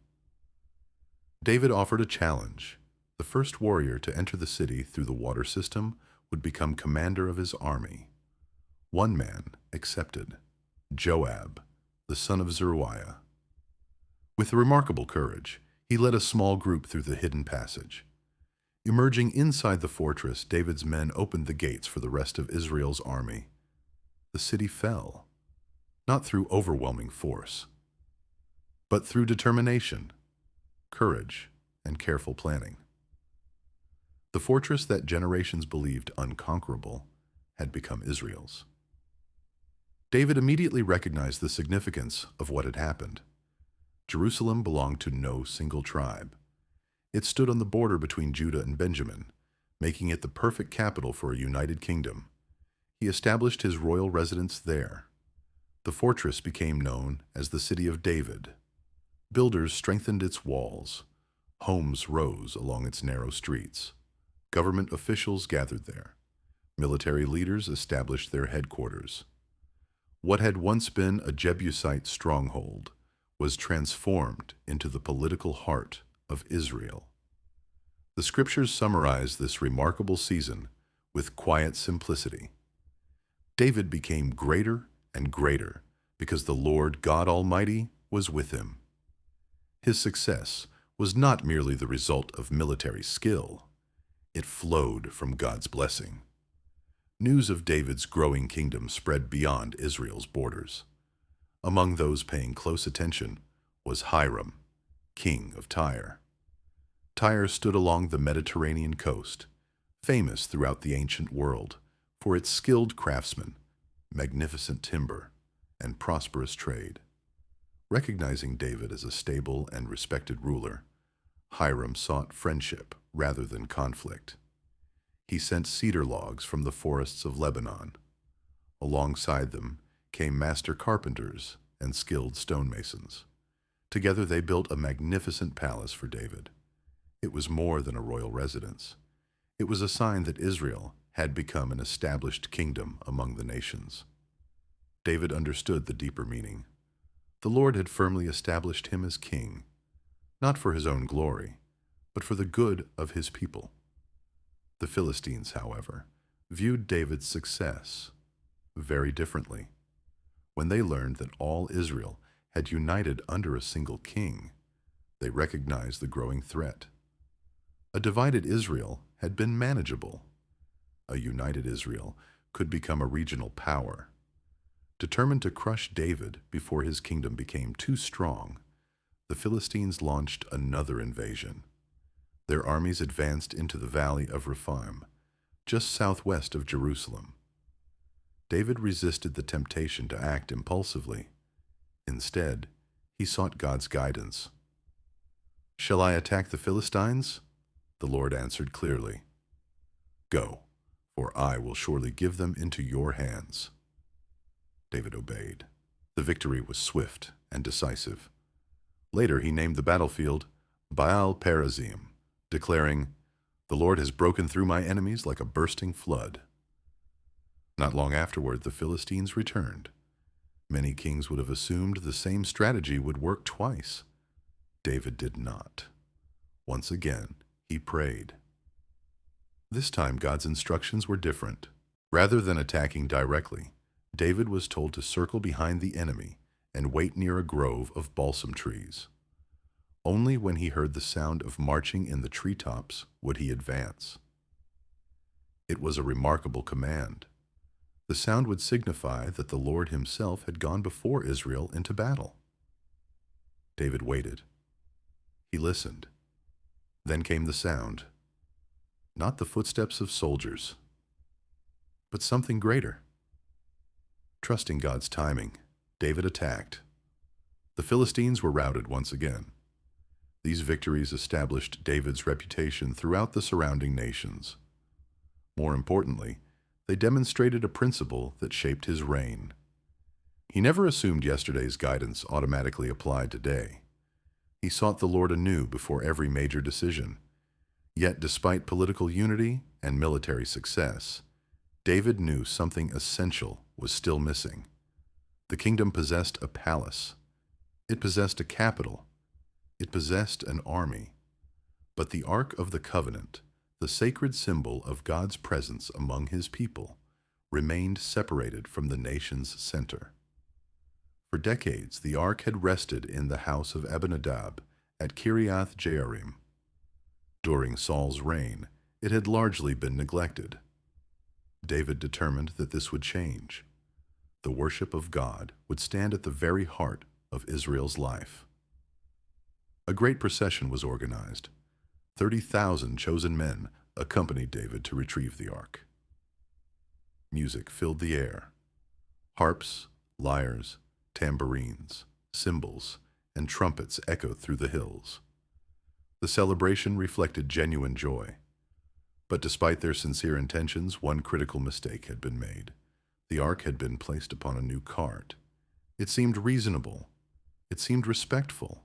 David offered a challenge. The first warrior to enter the city through the water system would become commander of his army. One man accepted, Joab, the son of Zeruiah. With remarkable courage, he led a small group through the hidden passage. Emerging inside the fortress, David's men opened the gates for the rest of Israel's army. The city fell, not through overwhelming force, but through determination, courage, and careful planning. The fortress that generations believed unconquerable had become Israel's. David immediately recognized the significance of what had happened. Jerusalem belonged to no single tribe. It stood on the border between Judah and Benjamin, making it the perfect capital for a united kingdom. He established his royal residence there. The fortress became known as the City of David. Builders strengthened its walls. Homes rose along its narrow streets. Government officials gathered there. Military leaders established their headquarters. What had once been a Jebusite stronghold was transformed into the political heart of Israel. The scriptures summarize this remarkable season with quiet simplicity. David became greater and greater because the Lord God Almighty was with him. His success was not merely the result of military skill. It flowed from God's blessing. News of David's growing kingdom spread beyond Israel's borders. Among those paying close attention was Hiram, king of Tyre. Tyre stood along the Mediterranean coast, famous throughout the ancient world for its skilled craftsmen, magnificent timber, and prosperous trade. Recognizing David as a stable and respected ruler, Hiram sought friendship rather than conflict. He sent cedar logs from the forests of Lebanon. Alongside them came master carpenters and skilled stonemasons. Together they built a magnificent palace for David. It was more than a royal residence. It was a sign that Israel had become an established kingdom among the nations. David understood the deeper meaning. The Lord had firmly established him as king, not for his own glory, but for the good of his people. The Philistines, however, viewed David's success very differently. When they learned that all Israel had united under a single king, they recognized the growing threat. A divided Israel had been manageable. A united Israel could become a regional power. Determined to crush David before his kingdom became too strong, the Philistines launched another invasion. Their armies advanced into the valley of Rephaim, just southwest of Jerusalem. David resisted the temptation to act impulsively. Instead, he sought God's guidance. "Shall I attack the Philistines?" The Lord answered clearly. "Go, for I will surely give them into your hands." David obeyed. The victory was swift and decisive. Later he named the battlefield Baal Perazim, declaring, "The Lord has broken through my enemies like a bursting flood." Not long afterward, the Philistines returned. Many kings would have assumed the same strategy would work twice. David did not. Once again, he prayed. This time, God's instructions were different. Rather than attacking directly, David was told to circle behind the enemy and wait near a grove of balsam trees. Only when he heard the sound of marching in the treetops would he advance. It was a remarkable command. The sound would signify that the Lord himself had gone before Israel into battle. David waited. He listened. Then came the sound. Not the footsteps of soldiers, but something greater. Trusting God's timing, David attacked. The Philistines were routed once again. These victories established David's reputation throughout the surrounding nations. More importantly, they demonstrated a principle that shaped his reign. He never assumed yesterday's guidance automatically applied today. He sought the Lord anew before every major decision. Yet, despite political unity and military success, David knew something essential was still missing. The kingdom possessed a palace. It possessed a capital. It possessed an army. But the Ark of the Covenant, the sacred symbol of God's presence among his people, remained separated from the nation's center. For decades, the Ark had rested in the house of Abinadab at Kiriath Jearim. During Saul's reign, it had largely been neglected. David determined that this would change. The worship of God would stand at the very heart of Israel's life. A great procession was organized. 30,000 chosen men accompanied David to retrieve the ark. Music filled the air. Harps, lyres, tambourines, cymbals, and trumpets echoed through the hills. The celebration reflected genuine joy. But despite their sincere intentions, one critical mistake had been made. The ark had been placed upon a new cart. It seemed reasonable. It seemed respectful.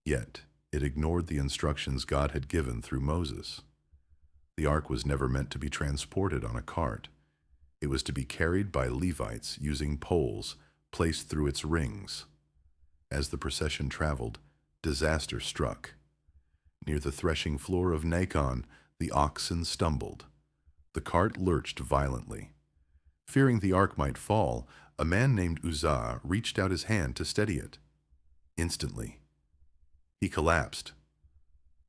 Yet, it ignored the instructions God had given through Moses. The ark was never meant to be transported on a cart. It was to be carried by Levites using poles placed through its rings. As the procession traveled, disaster struck. Near the threshing floor of Nacon, the oxen stumbled. The cart lurched violently. Fearing the ark might fall, a man named Uzzah reached out his hand to steady it. Instantly, he collapsed.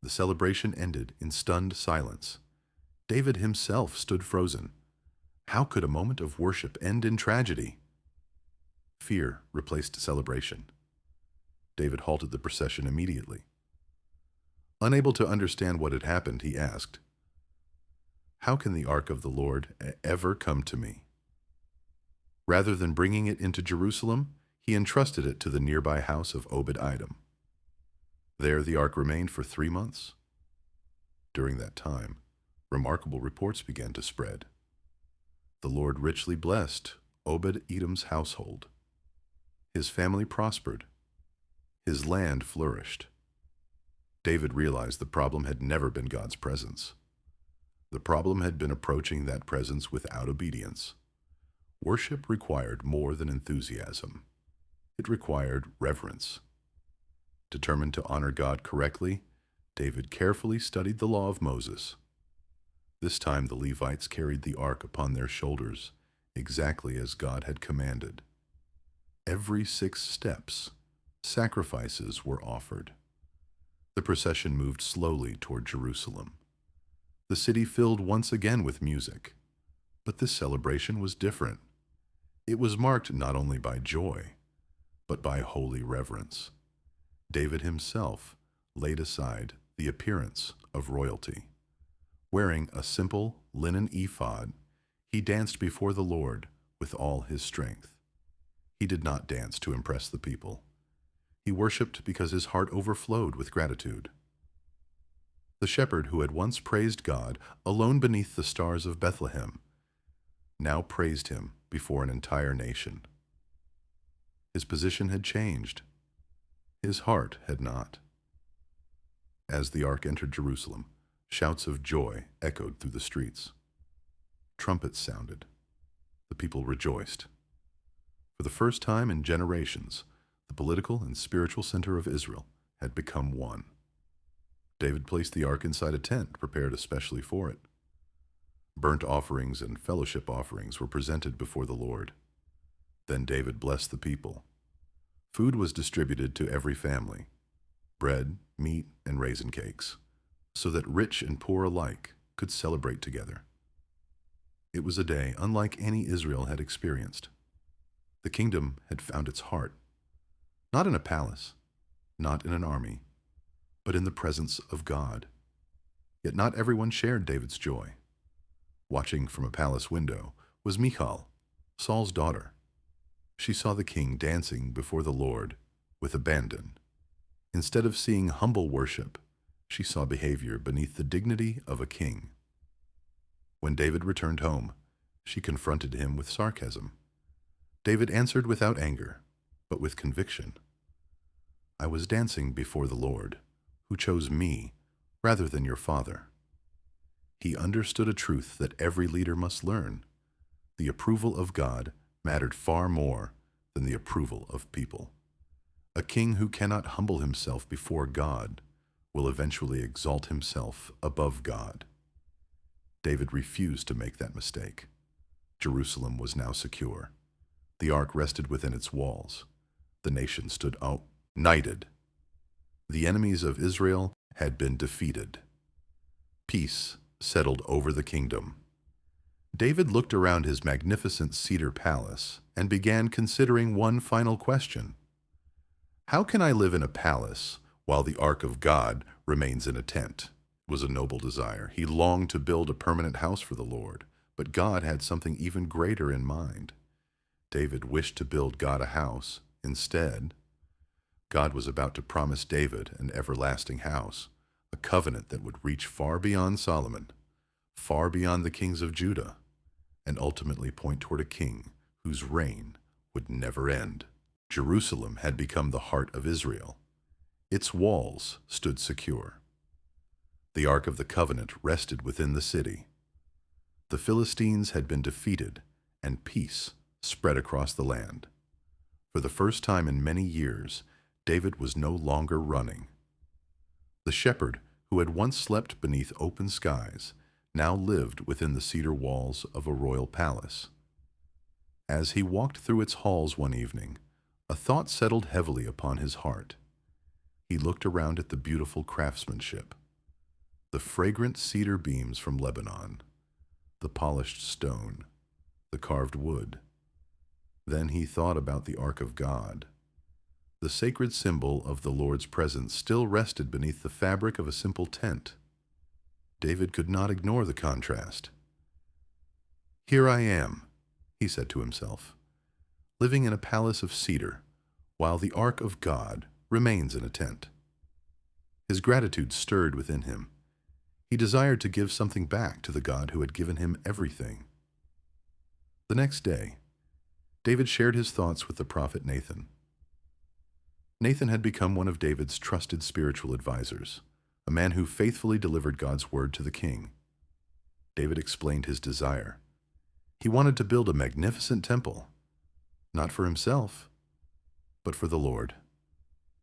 The celebration ended in stunned silence. David himself stood frozen. How could a moment of worship end in tragedy? Fear replaced celebration. David halted the procession immediately. Unable to understand what had happened, he asked, "How can the ark of the Lord ever come to me?" Rather than bringing it into Jerusalem, he entrusted it to the nearby house of Obed-Edom. There the ark remained for 3 months. During that time, remarkable reports began to spread. The Lord richly blessed Obed-Edom's household. His family prospered. His land flourished. David realized the problem had never been God's presence. The problem had been approaching that presence without obedience. Worship required more than enthusiasm. It required reverence. Determined to honor God correctly, David carefully studied the law of Moses. This time the Levites carried the ark upon their shoulders, exactly as God had commanded. Every 6 steps, sacrifices were offered. The procession moved slowly toward Jerusalem. The city filled once again with music. But this celebration was different. It was marked not only by joy, but by holy reverence. David himself laid aside the appearance of royalty. Wearing a simple linen ephod, he danced before the Lord with all his strength. He did not dance to impress the people. He worshipped because his heart overflowed with gratitude. The shepherd who had once praised God alone beneath the stars of Bethlehem now praised him before an entire nation. His position had changed. His heart had not. As the ark entered Jerusalem, shouts of joy echoed through the streets. Trumpets sounded. The people rejoiced. For the first time in generations, the political and spiritual center of Israel had become one. David placed the ark inside a tent prepared especially for it. Burnt offerings and fellowship offerings were presented before the Lord. Then David blessed the people. Food was distributed to every family, bread, meat, and raisin cakes, so that rich and poor alike could celebrate together. It was a day unlike any Israel had experienced. The kingdom had found its heart, not in a palace, not in an army, but in the presence of God. Yet not everyone shared David's joy. Watching from a palace window was Michal, Saul's daughter. She saw the king dancing before the Lord with abandon. Instead of seeing humble worship, she saw behavior beneath the dignity of a king. When David returned home, she confronted him with sarcasm. David answered without anger, but with conviction. I was dancing before the Lord, who chose me rather than your father. He understood a truth that every leader must learn. The approval of God mattered far more than the approval of people. A king who cannot humble himself before God will eventually exalt himself above God. David refused to make that mistake. Jerusalem was now secure. The ark rested within its walls. The nation stood united. The enemies of Israel had been defeated. Peace settled over the kingdom. David looked around his magnificent cedar palace and began considering one final question. How can I live in a palace while the ark of God remains in a tent? It was a noble desire. He longed to build a permanent house for the Lord, but God had something even greater in mind. David wished to build God a house. Instead, God was about to promise David an everlasting house, a covenant that would reach far beyond Solomon, far beyond the kings of Judah, and ultimately point toward a king whose reign would never end. Jerusalem had become the heart of Israel. Its walls stood secure. The Ark of the Covenant rested within the city. The Philistines had been defeated, and peace spread across the land. For the first time in many years, David was no longer running. The shepherd, who had once slept beneath open skies, now lived within the cedar walls of a royal palace. As he walked through its halls one evening, a thought settled heavily upon his heart. He looked around at the beautiful craftsmanship, the fragrant cedar beams from Lebanon, the polished stone, the carved wood. Then he thought about the Ark of God. The sacred symbol of the Lord's presence still rested beneath the fabric of a simple tent. David could not ignore the contrast. Here I am, he said to himself, living in a palace of cedar, while the Ark of God remains in a tent. His gratitude stirred within him. He desired to give something back to the God who had given him everything. The next day, David shared his thoughts with the prophet Nathan. Nathan had become one of David's trusted spiritual advisors, a man who faithfully delivered God's word to the king. David explained his desire. He wanted to build a magnificent temple, not for himself, but for the Lord.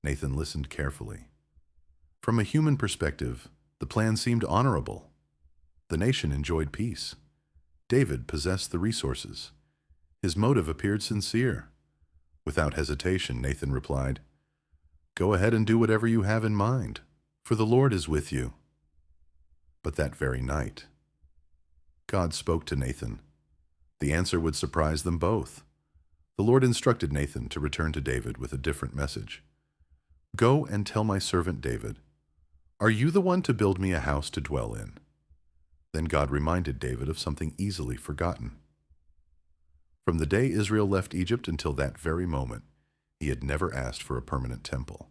Nathan listened carefully. From a human perspective, the plan seemed honorable. The nation enjoyed peace. David possessed the resources. His motive appeared sincere. Without hesitation, Nathan replied, "Go ahead and do whatever you have in mind, for the Lord is with you." But that very night, God spoke to Nathan. The answer would surprise them both. The Lord instructed Nathan to return to David with a different message. "Go and tell my servant David, are you the one to build me a house to dwell in?" Then God reminded David of something easily forgotten. From the day Israel left Egypt until that very moment, he had never asked for a permanent temple.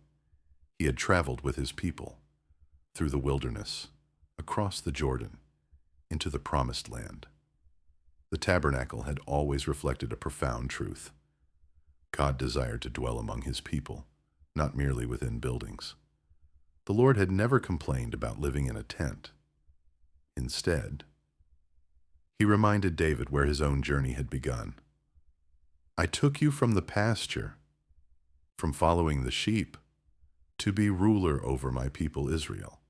He had traveled with his people through the wilderness, across the Jordan, into the promised land. The tabernacle had always reflected a profound truth. God desired to dwell among his people, not merely within buildings. The Lord had never complained about living in a tent. Instead, he reminded David where his own journey had begun. "I took you from the pasture, from following the sheep, to be ruler over my people Israel."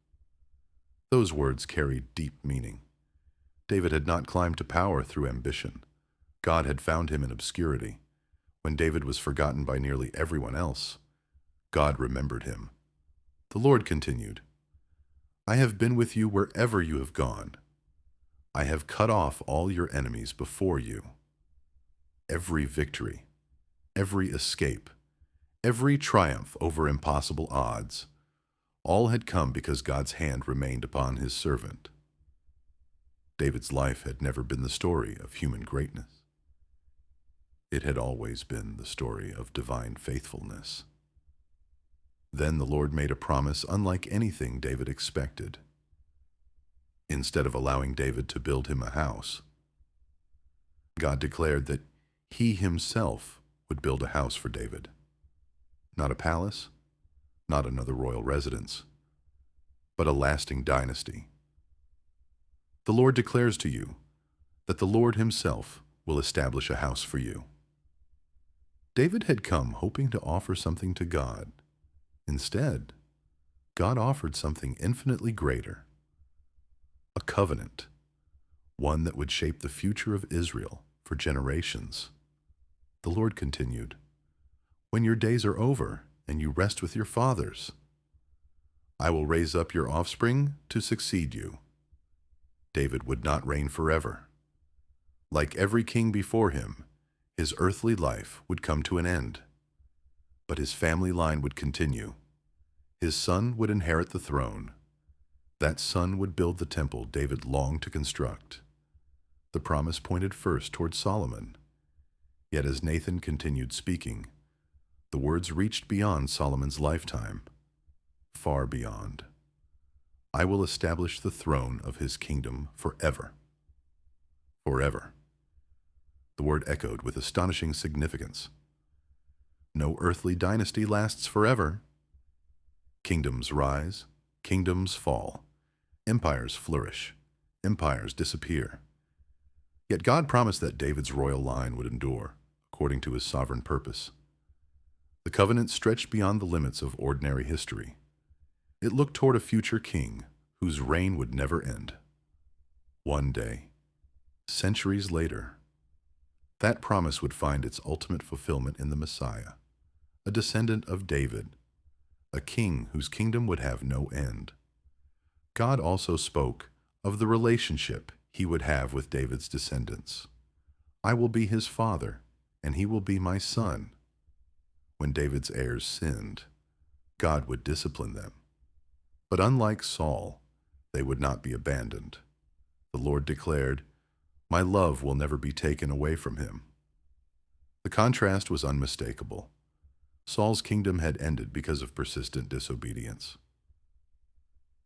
Those words carried deep meaning. David had not climbed to power through ambition. God had found him in obscurity. When David was forgotten by nearly everyone else, God remembered him. The Lord continued, "I have been with you wherever you have gone. I have cut off all your enemies before you." Every victory, every escape, every triumph over impossible odds, all had come because God's hand remained upon his servant. David's life had never been the story of human greatness. It had always been the story of divine faithfulness. Then the Lord made a promise unlike anything David expected. Instead of allowing David to build him a house, God declared that he himself would build a house for David. Not a palace, not another royal residence, but a lasting dynasty. The Lord declares to you that the Lord himself will establish a house for you. David had come hoping to offer something to God. Instead, God offered something infinitely greater, a covenant, one that would shape the future of Israel for generations. The Lord continued, "When your days are over and you rest with your fathers, I will raise up your offspring to succeed you." David would not reign forever. Like every king before him, his earthly life would come to an end. But his family line would continue. His son would inherit the throne. That son would build the temple David longed to construct. The promise pointed first toward Solomon. Yet as Nathan continued speaking, the words reached beyond Solomon's lifetime, far beyond. "I will establish the throne of his kingdom forever." Forever. The word echoed with astonishing significance. No earthly dynasty lasts forever. Kingdoms rise, kingdoms fall, empires flourish, empires disappear. Yet God promised that David's royal line would endure, according to his sovereign purpose. The covenant stretched beyond the limits of ordinary history. It looked toward a future king whose reign would never end. One day, centuries later, that promise would find its ultimate fulfillment in the Messiah, a descendant of David, a king whose kingdom would have no end. God also spoke of the relationship he would have with David's descendants. "I will be his father, and he will be my son." When David's heirs sinned, God would discipline them. But unlike Saul, they would not be abandoned. The Lord declared, "My love will never be taken away from him." The contrast was unmistakable. Saul's kingdom had ended because of persistent disobedience.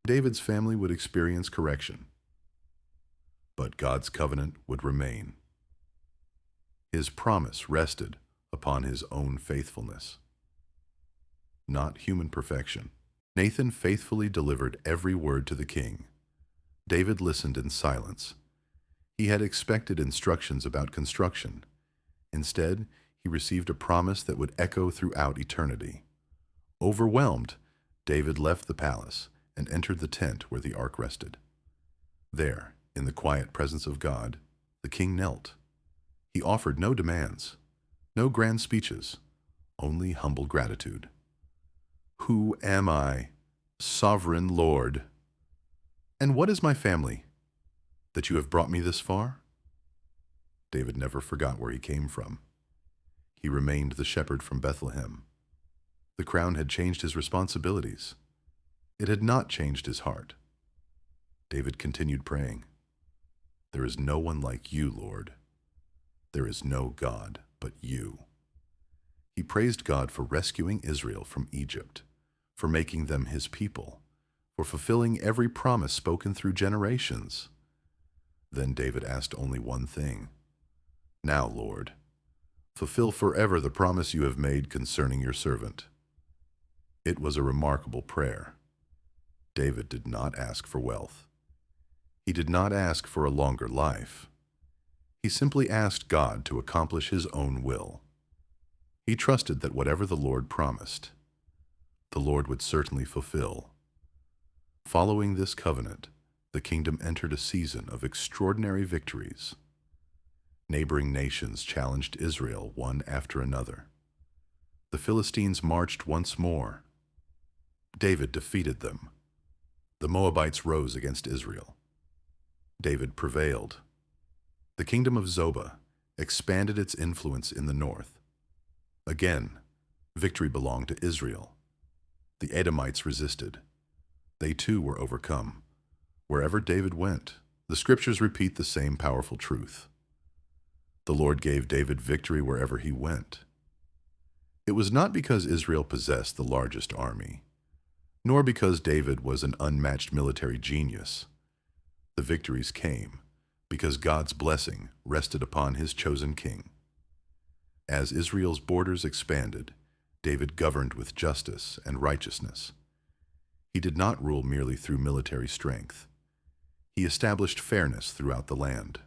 David's family would experience correction, but God's covenant would remain. His promise rested upon his own faithfulness, not human perfection. Nathan faithfully delivered every word to the king. David listened in silence. He had expected instructions about construction. Instead, he received a promise that would echo throughout eternity. Overwhelmed, David left the palace and entered the tent where the ark rested. There, in the quiet presence of God, the king knelt. He offered no demands, no grand speeches, only humble gratitude. "Who am I, sovereign Lord? And what is my family, that you have brought me this far?" David never forgot where he came from. He remained the shepherd from Bethlehem. The crown had changed his responsibilities. It had not changed his heart. David continued praying, "There is no one like you, Lord. There is no God but you." He praised God for rescuing Israel from Egypt, for making them his people, for fulfilling every promise spoken through generations. Then David asked only one thing. "Now, Lord, fulfill forever the promise you have made concerning your servant." It was a remarkable prayer. David did not ask for wealth. He did not ask for a longer life. He simply asked God to accomplish his own will. He trusted that whatever the Lord promised, the Lord would certainly fulfill. Following this covenant, the kingdom entered a season of extraordinary victories. Neighboring nations challenged Israel one after another. The Philistines marched once more. David defeated them. The Moabites rose against Israel. David prevailed. The kingdom of Zobah expanded its influence in the north. Again, victory belonged to Israel. The Edomites resisted. They too were overcome. Wherever David went, the scriptures repeat the same powerful truth. The Lord gave David victory wherever he went. It was not because Israel possessed the largest army, nor because David was an unmatched military genius. The victories came because God's blessing rested upon his chosen king. As Israel's borders expanded, David governed with justice and righteousness. He did not rule merely through military strength. He established fairness throughout the land.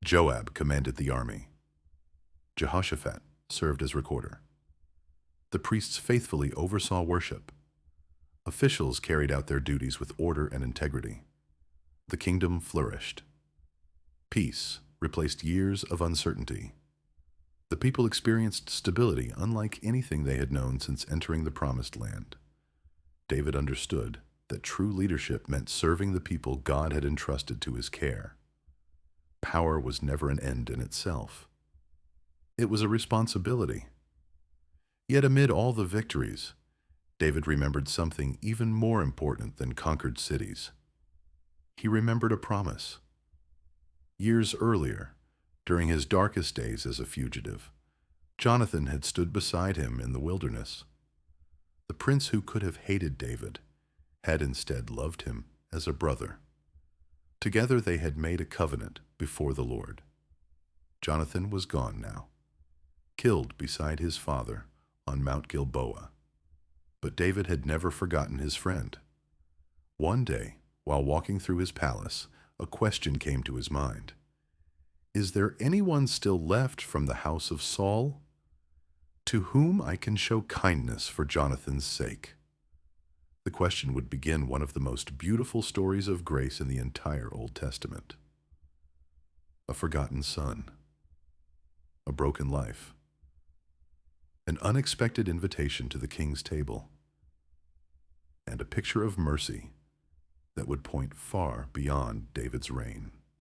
Joab commanded the army. Jehoshaphat served as recorder. The priests faithfully oversaw worship. Officials carried out their duties with order and integrity. The kingdom flourished. Peace replaced years of uncertainty. The people experienced stability unlike anything they had known since entering the Promised Land. David understood that true leadership meant serving the people God had entrusted to his care. Power was never an end in itself. It was a responsibility. Yet amid all the victories, David remembered something even more important than conquered cities. He remembered a promise. Years earlier, during his darkest days as a fugitive, Jonathan had stood beside him in the wilderness. The prince who could have hated David had instead loved him as a brother. Together they had made a covenant before the Lord. Jonathan was gone now, killed beside his father on Mount Gilboa. But David had never forgotten his friend. One day, while walking through his palace, a question came to his mind. Is there anyone still left from the house of Saul to whom I can show kindness for Jonathan's sake? The question would begin one of the most beautiful stories of grace in the entire Old Testament. A forgotten son, a broken life, an unexpected invitation to the king's table, and a picture of mercy that would point far beyond David's reign.